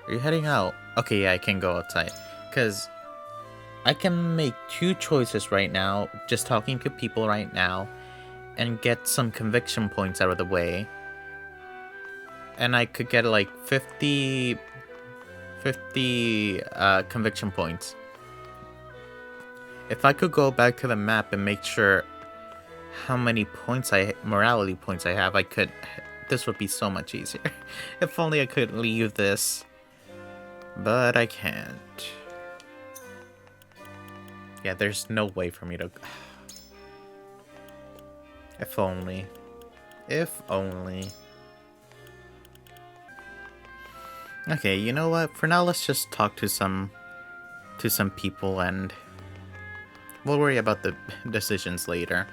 Are you heading out? Okay, yeah, I can go outside. Because I can make 2 choices right now, just talking to people right now, and get some conviction points out of the way. And I could get like 50 conviction points. If I could go back to the map and make sure how many morality points I have, this would be so much easier. If only I could leave this. But I can't. Yeah, there's no way for me to... If only. If only. Okay, you know what? For now, let's just talk to some people, and we'll worry about the decisions later.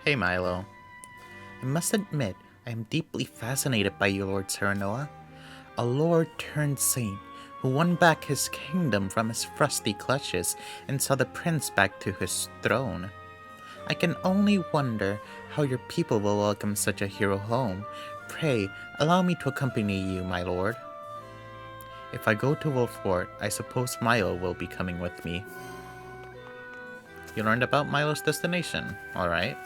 Hey, Milo. I must admit, I am deeply fascinated by you, Lord Serenoa. A lord turned saint who won back his kingdom from his frosty clutches and saw the prince back to his throne. I can only wonder how your people will welcome such a hero home. Pray, allow me to accompany you, my lord. If I go to Wolford, I suppose Milo will be coming with me. You learned about Milo's destination, alright?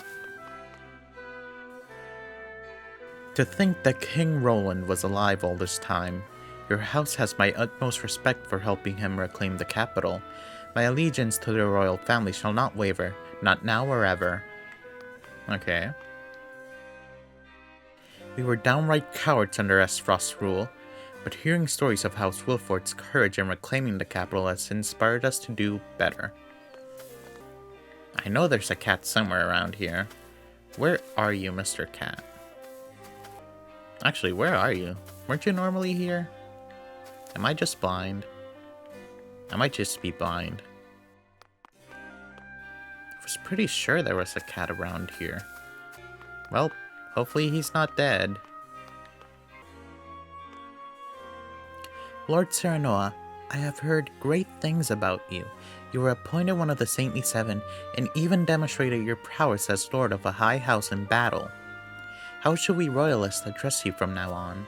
To think that King Roland was alive all this time. Your house has my utmost respect for helping him reclaim the capital. My allegiance to the royal family shall not waver, not now or ever. Okay. We were downright cowards under Frost's rule, but hearing stories of House Wolfort's courage in reclaiming the capital has inspired us to do better. I know there's a cat somewhere around here. Where are you, Mr. Cat? Actually, where are you? Weren't you normally here? Am I just blind? I might just be blind. I was pretty sure there was a cat around here. Well, hopefully he's not dead. Lord Serenoa, I have heard great things about you. You were appointed one of the Saintly Seven, and even demonstrated your prowess as Lord of a high house in battle. How should we Royalists address you from now on?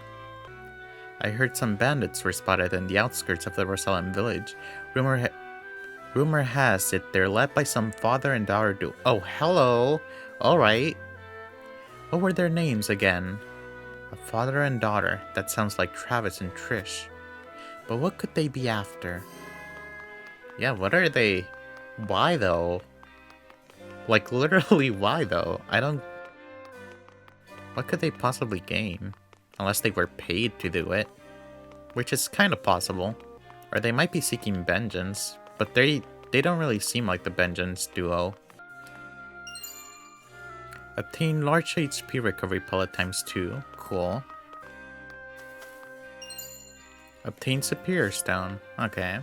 I heard some bandits were spotted in the outskirts of the Rosellan village. Rumor has it they're led by some father and daughter Oh, hello! Alright. What were their names again? A father and daughter. That sounds like Travis and Trish. But what could they be after? Yeah, what are they? Why though? Like, literally, why though? I don't... What could they possibly gain? Unless they were paid to do it. Which is kind of possible. Or they might be seeking vengeance. But they don't really seem like the vengeance duo. Obtain large HP recovery pellet ×2. Cool. Obtain Superior Stone. Okay.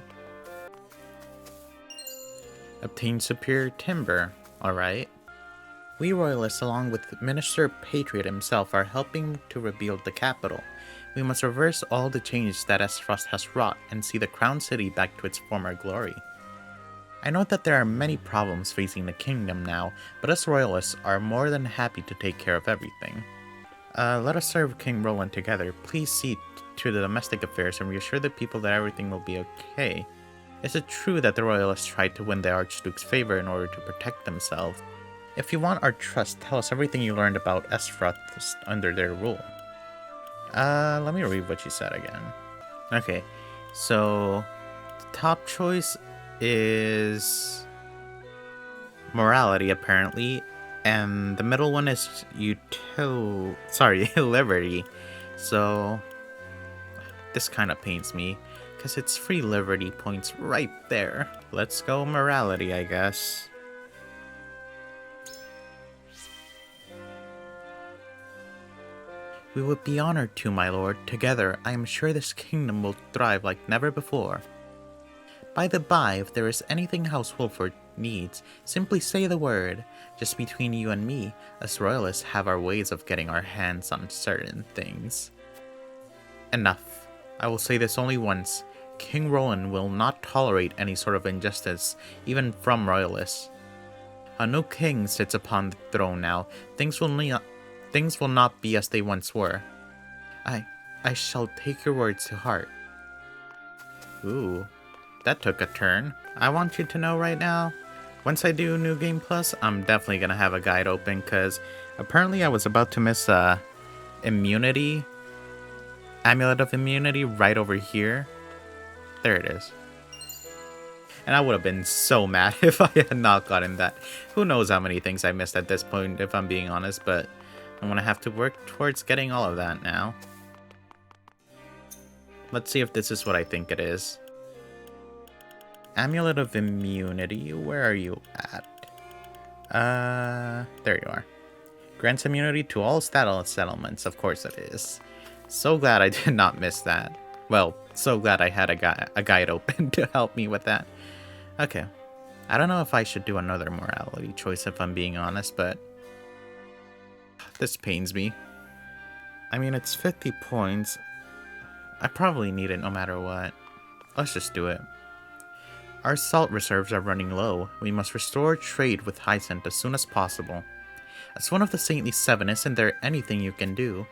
Obtain Superior Timber. Alright. We Royalists, along with Minister Patriot himself, are helping to rebuild the capital. We must reverse all the changes that Frost has wrought and see the Crown City back to its former glory. I know that there are many problems facing the kingdom now, but us Royalists are more than happy to take care of everything. Let us serve King Roland together. Please see to the domestic affairs and reassure the people that everything will be okay. Is it true that the Royalists tried to win the Archduke's favor in order to protect themselves? If you want our trust, tell us everything you learned about Frost under their rule. Let me read what you said again. Okay, so the top choice is morality, apparently, and the middle one is liberty. So this kind of pains me, because it's free liberty points right there. Let's go morality, I guess. We would be honored to, my lord. Together, I am sure this kingdom will thrive like never before. By the by, if there is anything House Wolford needs, simply say the word. Just between you and me, us Royalists have our ways of getting our hands on certain things. Enough. I will say this only once. King Roland will not tolerate any sort of injustice, even from Royalists. A new king sits upon the throne now. Things will not be as they once were. I shall take your words to heart. Ooh, that took a turn. I want you to know right now, once I do New Game Plus, I'm definitely gonna have a guide open, because apparently I was about to miss immunity. Amulet of Immunity right over here. There it is. And I would have been so mad if I had not gotten that. Who knows how many things I missed at this point, if I'm being honest, but I'm gonna have to work towards getting all of that now. Let's see if this is what I think it is. Amulet of Immunity, where are you at? There you are. Grants immunity to all settlements, of course it is. So glad I did not miss that. Well, so glad I had a guide open to help me with that. Okay. I don't know if I should do another morality choice if I'm being honest, but this pains me. I mean, it's 50 points. I probably need it no matter what. Let's just do it. Our salt reserves are running low. We must restore trade with Hyacinthe as soon as possible. As one of the Saintly Seven, isn't there anything you can do?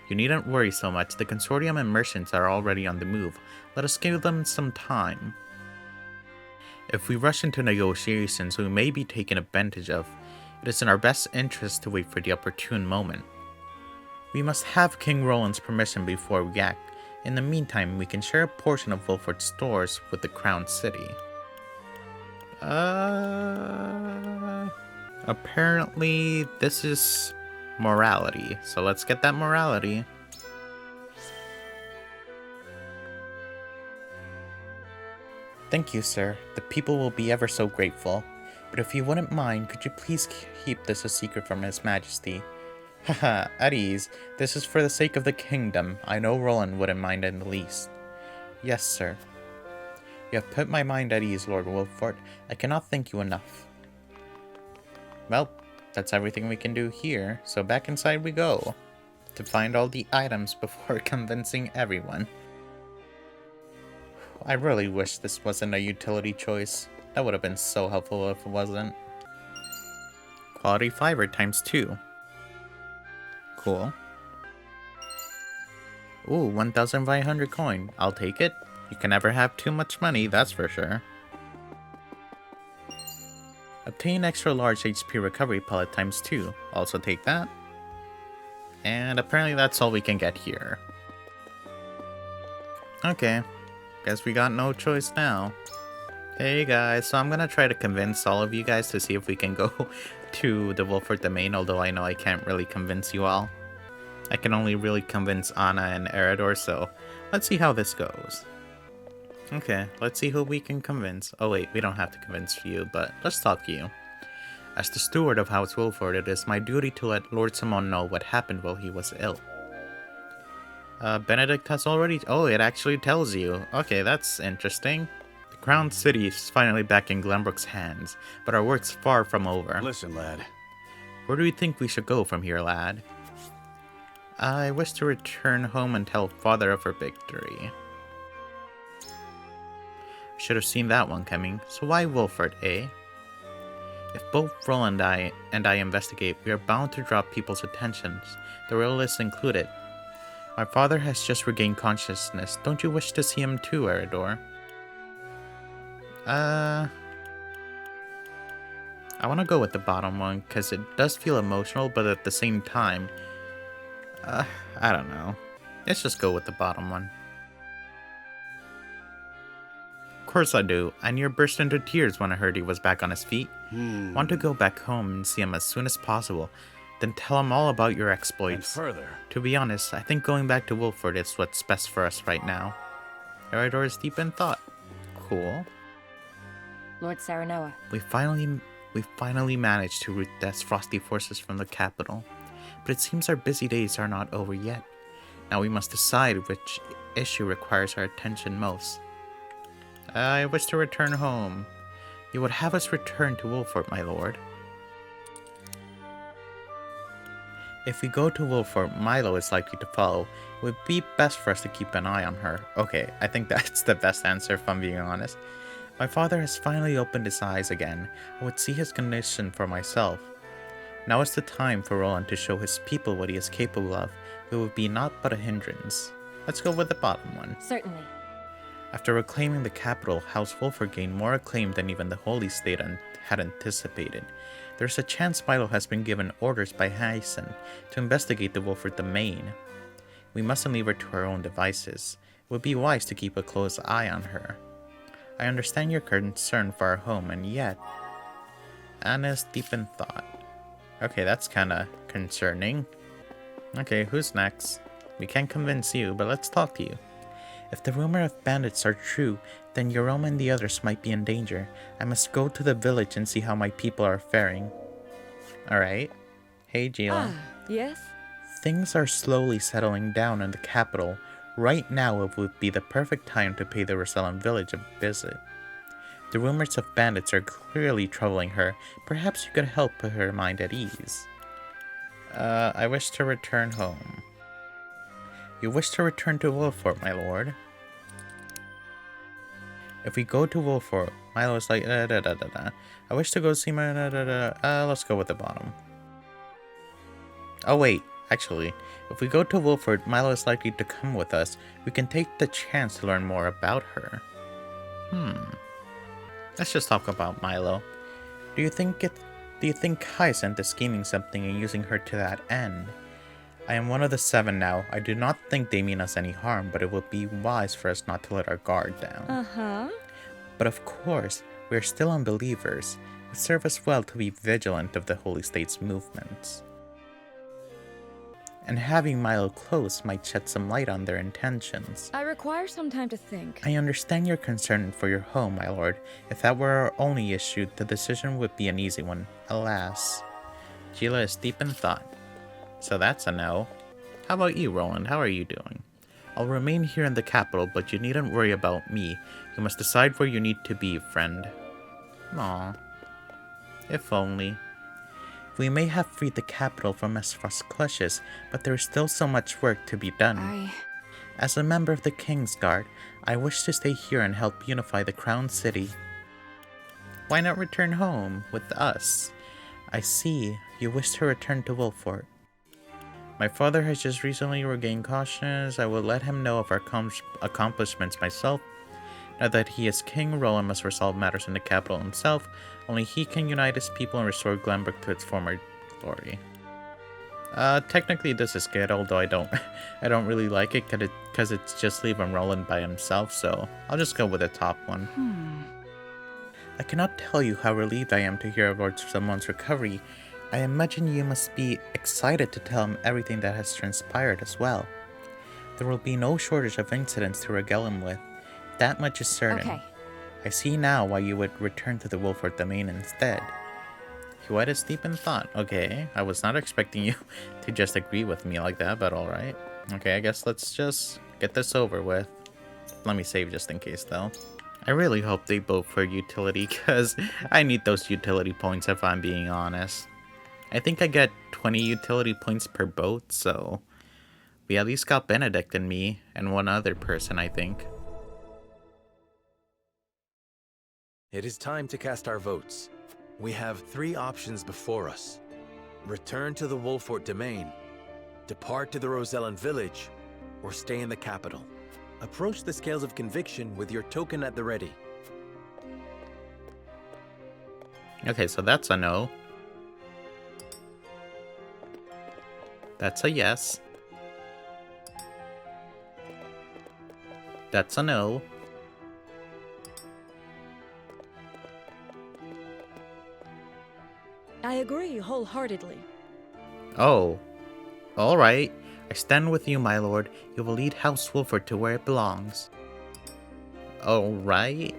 You needn't worry so much. The Consortium and merchants are already on the move. Let us give them some time. If we rush into negotiations, we may be taken advantage of. It is in our best interest to wait for the opportune moment. We must have King Roland's permission before we act. In the meantime, we can share a portion of Wolford's stores with the Crown City. Apparently, this is morality. So let's get that morality. Thank you, sir. The people will be ever so grateful. But if you wouldn't mind, could you please keep this a secret from His Majesty? Haha, at ease. This is for the sake of the kingdom. I know Roland wouldn't mind in the least. Yes, sir. You have put my mind at ease, Lord Wolfort. I cannot thank you enough. Well, that's everything we can do here, so back inside we go. To find all the items before convincing everyone. I really wish this wasn't a utility choice. That would have been so helpful if it wasn't. Quality fiber times 2. Cool. Ooh, 1,500 coin. I'll take it. You can never have too much money, that's for sure. Obtain extra large HP recovery pellet times 2. Also take that. And apparently that's all we can get here. Okay. Guess we got no choice now. Hey guys, so I'm gonna try to convince all of you guys to see if we can go to the Wolfort domain, although I know I can't really convince you all. I can only really convince Anna and Eredor, so let's see how this goes. Okay, let's see who we can convince. Oh wait, we don't have to convince you, but let's talk to you. As the steward of House Wolfort, it is my duty to let Lord Simon know what happened while he was ill. Benedict has already... Oh, it actually tells you. Okay, that's interesting. The Crown City is finally back in Glenbrook's hands, but our work's far from over. Listen, lad. Where do you think we should go from here, lad? I wish to return home and tell Father of her victory. Should have seen that one coming. So why Wolfort, eh? If both Roland and I investigate, we are bound to draw people's attentions, the royalists included. My father has just regained consciousness. Don't you wish to see him too, Eredor? I want to go with the bottom one, because it does feel emotional, but at the same time... I don't know. Let's just go with the bottom one. Of course I do. I near burst into tears when I heard he was back on his feet. Want to go back home and see him as soon as possible. Then tell him all about your exploits. And further. To be honest, I think going back to Wolfort is what's best for us right now. Eredor is deep in thought. Cool. Lord Saranoa. We finally managed to root Death's frosty forces from the capital. But it seems our busy days are not over yet. Now we must decide which issue requires our attention most. I wish to return home. You would have us return to Wolfort, my lord. If we go to Wolfort, Milo is likely to follow. It would be best for us to keep an eye on her. Okay, I think that's the best answer if I'm being honest. My father has finally opened his eyes again. I would see his condition for myself. Now is the time for Roland to show his people what he is capable of. It would be naught but a hindrance. Let's go with the bottom one. Certainly. After reclaiming the capital, House Wolfort gained more acclaim than even the Holy State had anticipated. There's a chance Milo has been given orders by Hyacin to investigate the Wolfort domain. We mustn't leave her to her own devices. It would be wise to keep a close eye on her. I understand your concern for our home, and yet... Anna is deep in thought. Okay, that's kinda concerning. Okay, who's next? We can't convince you, but let's talk to you. If the rumor of bandits are true, then Jerome and the others might be in danger. I must go to the village and see how my people are faring. Alright. Hey, Jila. Yes? Things are slowly settling down in the capital. Right now it would be the perfect time to pay the Rosellan village a visit. The rumors of bandits are clearly troubling her. Perhaps you could help put her mind at ease. I wish to return home. You wish to return to Wolfort, my lord? If we go to Wolfort, Milo is like, I wish to go see my, let's go with the bottom. Oh wait, actually, if we go to Wolfort, Milo is likely to come with us. We can take the chance to learn more about her. Let's just talk about Milo. Do you think Hyacin is scheming something and using her to that end? I am one of the 7 now. I do not think they mean us any harm, but it would be wise for us not to let our guard down. But of course, we are still unbelievers. It serves us well to be vigilant of the Holy State's movements. and having Milo close might shed some light on their intentions. I require some time to think. I understand your concern for your home, my lord. If that were our only issue, the decision would be an easy one. Alas. Gila is deep in thought. So that's a no. How about you, Roland? How are you doing? I'll remain here in the capital, but you needn't worry about me. You must decide where you need to be, friend. Aw. If only. We may have freed the capital from Esfrost's clutches, but there is still so much work to be done. As a member of the King's Guard, I wish to stay here and help unify the Crown City. Why not return home with us? I see you wish to return to Wolfort. My father has just recently regained consciousness. I will let him know of our accomplishments myself. Now that he is king, Roland must resolve matters in the capital himself. Only he can unite his people and restore Glenbrook to its former glory. Technically this is good, although I don't really like it because it's just leaving Roland by himself, so I'll just go with the top one. I cannot tell you how relieved I am to hear of Lord Simon's recovery. I imagine you must be excited to tell him everything that has transpired as well. There will be no shortage of incidents to regale him with. That much is certain. Okay. I see now why you would return to the Wolfort domain instead. Huet is deep in thought. Okay, I was not expecting you to just agree with me like that, but alright. Okay, I guess let's just get this over with. Let me save just in case though. I really hope they vote for utility, because I need those utility points if I'm being honest. I think I get 20 utility points per boat, so we at least got Benedict and me, and one other person, I think. It is time to cast our votes. We have 3 options before us. Return to the Wolfort domain, depart to the Rosellan village, or stay in the capital. Approach the scales of conviction with your token at the ready. Okay, so that's a no. That's a yes. That's a no. I agree wholeheartedly. Oh. Alright. I stand with you, my lord. You will lead House Wolfort to where it belongs. Alright.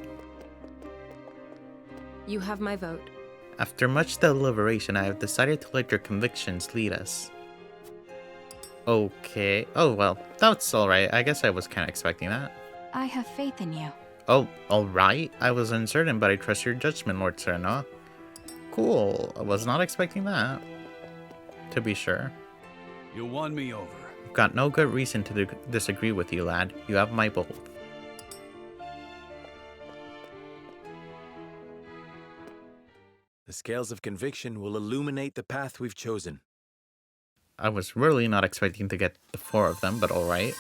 You have my vote. After much deliberation, I have decided to let your convictions lead us. Okay. Oh, well, that's alright. I guess I was kind of expecting that. I have faith in you. Oh, alright. I was uncertain, but I trust your judgment, Lord Serna. Cool. I was not expecting that. To be sure. You won me over. I've got no good reason to disagree with you, lad. You have my vote. The scales of conviction will illuminate the path we've chosen. I was really not expecting to get the 4 of them, but alright.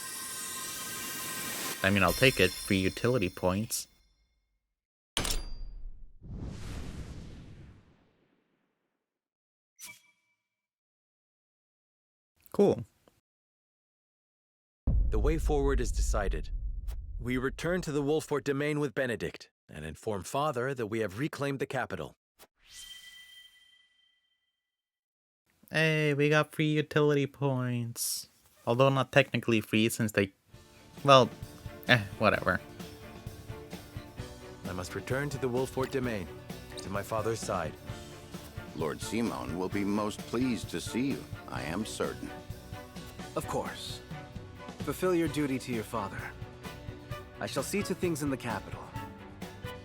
I mean, I'll take it. Free utility points. Cool. The way forward is decided. We return to the Wolfort domain with Benedict, and inform Father that we have reclaimed the capital. Hey, we got free utility points. Although not technically free since they... Well, whatever. I must return to the Wolfort domain, to my father's side. Lord Simon will be most pleased to see you, I am certain. Of course. Fulfill your duty to your father. I shall see to things in the capital.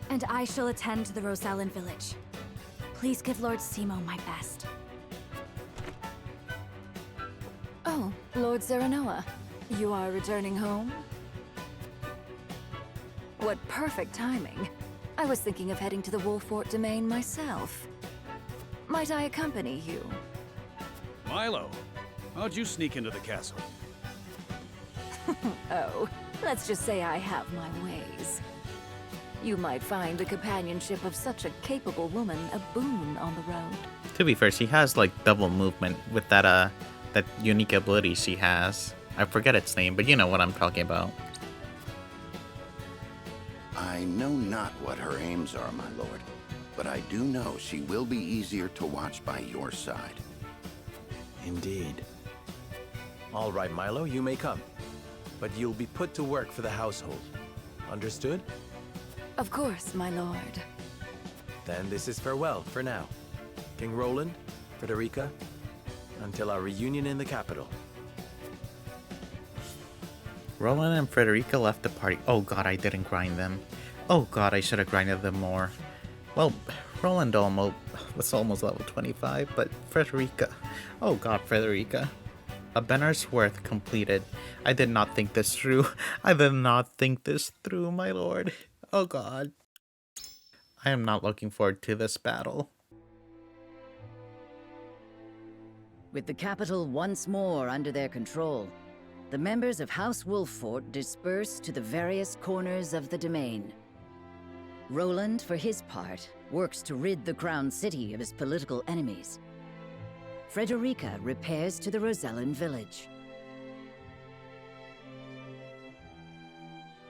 And I shall attend to the Rosellan village. Please give Lord Simo my best. Oh, Lord Serenoa, you are returning home? What perfect timing. I was thinking of heading to the Wolfort domain myself. Might I accompany you? Milo, how'd you sneak into the castle? Oh, let's just say I have my ways. You might find the companionship of such a capable woman a boon on the road. To be fair, she has like double movement with that that unique ability she has. I forget its name, but you know what I'm talking about. I know not what her aims are, my lord, but I do know she will be easier to watch by your side. Indeed. All right, Milo, you may come. But you'll be put to work for the household. Understood? Of course, my lord. Then this is farewell for now. King Roland, Frederica, until our reunion in the capital. Roland and Frederica left the party. Oh god, I didn't grind them. Oh god, I should have grinded them more. Well, Roland was almost level 25, but Frederica... Oh god, Frederica. A Benner's worth completed. I did not think this through. I did not think this through, my lord. Oh god. I am not looking forward to this battle. With the capital once more under their control, the members of House Wolffort disperse to the various corners of the domain. Roland, for his part, works to rid the Crown City of his political enemies. Frederica repairs to the Rosellan village.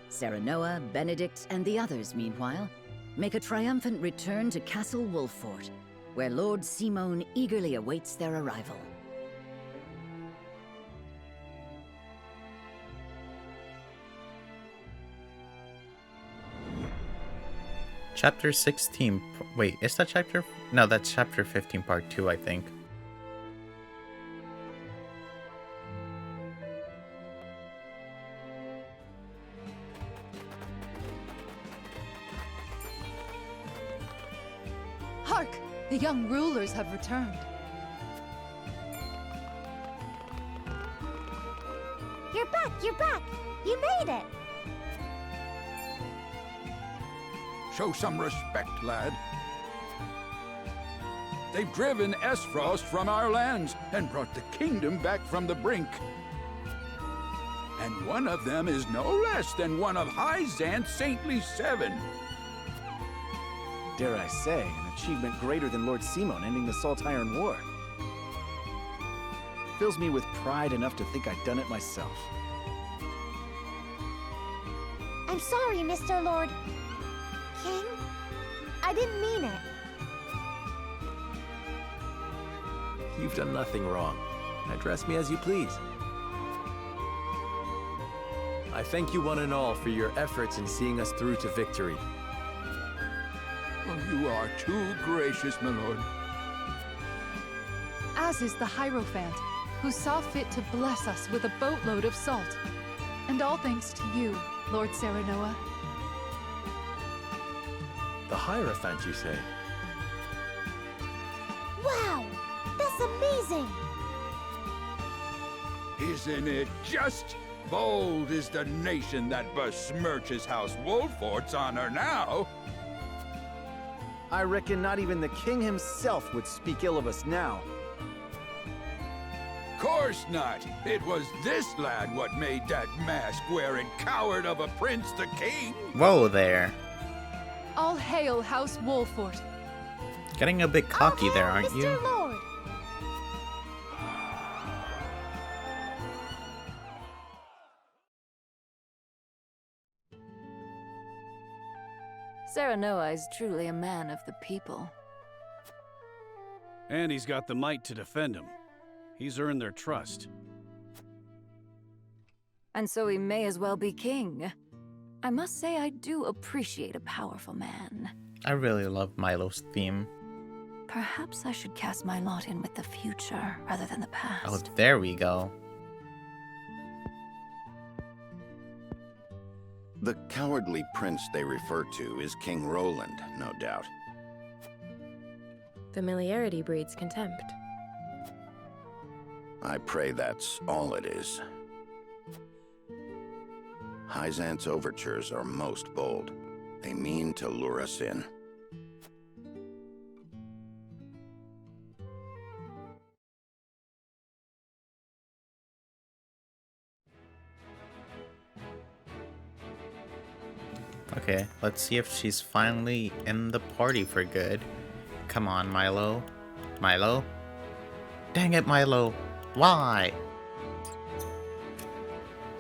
Serenoa, Benedict, and the others, meanwhile, make a triumphant return to Castle Wolffort, where Lord Simon eagerly awaits their arrival. Chapter 16. Wait, is that chapter? No, that's chapter 15, part 2, I think. Hark! The young rulers have returned. You're back! You're back! You made it! Show some respect, lad. They've driven Esfrost from our lands and brought the kingdom back from the brink. And one of them is no less than one of Hyzanth's saintly 7. Dare I say, an achievement greater than Lord Simon ending the Salt Iron War. Fills me with pride enough to think I'd done it myself. I'm sorry, Mr. Lord King. I didn't mean it. You've done nothing wrong. Address me as you please. I thank you one and all for your efforts in seeing us through to victory. Well, you are too gracious, my lord. As is the Hierophant, who saw fit to bless us with a boatload of salt. And all thanks to you, Lord Serenoa. The Hierophant, you say? Wow! That's amazing! Isn't it just? Bold is the nation that besmirches House Wolffort's honor now. I reckon not even the king himself would speak ill of us now. Course not. It was this lad what made that mask-wearing coward of a prince the king. Whoa there. All hail House Wolffort. Getting a bit cocky there, aren't you? Mr. Lord! Serenoa is truly a man of the people. And he's got the might to defend him. He's earned their trust. And so he may as well be king. I must say I do appreciate a powerful man. I really love Milo's theme. Perhaps I should cast my lot in with the future rather than the past. Oh, there we go. The cowardly prince they refer to is King Roland, no doubt. Familiarity breeds contempt. I pray that's all it is. Hyzanth's overtures are most bold. They mean to lure us in. Okay, let's see if she's finally in the party for good. Come on, Milo. Milo? Dang it, Milo. Why?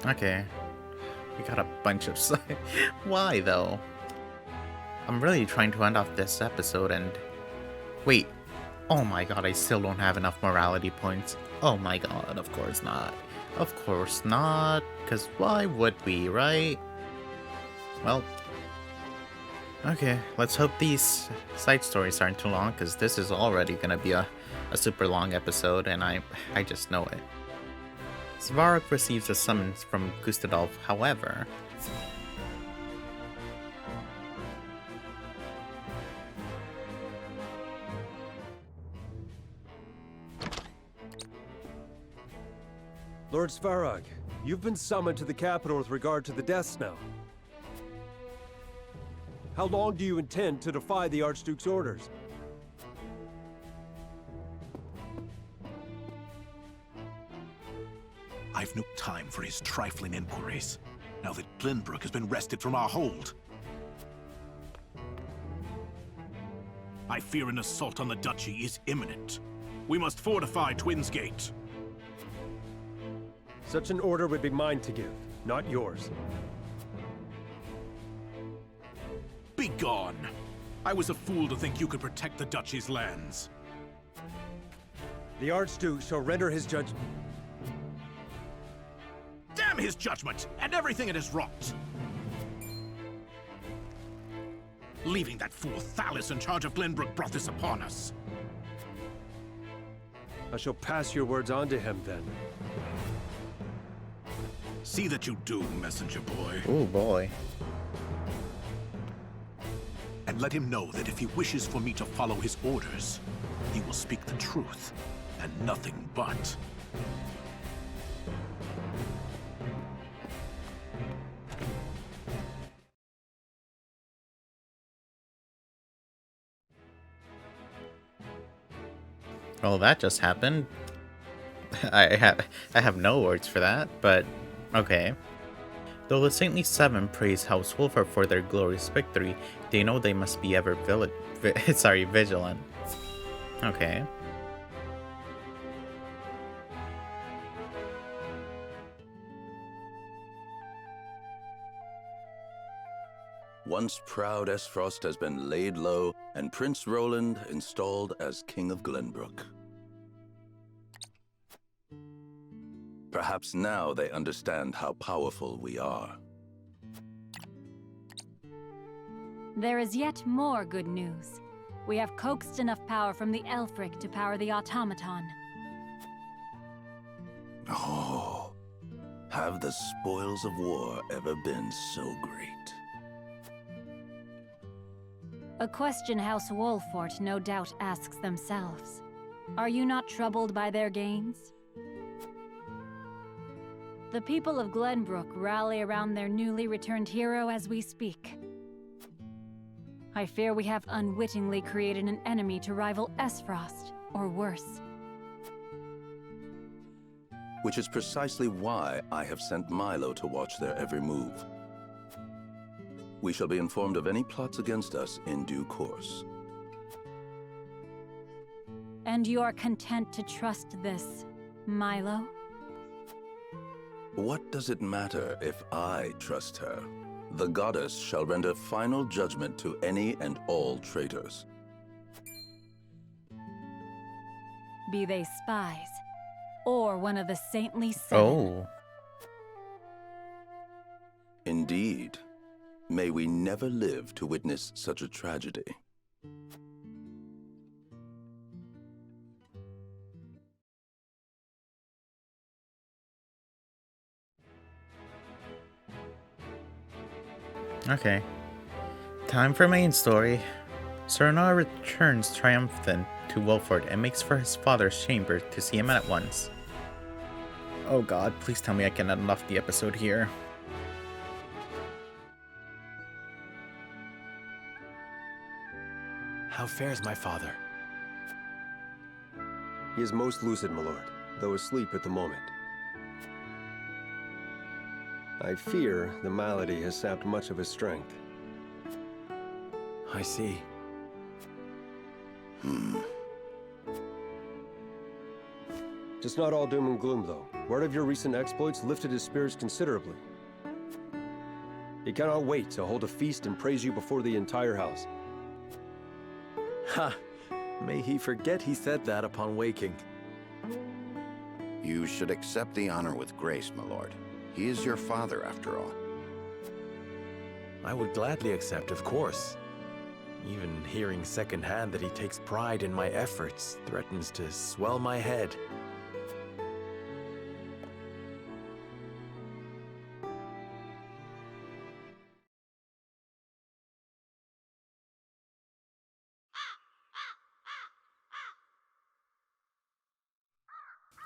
Okay. We got a bunch of... Why, though? I'm really trying to end off this episode and... Wait. Oh my god, I still don't have enough morality points. Oh my god, of course not. Of course not, because why would we, right? Well, okay, let's hope these side stories aren't too long, because this is already gonna be a super long episode, and I just know it. Svarog receives a summons from Gustadolf, however. Lord Svarog, you've been summoned to the capital with regard to the death snow. How long do you intend to defy the Archduke's orders? I've no time for his trifling inquiries, now that Glenbrook has been wrested from our hold. I fear an assault on the duchy is imminent. We must fortify Twins Gate. Such an order would be mine to give, not yours. Begone! I was a fool to think you could protect the duchy's lands. The Archduke shall render his judgment. Damn his judgment, and everything it has wrought! Leaving that fool Thalis in charge of Glenbrook brought this upon us. I shall pass your words on to him, then. See that you do, messenger boy. Oh boy. And let him know that if he wishes for me to follow his orders, he will speak the truth, and nothing but. Well, that just happened. I have no words for that, but okay. Though the Saintly Seven praise House Wolford for their glorious victory, they know they must be ever vigilant. Okay. Once proud Esfrost has been laid low, and Prince Roland installed as King of Glenbrook. Perhaps now they understand how powerful we are. There is yet more good news. We have coaxed enough power from the Elfric to power the automaton. Oh, have the spoils of war ever been so great? A question House Wolfort no doubt asks themselves. Are you not troubled by their gains? The people of Glenbrook rally around their newly returned hero as we speak. I fear we have unwittingly created an enemy to rival Esfrost, or worse. Which is precisely why I have sent Milo to watch their every move. We shall be informed of any plots against us in due course. And you are content to trust this, Milo? What does it matter if I trust her? The goddess shall render final judgment to any and all traitors. Be they spies, or one of the Saintly Seven. Oh. Indeed. May we never live to witness such a tragedy. Okay. Time for main story. Sernar returns triumphant to Wolford and makes for his father's chamber to see him at once. Oh god, please tell me I can end off the episode here. How fares my father? He is most lucid, my lord, though asleep at the moment. I fear the malady has sapped much of his strength. I see. Just not all doom and gloom, though. Word of your recent exploits lifted his spirits considerably. He cannot wait to hold a feast and praise you before the entire house. Ha! May he forget he said that upon waking. You should accept the honor with grace, my lord. He is your father, after all. I would gladly accept, of course. Even hearing secondhand that he takes pride in my efforts threatens to swell my head.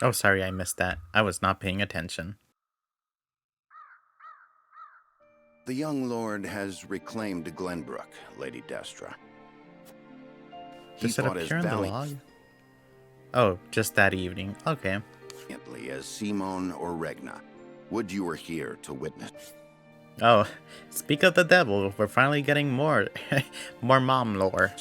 Oh, sorry, I missed that. I was not paying attention. The young lord has reclaimed Glenbrook, Lady Destra. Does it appear in the log? Oh, just that evening. Okay. As Simon or Regna. Would you were here to witness? Oh, speak of the devil, we're finally getting more, more mom lore.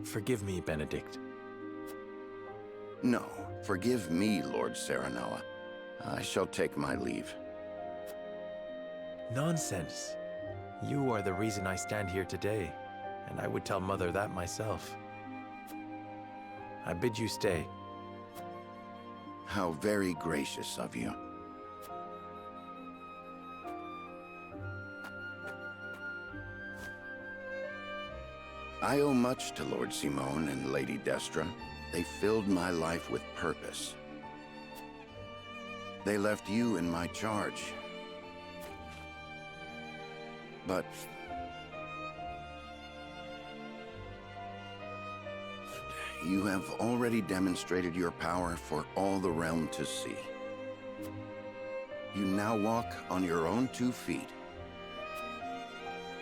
Forgive me, Benedict. No, forgive me, Lord Serenoa. I shall take my leave. Nonsense. You are the reason I stand here today, and I would tell Mother that myself. I bid you stay. How very gracious of you. I owe much to Lord Simon and Lady Destra. They filled my life with purpose. They left you in my charge. But you have already demonstrated your power for all the realm to see. You now walk on your own 2 feet.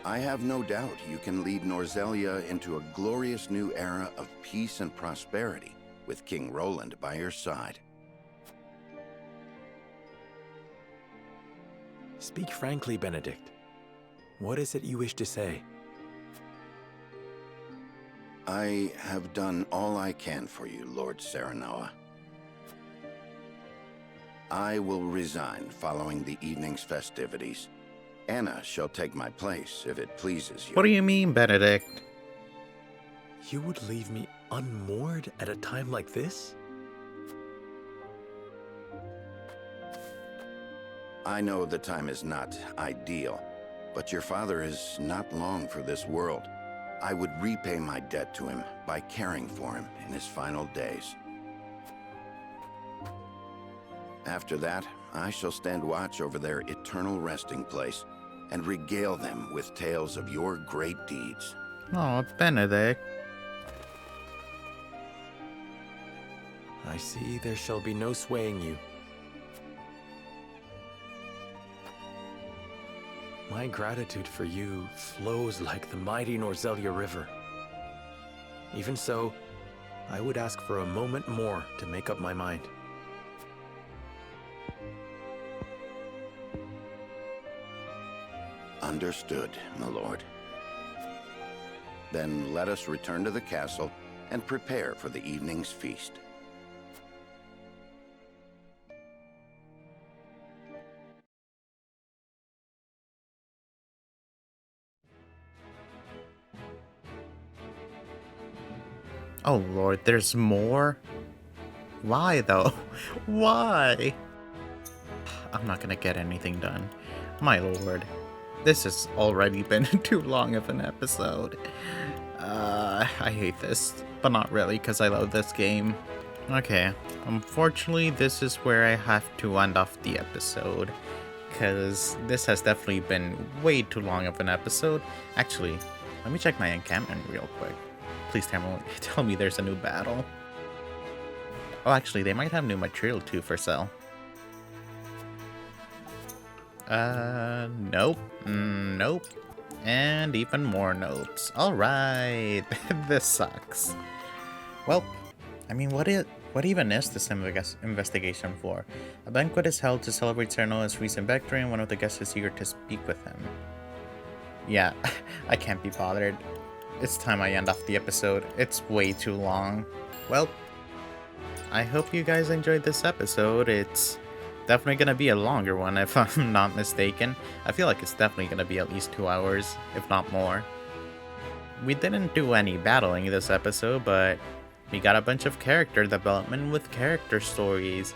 I have no doubt you can lead Norzelia into a glorious new era of peace and prosperity, with King Roland by your side. Speak frankly, Benedict. What is it you wish to say? I have done all I can for you, Lord Serenoa. I will resign following the evening's festivities. Anna shall take my place if it pleases you. What do you mean, Benedict? You would leave me unmoored at a time like this? I know the time is not ideal, but your father is not long for this world. I would repay my debt to him by caring for him in his final days. After that, I shall stand watch over their eternal resting place and regale them with tales of your great deeds. Oh, Benedict. I see there shall be no swaying you. My gratitude for you flows like the mighty Norzelia River. Even so, I would ask for a moment more to make up my mind. Understood, my lord. Then let us return to the castle and prepare for the evening's feast. Oh lord, there's more? Why though? Why? I'm not gonna get anything done. My lord. This has already been too long of an episode. I hate this, but not really, because I love this game. Okay, unfortunately, this is where I have to end off the episode, because this has definitely been way too long of an episode. Actually, let me check my encampment real quick. Please tell me there's a new battle. Oh, actually, they might have new material too for sale. Nope. Nope. And even more nopes. Alright. This sucks. Well, I mean, what even is this investigation for? A banquet is held to celebrate Serenoa's recent victory, and one of the guests is eager to speak with him. Yeah, I can't be bothered. It's time I end off the episode. It's way too long. Well, I hope you guys enjoyed this episode. It's definitely gonna be a longer one if I'm not mistaken. I feel like it's definitely gonna be at least 2 hours, if not more. We didn't do any battling this episode, but we got a bunch of character development with character stories,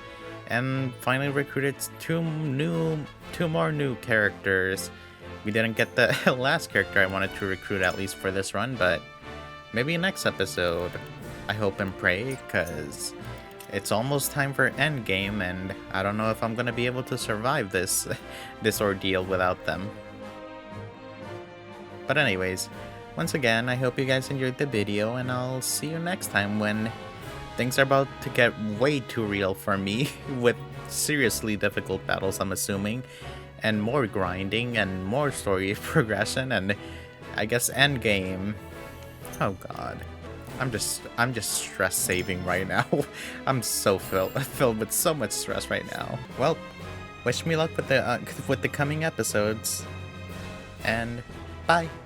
and finally recruited two more new characters. We didn't get the last character I wanted to recruit, at least for this run, but maybe next episode. I hope and pray, because it's almost time for endgame, and I don't know if I'm gonna be able to survive this ordeal without them. But anyways, once again, I hope you guys enjoyed the video, and I'll see you next time when things are about to get way too real for me, with seriously difficult battles, I'm assuming, and more grinding, and more story progression, and I guess endgame. Oh god. I'm just stress saving right now. I'm so filled with so much stress right now. Well, wish me luck with the coming episodes, and bye.